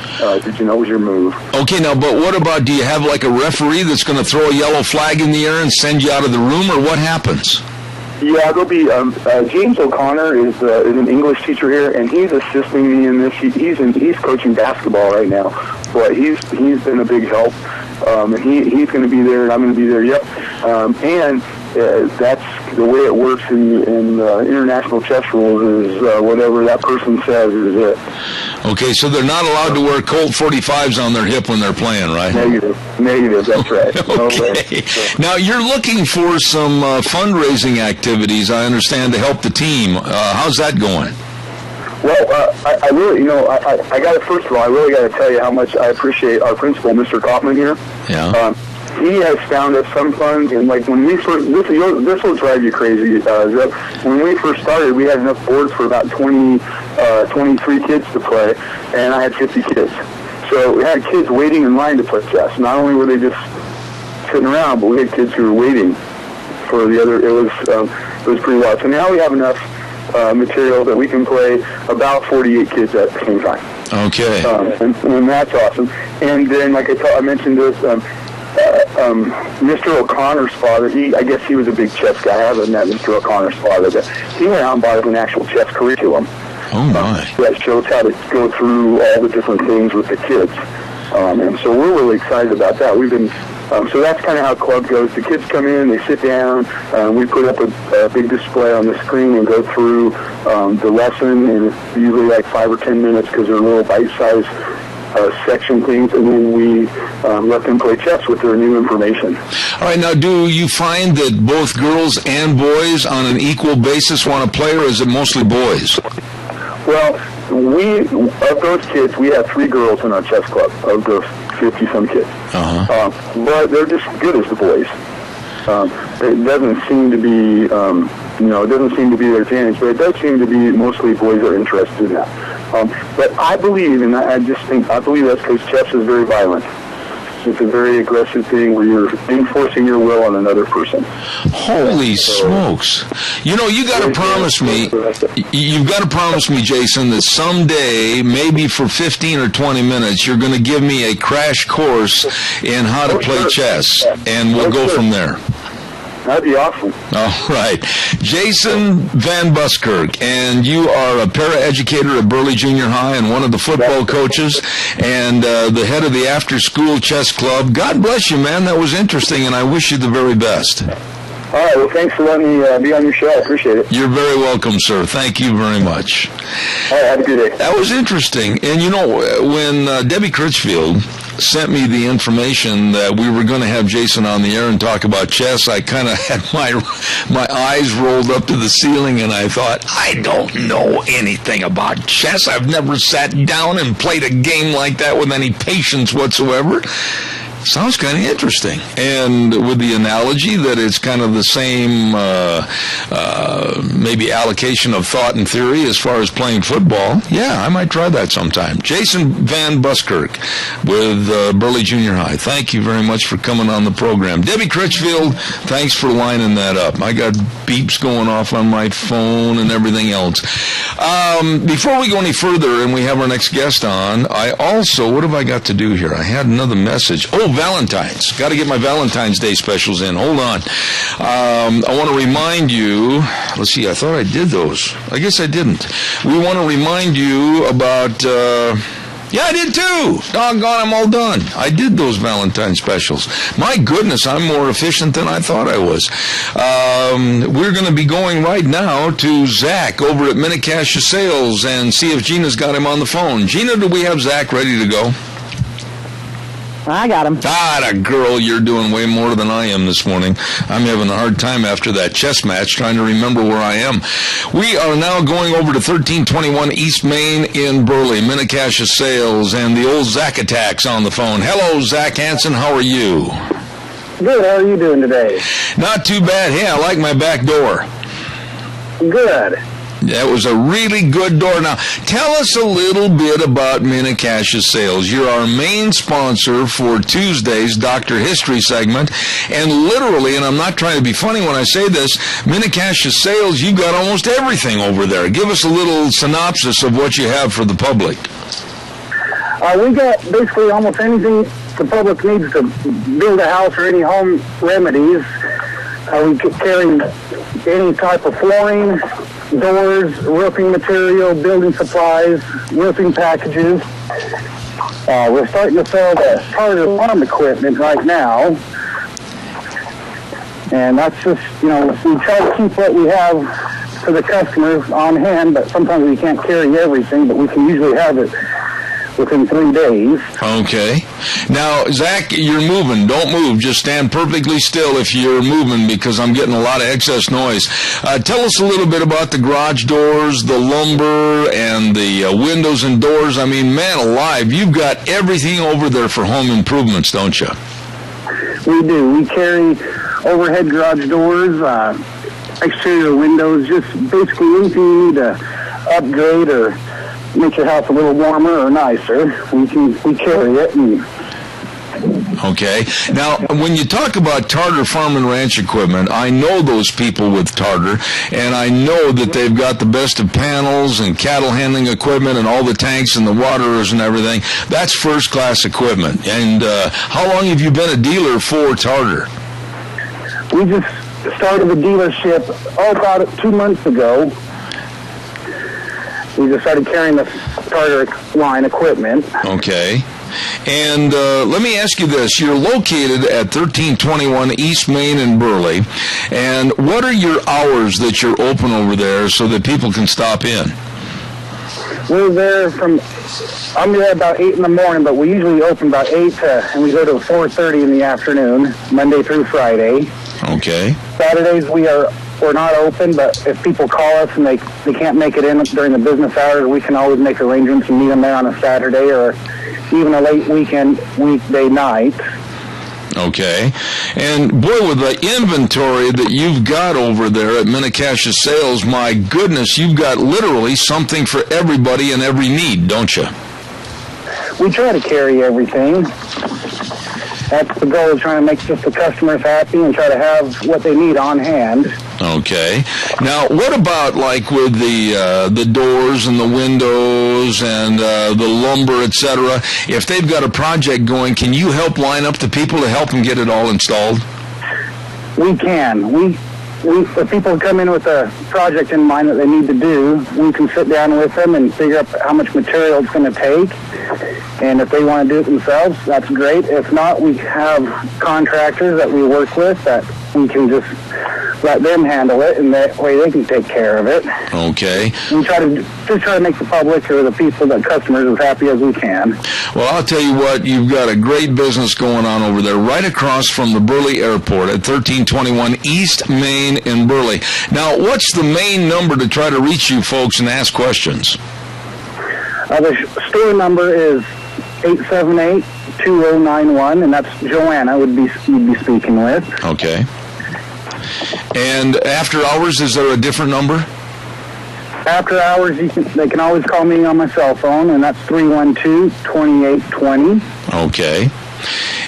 [SPEAKER 8] Did you know it was your move?
[SPEAKER 2] Okay, now, but what about, do you have like a referee that's going to throw a yellow flag in the air and send you out of the room, or what happens?
[SPEAKER 8] Yeah, there'll be James O'Connor is an English teacher here, and he's assisting me in this. He's coaching basketball right now, but he's been a big help. And he's going to be there, and I'm going to be there. Yep, and that's the way it works in international chess rules. Is whatever that person says is it.
[SPEAKER 2] Okay, so they're not allowed to wear Colt 45s on their hip when they're playing, right?
[SPEAKER 8] Negative. That's right.
[SPEAKER 2] Okay. Now you're looking for some fundraising activities, I understand, to help the team. How's that going?
[SPEAKER 8] Well, I really, I got to, first of all, I really got to tell you how much I appreciate our principal, Mr. Kaufman here.
[SPEAKER 2] Yeah.
[SPEAKER 8] He has found us some funds, and like when we first, this will drive you crazy. When we first started, we had enough boards for about 23 kids to play, and I had 50 kids. So we had kids waiting in line to play chess. Not only were they just sitting around, but we had kids who were waiting for the other. It was pretty wild. So now we have enough material that we can play about 48 kids at the same time.
[SPEAKER 2] Okay.
[SPEAKER 8] And that's awesome. And then, like I mentioned this, Mr. O'Connor's father, I guess he was a big chess guy. I haven't met Mr. O'Connor's father, but he went out and bought an actual chess curriculum.
[SPEAKER 2] Oh, my.
[SPEAKER 8] That shows how to go through all the different things with the kids. And so we're really excited about that. We've been... so that's kind of how club goes. The kids come in, they sit down, we put up a big display on the screen and go through the lesson, and it's usually like 5 or 10 minutes because they're little bite-sized section things, and then we let them play chess with their new information.
[SPEAKER 2] All right, now do you find that both girls and boys on an equal basis want to play, or is it mostly boys?
[SPEAKER 8] Well, of those kids, we have 3 girls in our chess club, of those 50-some kids. But they're just as good as the boys. It doesn't seem to be, it doesn't seem to be their advantage, but it does seem to be mostly boys are interested in that. But I believe, and I believe that's because chess is very violent. It's a very aggressive thing where you're enforcing your will on another person.
[SPEAKER 2] Holy smokes. You got to promise me, you've got to promise me, Jason, that someday, maybe for 15 or 20 minutes, you're going to give me a crash course in how to play chess, and we'll go from there.
[SPEAKER 8] That'd be awesome.
[SPEAKER 2] All right. Jason Van Buskirk, and you are a paraeducator at Burley Junior High and one of the football coaches and the head of the after-school chess club. God bless you, man. That was interesting, and I wish you the very best.
[SPEAKER 8] All right. Well, thanks for letting me be on your show. I appreciate it.
[SPEAKER 2] You're very welcome, sir. Thank you very much.
[SPEAKER 8] All right. Have a good day.
[SPEAKER 2] That was interesting. And, when Debbie Critchfield sent me the information that we were going to have Jason on the air and talk about chess, I kind of had my eyes rolled up to the ceiling, and I thought, I don't know anything about chess. I've never sat down and played a game like that with any patience whatsoever. Sounds kind of interesting. And with the analogy that it's kind of the same maybe allocation of thought and theory as far as playing football, yeah, I might try that sometime. Jason Van Buskirk with Burley Junior High. Thank you very much for coming on the program. Debbie Critchfield, thanks for lining that up. I got beeps going off on my phone and everything else. Before we go any further and we have our next guest on, I also, what have I got to do here? I had another message. Oh, Valentine's. Got to get my Valentine's Day specials in. Hold on. I want to remind you, let's see, I thought I did those. I guess I didn't. We want to remind you about, yeah, I did too. Doggone, I'm all done. I did those Valentine specials. My goodness, I'm more efficient than I thought I was. We're going to be going right now to Zach over at Minnecasia Sales and see if Gina's got him on the phone. Gina, do we have Zach ready to go?
[SPEAKER 3] I got him.
[SPEAKER 2] Girl, you're doing way more than I am this morning. I'm having a hard time after that chess match trying to remember where I am. We are now going over to 1321 East Main in Burley, Minnecasia Sales, and the old Zach Attack's on the phone. Hello, Zach Hansen. How are you?
[SPEAKER 17] Good. How are you doing today?
[SPEAKER 2] Not too bad. Hey, I like my back door.
[SPEAKER 17] Good.
[SPEAKER 2] That was a really good door. Now, tell us a little bit about Minnecasia Sales. You're our main sponsor for Tuesday's Dr. History segment. And literally, and I'm not trying to be funny when I say this, Minnecasia Sales, you got almost everything over there. Give us a little synopsis of what you have for the public.
[SPEAKER 17] We got basically almost anything the public needs to build a house or any home remedies. We could carry any type of flooring, doors, roofing material, building supplies, roofing packages. We're starting to sell the Tartar farm equipment right now. And that's just, we try to keep what we have for the customers on hand, but sometimes we can't carry everything, but we can usually have it within 3 days.
[SPEAKER 2] Okay. Now, Zach, you're moving. Don't move. Just stand perfectly still if you're moving, because I'm getting a lot of excess noise. Tell us a little bit about the garage doors, the lumber, and the windows and doors. I mean, man alive, you've got everything over there for home improvements, don't you?
[SPEAKER 17] We do. We carry overhead garage doors, exterior windows, just basically anything you need to upgrade or make your house a little warmer or nicer. We carry it.
[SPEAKER 2] Okay. Now, when you talk about Tartar Farm and Ranch equipment, I know those people with Tartar, and I know that they've got the best of panels and cattle handling equipment and all the tanks and the waterers and everything. That's first-class equipment. And how long have you been a dealer for Tartar?
[SPEAKER 17] We just started the dealership about 2 months ago. We just started carrying the Tartar line equipment.
[SPEAKER 2] Okay. And let me ask you this. You're located at 1321 East Main in Burley. And what are your hours that you're open over there so that people can stop in?
[SPEAKER 17] We're there I'm there about 8 in the morning, but we usually open about 8 and we go to 4:30 in the afternoon, Monday through Friday.
[SPEAKER 2] Okay.
[SPEAKER 17] Saturdays we're not open, but if people call us and they can't make it in during the business hours, we can always make arrangements and meet them there on a Saturday or even a late weekday night.
[SPEAKER 2] Okay. And boy, with the inventory that you've got over there at Minnecasia Sales, my goodness, you've got literally something for everybody and every need, don't you?
[SPEAKER 17] We try to carry everything. That's the goal, is trying to make just the customers happy and try to have what they need on hand.
[SPEAKER 2] Okay. Now, what about like with the doors and the windows and the lumber, etc.? If they've got a project going, can you help line up the people to help them get it all installed?
[SPEAKER 17] We can. If people come in with a project in mind that they need to do, we can sit down with them and figure out how much material it's going to take. And if they want to do it themselves, that's great. If not, we have contractors that we work with that we can just let them handle it, and that way they can take care of it.
[SPEAKER 2] Okay.
[SPEAKER 17] We try to make the public or the people, the customers, as happy as we can.
[SPEAKER 2] Well, I'll tell you what, you've got a great business going on over there, right across from the Burley Airport at 1321 East Main in Burley. Now, what's the main number to try to reach you folks and ask questions?
[SPEAKER 17] The store number is 878-2091, and that's Joanna you'd be speaking with.
[SPEAKER 2] Okay. And after hours, is there a different number?
[SPEAKER 17] After hours, they can always call me on my cell phone, and that's 312-2820.
[SPEAKER 2] Okay.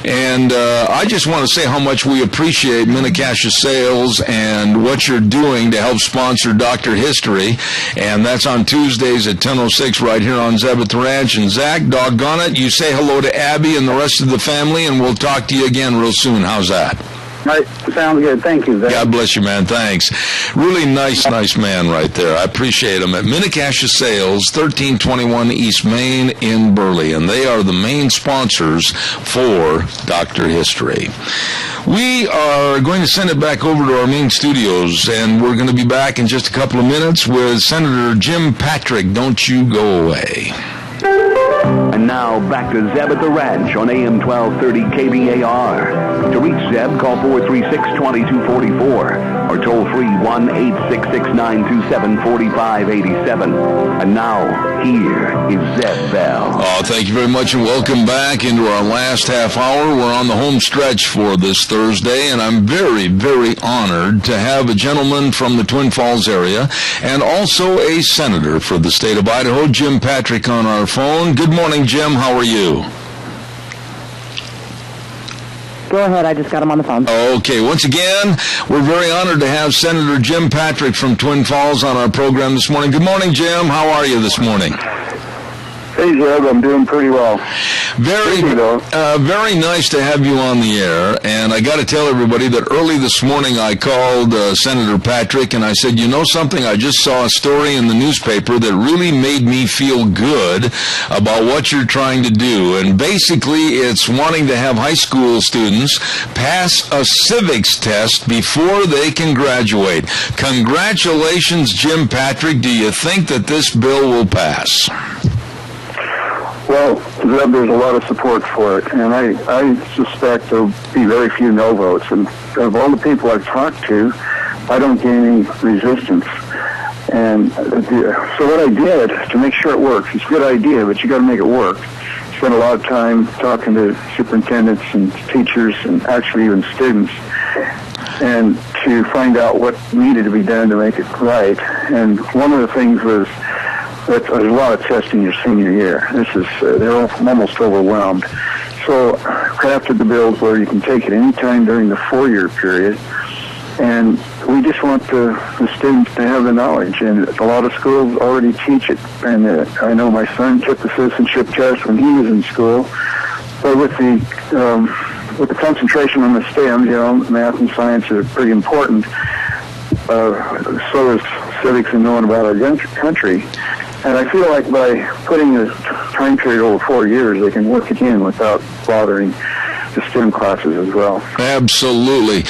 [SPEAKER 2] And I just want to say how much we appreciate Minnecasia Sales and what you're doing to help sponsor Dr. History. And that's on Tuesdays at 10:06 right here on Zeb at the Ranch. And Zach, doggone it, you say hello to Abby and the rest of the family, and we'll talk to you again real soon. How's that?
[SPEAKER 17] All right, sounds good. Thank you, Zach.
[SPEAKER 2] God bless you, man. Thanks. Really nice man right there. I appreciate him at Minnecasia Sales, 1321 East Main in Burley, and they are the main sponsors for Dr. History. We are going to send it back over to our main studios, and we're going to be back in just a couple of minutes with Senator Jim Patrick. Don't you go away.
[SPEAKER 1] And now, back to Zeb at the Ranch on AM 1230 KBAR. To reach Zeb, call 436-2244 or toll free 1-866-927-4587. And now, here is Zeb Bell.
[SPEAKER 2] Oh, thank you very much, and welcome back into our last half hour. We're on the home stretch for this Thursday, and I'm very, very honored to have a gentleman from the Twin Falls area and also a senator for the state of Idaho, Jim Patrick, on our phone. Good morning, Jim. How are you?
[SPEAKER 3] Go ahead. I just got him on the phone.
[SPEAKER 2] Okay. Once again, we're very honored to have Senator Jim Patrick from Twin Falls on our program this morning. Good morning, Jim. How are you this morning?
[SPEAKER 8] Hey, Zeb, I'm doing pretty well.
[SPEAKER 2] Very nice to have you on the air. And I got to tell everybody that early this morning I called Senator Patrick and I said, you know something? I just saw a story in the newspaper that really made me feel good about what you're trying to do. And basically, it's wanting to have high school students pass a civics test before they can graduate. Congratulations, Jim Patrick. Do you think that this bill will pass?
[SPEAKER 8] Well, Zeb, there's a lot of support for it, and I suspect there'll be very few no votes. And of all the people I've talked to, I don't get any resistance. And so what I did to make sure it works, it's a good idea, but you got to make it work. Spent a lot of time talking to superintendents and teachers and actually even students, and to find out what needed to be done to make it right. And one of the things was that there's a lot of testing your senior year. They're almost overwhelmed. So crafted the bills where you can take it any time during the 4-year period. And we just want the students to have the knowledge. And a lot of schools already teach it. And I know my son took the citizenship test when he was in school. But with the concentration on the STEM, math and science are pretty important. So is civics and knowing about our country. And I feel like by putting the time period over 4 years, they can work it in without bothering the STEM classes as well.
[SPEAKER 2] Absolutely.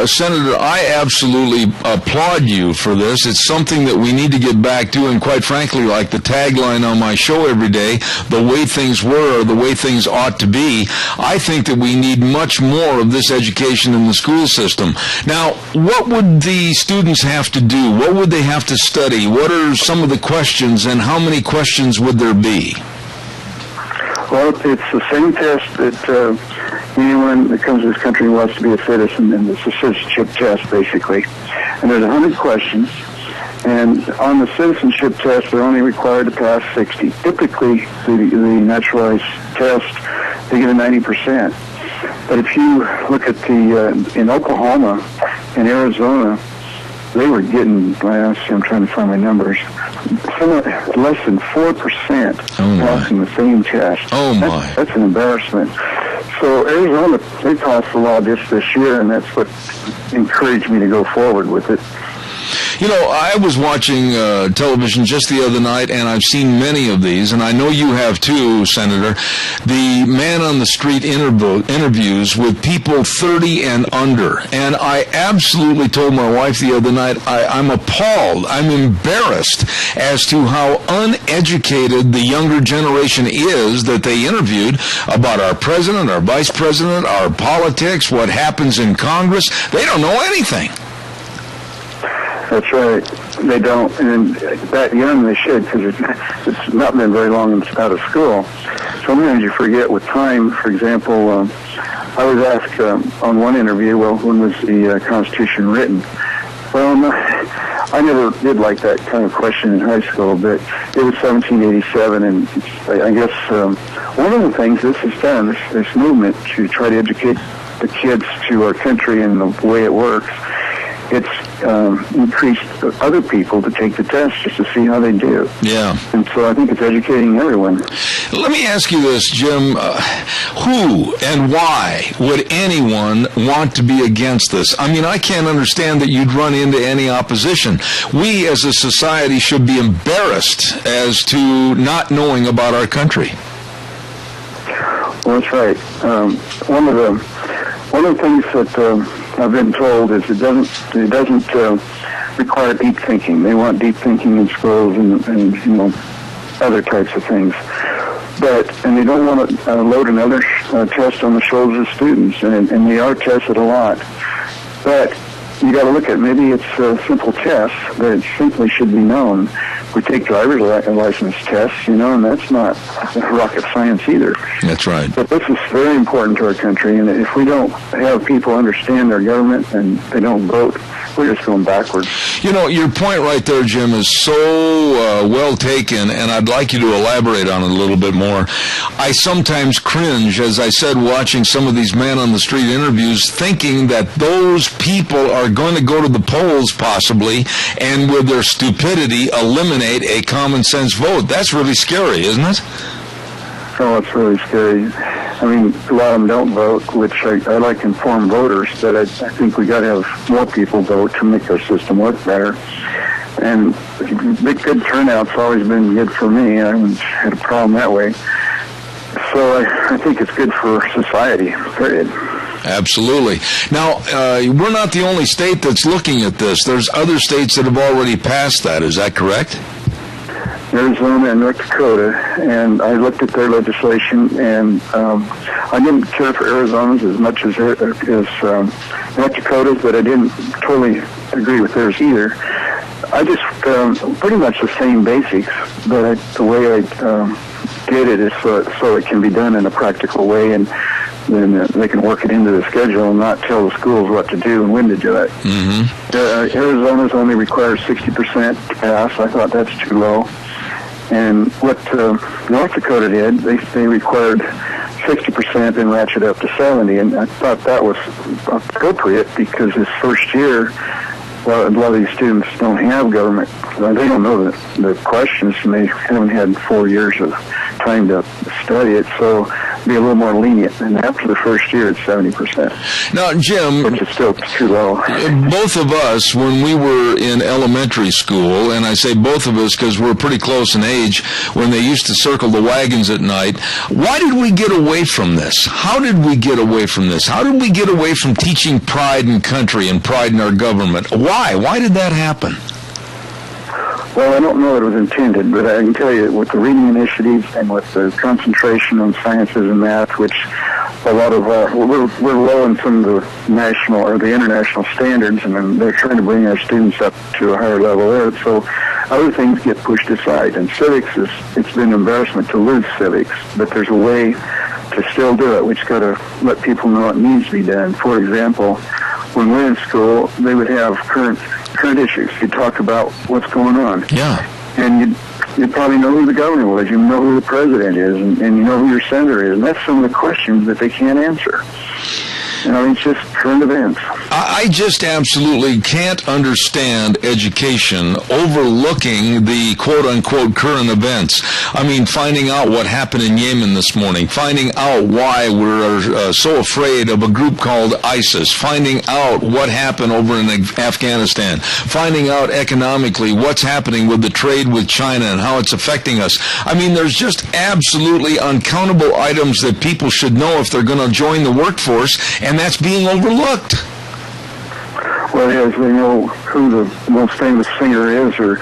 [SPEAKER 2] Senator, I absolutely applaud you for this. It's something that we need to get back to, and quite frankly, like the tagline on my show every day, the way things were or the way things ought to be, I think that we need much more of this education in the school system. Now, what would the students have to do? What would they have to study? What are some of the questions, and how many questions would there be?
[SPEAKER 8] Well, it's the same test that anyone that comes to this country and wants to be a citizen, and it's a citizenship test, basically. And there's 100 questions, and on the citizenship test, they're only required to pass 60. Typically, the naturalized test, they get a 90%. But if you look at in Oklahoma and Arizona, they were getting, I'm trying to find my numbers, less than 4% passing the same test.
[SPEAKER 2] Oh, my.
[SPEAKER 8] That's an embarrassment. So Arizona, they passed the law just this year, and that's what encouraged me to go forward with it.
[SPEAKER 2] I was watching television just the other night, and I've seen many of these, and I know you have too, Senator, the man-on-the-street interviews with people 30 and under. And I absolutely told my wife the other night, I'm appalled, I'm embarrassed as to how uneducated the younger generation is that they interviewed about our president, our vice president, our politics, what happens in Congress. They don't know anything.
[SPEAKER 8] That's right. They don't, and that young they should, because it's not been very long out of school. Sometimes you forget with time. For example, I was asked on one interview, when was the Constitution written? Well, I never did like that kind of question in high school, but it was 1787, and I guess one of the things this has done, this movement to try to educate the kids to our country and the way it works, it's increased other people to take the test just to see how they do.
[SPEAKER 2] Yeah.
[SPEAKER 8] And so I think it's educating everyone.
[SPEAKER 2] Let me ask you this, Jim. Who and why would anyone want to be against this? I mean, I can't understand that you'd run into any opposition. We as a society should be embarrassed as to not knowing about our country.
[SPEAKER 8] Well, that's right. One of the things that I've been told is it doesn't require deep thinking. They want deep thinking in schools and other types of things. And they don't want to load another test on the shoulders of students, and they are tested a lot. But you got to look at, maybe it's a simple test, but it simply should be known. We take driver's license tests, and that's not rocket science either.
[SPEAKER 2] That's right.
[SPEAKER 8] But this is very important to our country, and if we don't have people understand our government and they don't vote, we're just going backwards.
[SPEAKER 2] Your point right there, Jim, is so well taken, and I'd like you to elaborate on it a little bit more. I sometimes cringe, as I said, watching some of these man-on-the-street interviews, thinking that those people are going to go to the polls, possibly, and with their stupidity eliminate eliminate a common sense vote. That's really scary, isn't it?
[SPEAKER 6] Oh, it's really scary. I mean, a lot of them don't vote, which I like informed voters, but I think we got to have more people vote to make our system work better. And good turnout's always been good for me. I haven't had a problem that way. So I think it's good for society, period.
[SPEAKER 2] Absolutely. Now, we're not the only state that's looking at this. There's other states that have already passed that. Is that correct?
[SPEAKER 6] Arizona and North Dakota, and I looked at their legislation, and I didn't care for Arizona's as much as North Dakota's, but I didn't totally agree with theirs either. I just pretty much the same basics, but the way I did it is so it can be done in a practical way, and then they can work it into the schedule and not tell the schools what to do and when to do it.
[SPEAKER 2] Mm-hmm.
[SPEAKER 6] Arizona's only requires 60% to pass. I thought that's too low. And what North Dakota did, they required 60% and ratchet up to 70, and I thought that was appropriate because this first year, well, a lot of these students don't have government. They don't know the questions, and they haven't had 4 years of time to study it, so be a little more lenient. And after the first year, it's 70%.
[SPEAKER 2] Now, Jim,
[SPEAKER 6] which is still too low.
[SPEAKER 2] Both of us, when we were in elementary school, and I say both of us because we're pretty close in age, when they used to circle the wagons at night, why did we get away from this? How did we get away from this? How did we get away from teaching pride in country and pride in our government? Why? Why did that happen?
[SPEAKER 6] Well, I don't know that it was intended, but I can tell you with the reading initiatives and with the concentration on sciences and math, which a lot of we're low in some of the national or the international standards, and then they're trying to bring our students up to a higher level there. So other things get pushed aside, and civics it's been an embarrassment to lose civics, but there's a way to still do it. We just got to let people know it needs to be done. For example, when we're in school, they would have current issues. You'd talk about what's going on.
[SPEAKER 2] Yeah.
[SPEAKER 6] And you'd probably know who the governor was. You know who the president is, and you know who your senator is. And that's some of the questions that they can't answer. You know, it's just current events.
[SPEAKER 2] I just absolutely can't understand education overlooking the quote-unquote current events. I mean, finding out what happened in Yemen this morning, finding out why we're so afraid of a group called ISIS, finding out what happened over in Afghanistan, finding out economically what's happening with the trade with China and how it's affecting us. I mean, there's just absolutely uncountable items that people should know if they're going to join the workforce, and that's being overlooked.
[SPEAKER 6] Well, yes, they know who the most famous singer is or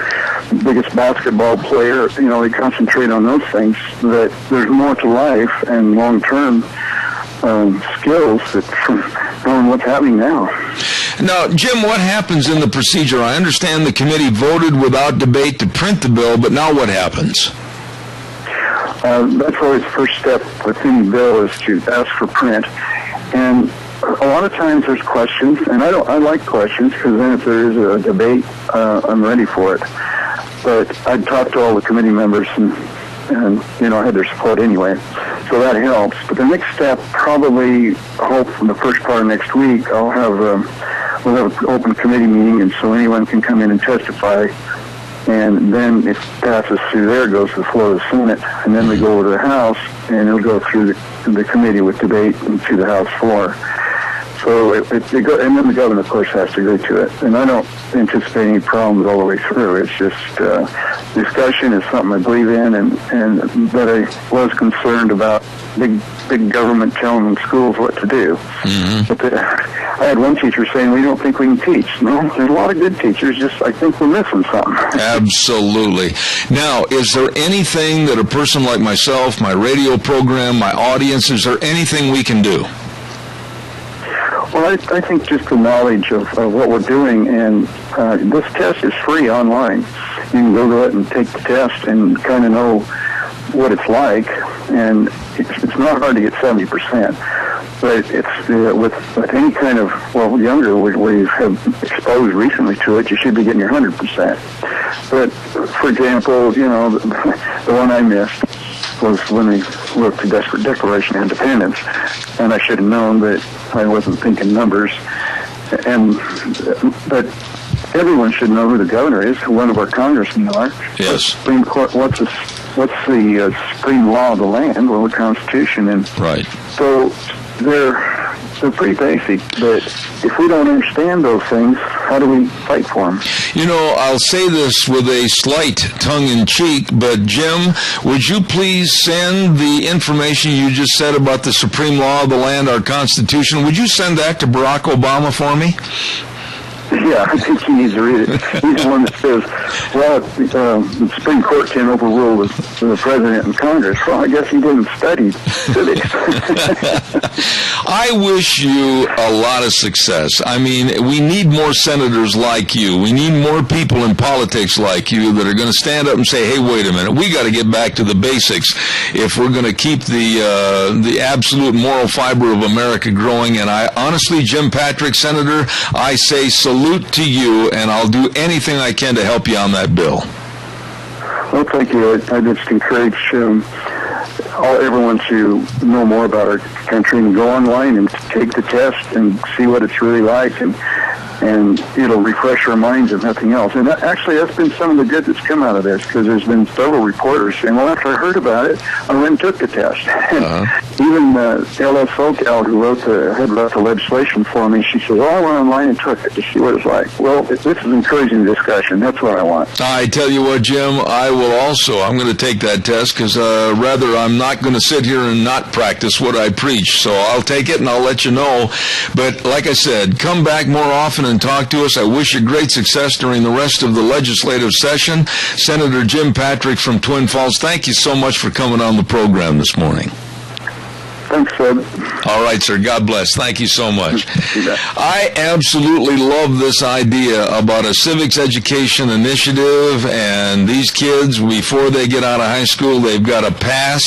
[SPEAKER 6] the biggest basketball player. You know, they concentrate on those things, that there's more to life and long-term skills from knowing what's happening now.
[SPEAKER 2] Now, Jim, what happens in the procedure? I understand the committee voted without debate to print the bill, but now what happens?
[SPEAKER 6] That's always the first step with any bill is to ask for print. And a lot of times there's questions, and I like questions because then if there is a debate, I'm ready for it. But I'd talk to all the committee members, and you know, I had their support anyway, so that helps. But the next step, probably, I hope from the first part of next week, we'll have an open committee meeting, and so anyone can come in and testify. And then it passes through there, goes to the floor of the Senate, and then we go over to the House, and it'll go through the committee with debate and to the House floor. So and then the governor, of course, has to agree to it. And I don't anticipate any problems all the way through. It's just discussion is something I believe in, and but I was concerned about big government telling schools what to do.
[SPEAKER 2] Mm-hmm.
[SPEAKER 6] But I had one teacher saying, we don't think we can teach. No, there's a lot of good teachers, just I think we're missing something.
[SPEAKER 2] Absolutely. Now, is there anything that a person like myself, my radio program, my audience, is there anything we can do?
[SPEAKER 6] Well, I think just the knowledge of what we're doing, and this test is free online. You can go to it and take the test and kind of know what it's like, and it's not hard to get 70%. But it's with any kind of, well, younger, where you have exposed recently to it, you should be getting your 100%. But, for example, you know, the one I missed was when we wrote the Declaration of Independence, and I should have known, but I wasn't thinking numbers. But
[SPEAKER 8] everyone should know who the governor is. One of our congressmen are.
[SPEAKER 2] Yes.
[SPEAKER 8] Supreme Court. What's the supreme law of the land? Well, the Constitution. And
[SPEAKER 2] right.
[SPEAKER 8] So they're pretty basic. But if we don't understand those things, how do we fight for them?
[SPEAKER 2] You know, I'll say this with a slight tongue-in-cheek, but Jim, would you please send the information you just said about the supreme law of the land, our Constitution, would you send that to Barack Obama for me?
[SPEAKER 8] Yeah, I think he needs to read it. He's the one that says, well, the Supreme Court can't overrule the president and Congress. Well, I guess he didn't study civics.
[SPEAKER 2] I wish you a lot of success. I mean, we need more senators like you. We need more people in politics like you that are going to stand up and say, hey, wait a minute, we got to get back to the basics if we're going to keep the absolute moral fiber of America growing. And I honestly, Jim Patrick, Senator, I say salute to you, and I'll do anything I can to help you on that bill.
[SPEAKER 8] Well, thank you. I just encourage everyone to know more about our country and go online and take the test and see what it's really like, and it'll refresh our minds if nothing else. And actually, that's been some of the good that's come out of this, because there's been several reporters saying, well, after I heard about it, I went and took the test. Even L.S. Socal, who had wrote the legislation for me, she said, well, I went online and took it to see what it's like. Well, this is encouraging discussion. That's what I want.
[SPEAKER 2] I tell you what, Jim, I'm going to take that test, because rather I'm not going to sit here and not practice what I preach. So I'll take it and I'll let you know. But like I said, come back more often and talk to us. I wish you great success during the rest of the legislative session. Senator Jim Patrick from Twin Falls, thank you so much for coming on the program this morning.
[SPEAKER 8] Thanks, Ed.
[SPEAKER 2] All right, sir. God bless. Thank you so much. I absolutely love this idea about a civics education initiative, and these kids, before they get out of high school, they've got to pass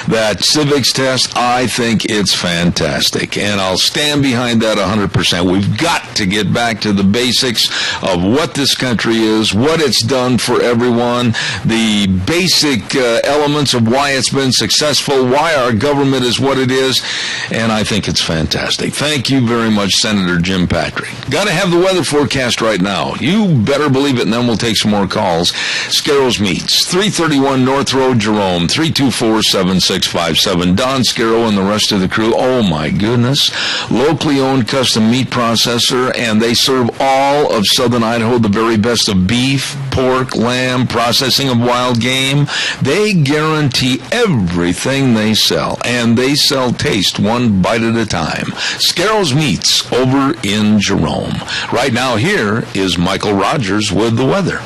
[SPEAKER 2] that civics test. I think it's fantastic, and I'll stand behind that 100%. We've got to get back to the basics of what this country is, what it's done for everyone, the basic elements of why it's been successful, why our government is what it is, and I think it's fantastic. Thank you very much, Senator Jim Patrick. Got to have the weather forecast right now. You better believe it, and then we'll take some more calls. Scarro's Meats, 331 North Road, Jerome, 324-7657. Don Scarrow and the rest of the crew, oh my goodness, locally owned custom meat processor, and they serve all of southern Idaho, the very best of beef, pork, lamb, processing of wild game. They guarantee everything they sell, and they sell taste one bite at a time. Scarro's Meats over in Jerome. Right now, here is Michael Rogers with the weather.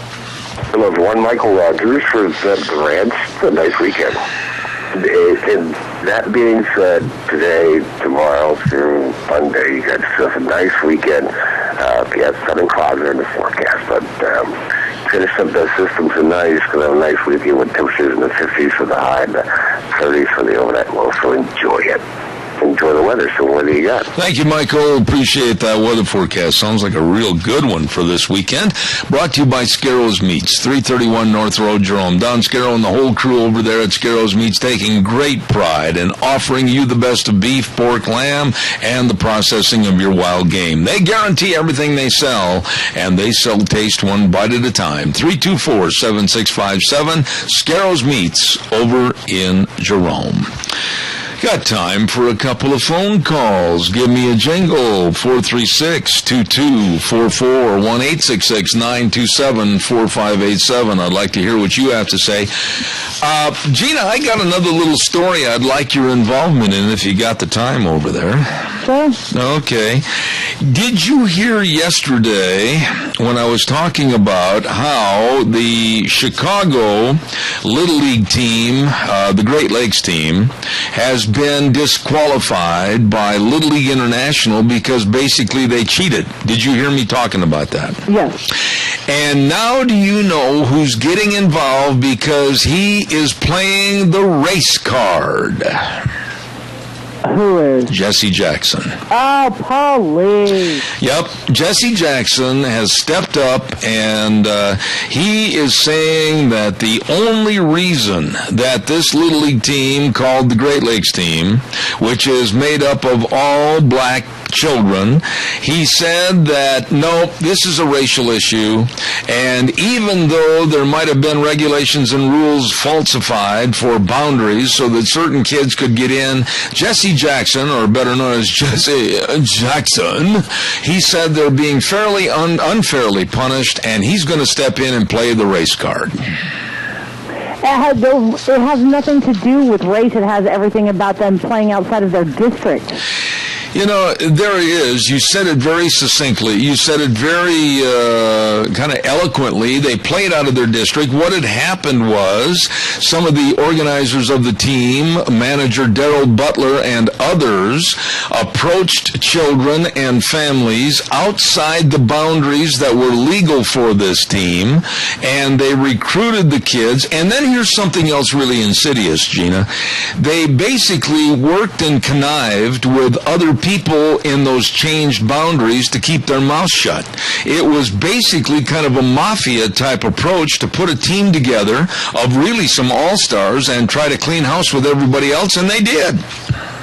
[SPEAKER 4] Hello, everyone. Michael Rogers for the Ranch. It's a nice weekend. And that being said, today, tomorrow, through Monday, you got yourself a nice weekend. You have sun and clouds in the forecast, but finish up those systems tonight. You're going to have a nice weekend with temperatures in the 50s for the high and the 30s for the overnight low, so enjoy it. Enjoy the weather. So what do you got?
[SPEAKER 2] Thank you, Michael. Appreciate that weather forecast. Sounds like a real good one for this weekend. Brought to you by Scarro's Meats, 331 North Road, Jerome. Don Scarrow and the whole crew over there at Scarro's Meats taking great pride in offering you the best of beef, pork, lamb, and the processing of your wild game. They guarantee everything they sell, and they sell taste one bite at a time. 324-7657, Scarro's Meats over in Jerome. Got time for a couple of phone calls. Give me a jingle, 436-2244, 1-866-927-4587. I'd like to hear what you have to say. Gina, I got another little story I'd like your involvement in if you got the time over there.
[SPEAKER 3] Sure.
[SPEAKER 2] Okay. Did you hear yesterday when I was talking about how the Chicago Little League team, the Great Lakes team, has been disqualified by Little League International because basically they cheated? Did you hear me talking about that?
[SPEAKER 3] Yes.
[SPEAKER 2] And now do you know who's getting involved because he is playing the race card?
[SPEAKER 3] Who is?
[SPEAKER 2] Jesse Jackson.
[SPEAKER 3] Oh, police.
[SPEAKER 2] Yep. Jesse Jackson has stepped up, and he is saying that the only reason that this Little League team called the Great Lakes team, which is made up of all black children. He said that, no, this is a racial issue, and even though there might have been regulations and rules falsified for boundaries so that certain kids could get in, Jesse Jackson, or better known as Jesse Jackson, he said they're being unfairly punished, and he's going to step in and play the race card.
[SPEAKER 3] It has nothing to do with race. It has everything about them playing outside of their district.
[SPEAKER 2] You know, there he is. You said it very succinctly. You said it very kind of eloquently. They played out of their district. What had happened was some of the organizers of the team, manager Daryl Butler and others, approached children and families outside the boundaries that were legal for this team, and they recruited the kids. And then here's something else really insidious, Gina. They basically worked and connived with other people in those changed boundaries to keep their mouths shut. It was basically kind of a mafia type approach to put a team together of really some all-stars and try to clean house with everybody else, and they did.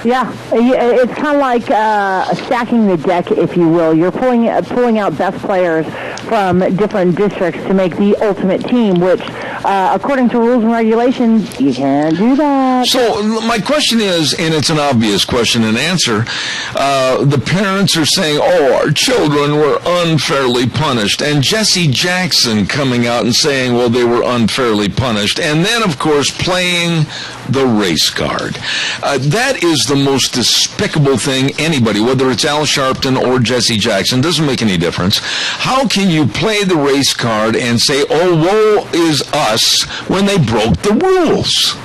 [SPEAKER 3] Yeah, it's kind of like stacking the deck, if you will. You're pulling out best players from different districts to make the ultimate team, which, according to rules and regulations, you can't do that.
[SPEAKER 2] So my question is, and it's an obvious question and answer, the parents are saying, oh, our children were unfairly punished, and Jesse Jackson coming out and saying, well, they were unfairly punished, and then, of course, playing the race card. That is the most despicable thing anybody, whether it's Al Sharpton or Jesse Jackson, doesn't make any difference. How can you play the race card and say, oh, woe is us, when they broke the rules?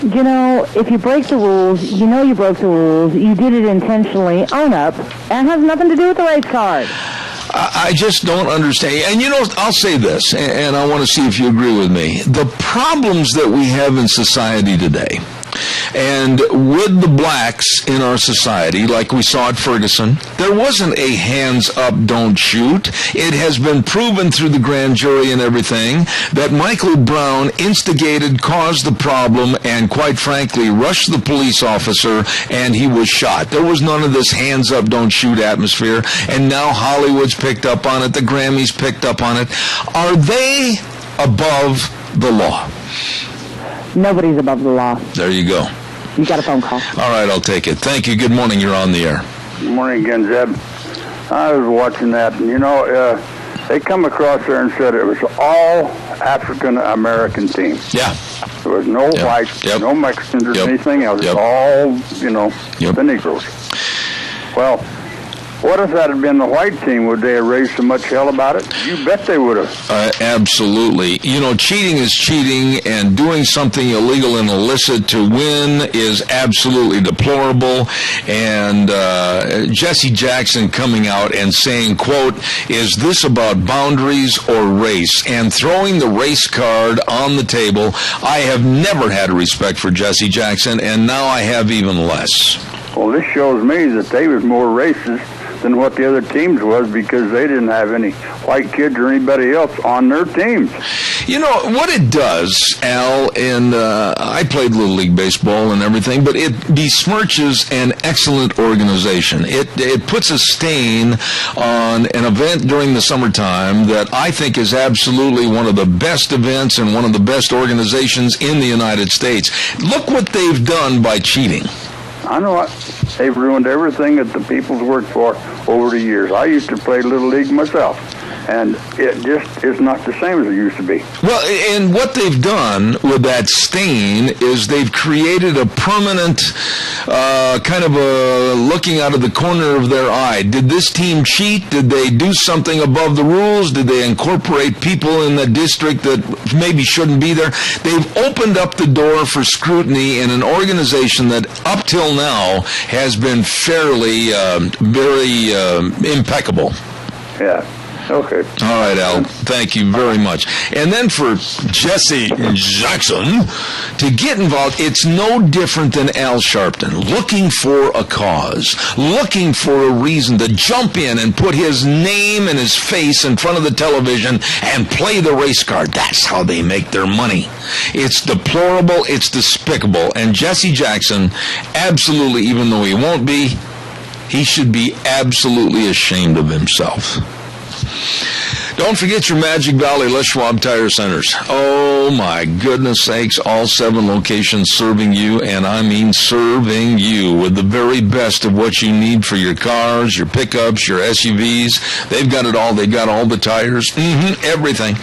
[SPEAKER 3] You know, if you break the rules, you know you broke the rules, you did it intentionally, own up, and it has nothing to do with the race card.
[SPEAKER 2] I just don't understand. And, you know, I'll say this, and I want to see if you agree with me. The problems that we have in society today, and with the blacks in our society, like we saw at Ferguson, there wasn't a hands up, don't shoot. It has been proven through the grand jury and everything that Michael Brown instigated, caused the problem, and quite frankly, rushed the police officer, and he was shot. There was none of this hands up, don't shoot atmosphere, and now Hollywood's picked up on it, the Grammys picked up on it. Are they above the law?
[SPEAKER 3] Nobody's above the law.
[SPEAKER 2] There you go.
[SPEAKER 3] You got a phone call.
[SPEAKER 2] All right, I'll take it. Thank you. Good morning. You're on the air.
[SPEAKER 6] Good morning again, Zeb. I was watching that, and, you know, they come across there and said it was all African-American team.
[SPEAKER 2] Yeah.
[SPEAKER 6] There was no whites, no Mexicans or anything else. It was all, you know, the Negroes. Well, what if that had been the white team? Would they have raised so much hell about it? You bet they would have.
[SPEAKER 2] Absolutely. You know, cheating is cheating, and doing something illegal and illicit to win is absolutely deplorable. And Jesse Jackson coming out and saying, quote, is this about boundaries or race? And throwing the race card on the table. I have never had a respect for Jesse Jackson, and now I have even less.
[SPEAKER 6] Well, this shows me that they was more racist than what the other teams was, because they didn't have any white kids or anybody else on their teams.
[SPEAKER 2] You know, what it does, Al, and I played Little League Baseball and everything, but it besmirches an excellent organization. It puts a stain on an event during the summertime that I think is absolutely one of the best events and one of the best organizations in the United States. Look what they've done by cheating.
[SPEAKER 6] I know it. They've ruined everything that the people's worked for over the years. I used to play Little League myself, and it just is not the same as it used to be.
[SPEAKER 2] Well, and what they've done with that stain is they've created a permanent kind of a looking out of the corner of their eye. Did this team cheat? Did they do something above the rules? Did they incorporate people in the district that maybe shouldn't be there? They've opened up the door for scrutiny in an organization that up till now has been fairly, very impeccable.
[SPEAKER 6] Yeah. Okay.
[SPEAKER 2] All right, Al. Thank you very much. And then for Jesse Jackson to get involved, it's no different than Al Sharpton, looking for a cause, looking for a reason to jump in and put his name and his face in front of the television and play the race card. That's how they make their money. It's deplorable. It's despicable. And Jesse Jackson, absolutely, even though he won't be, He should be absolutely ashamed of himself. Don't forget your Magic Valley Les Schwab Tire Centers. Oh, my goodness sakes, all 7 locations serving you, and I mean serving you with the very best of what you need for your cars, your pickups, your SUVs. They've got it all. They've got all the tires, everything.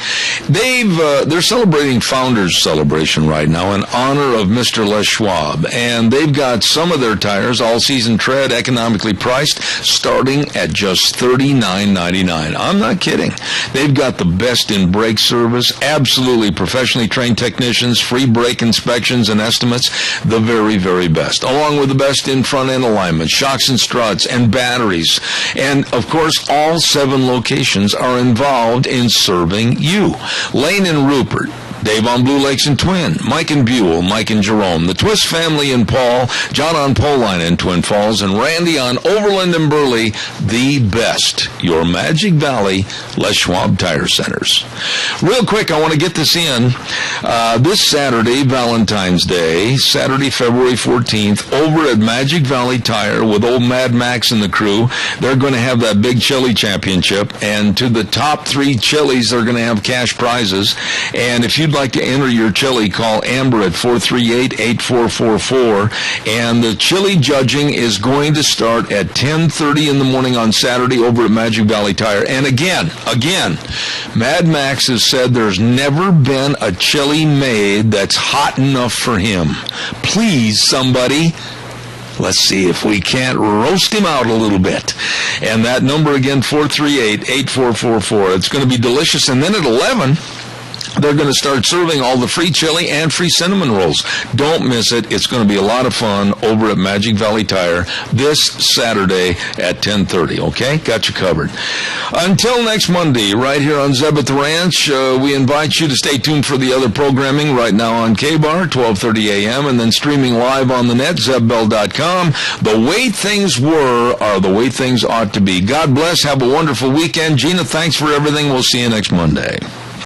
[SPEAKER 2] They're celebrating Founders Celebration right now in honor of Mr. Les Schwab, and they've got some of their tires, all-season tread, economically priced, starting at just $39.99. I'm not kidding. They've got the best in brake service, absolutely professionally trained technicians, free brake inspections and estimates, the very, very best, along with the best in front-end alignment, shocks and struts, and batteries. And, of course, all 7 locations are involved in serving you. Lane and Rupert, Dave on Blue Lakes and Twin, Mike and Buell, Mike and Jerome, the Twist family in Paul, John on Poline in Twin Falls, and Randy on Overland and Burley, the best, your Magic Valley Les Schwab Tire Centers. Real quick, I want to get this in. This Saturday, Valentine's Day, Saturday, February 14th, over at Magic Valley Tire with old Mad Max and the crew, they're going to have that big chili championship, and to the top 3 chilies, they're going to have cash prizes. And if you'd like to enter your chili, call Amber at 438-8444. And the chili judging is going to start at 10:30 in the morning on Saturday over at Magic Valley Tire. And again, Mad Max has said there's never been a chili made that's hot enough for him. Please, somebody, let's see if we can't roast him out a little bit. And that number again, 438-8444. It's going to be delicious. And then at 11... they're going to start serving all the free chili and free cinnamon rolls. Don't miss it. It's going to be a lot of fun over at Magic Valley Tire this Saturday at 10:30, okay? Got you covered. Until next Monday, right here on Zeb at the Ranch, we invite you to stay tuned for the other programming right now on K-Bar, 12:30 a.m., and then streaming live on the net, zebbell.com. The way things were are the way things ought to be. God bless. Have a wonderful weekend. Gina, thanks for everything. We'll see you next Monday.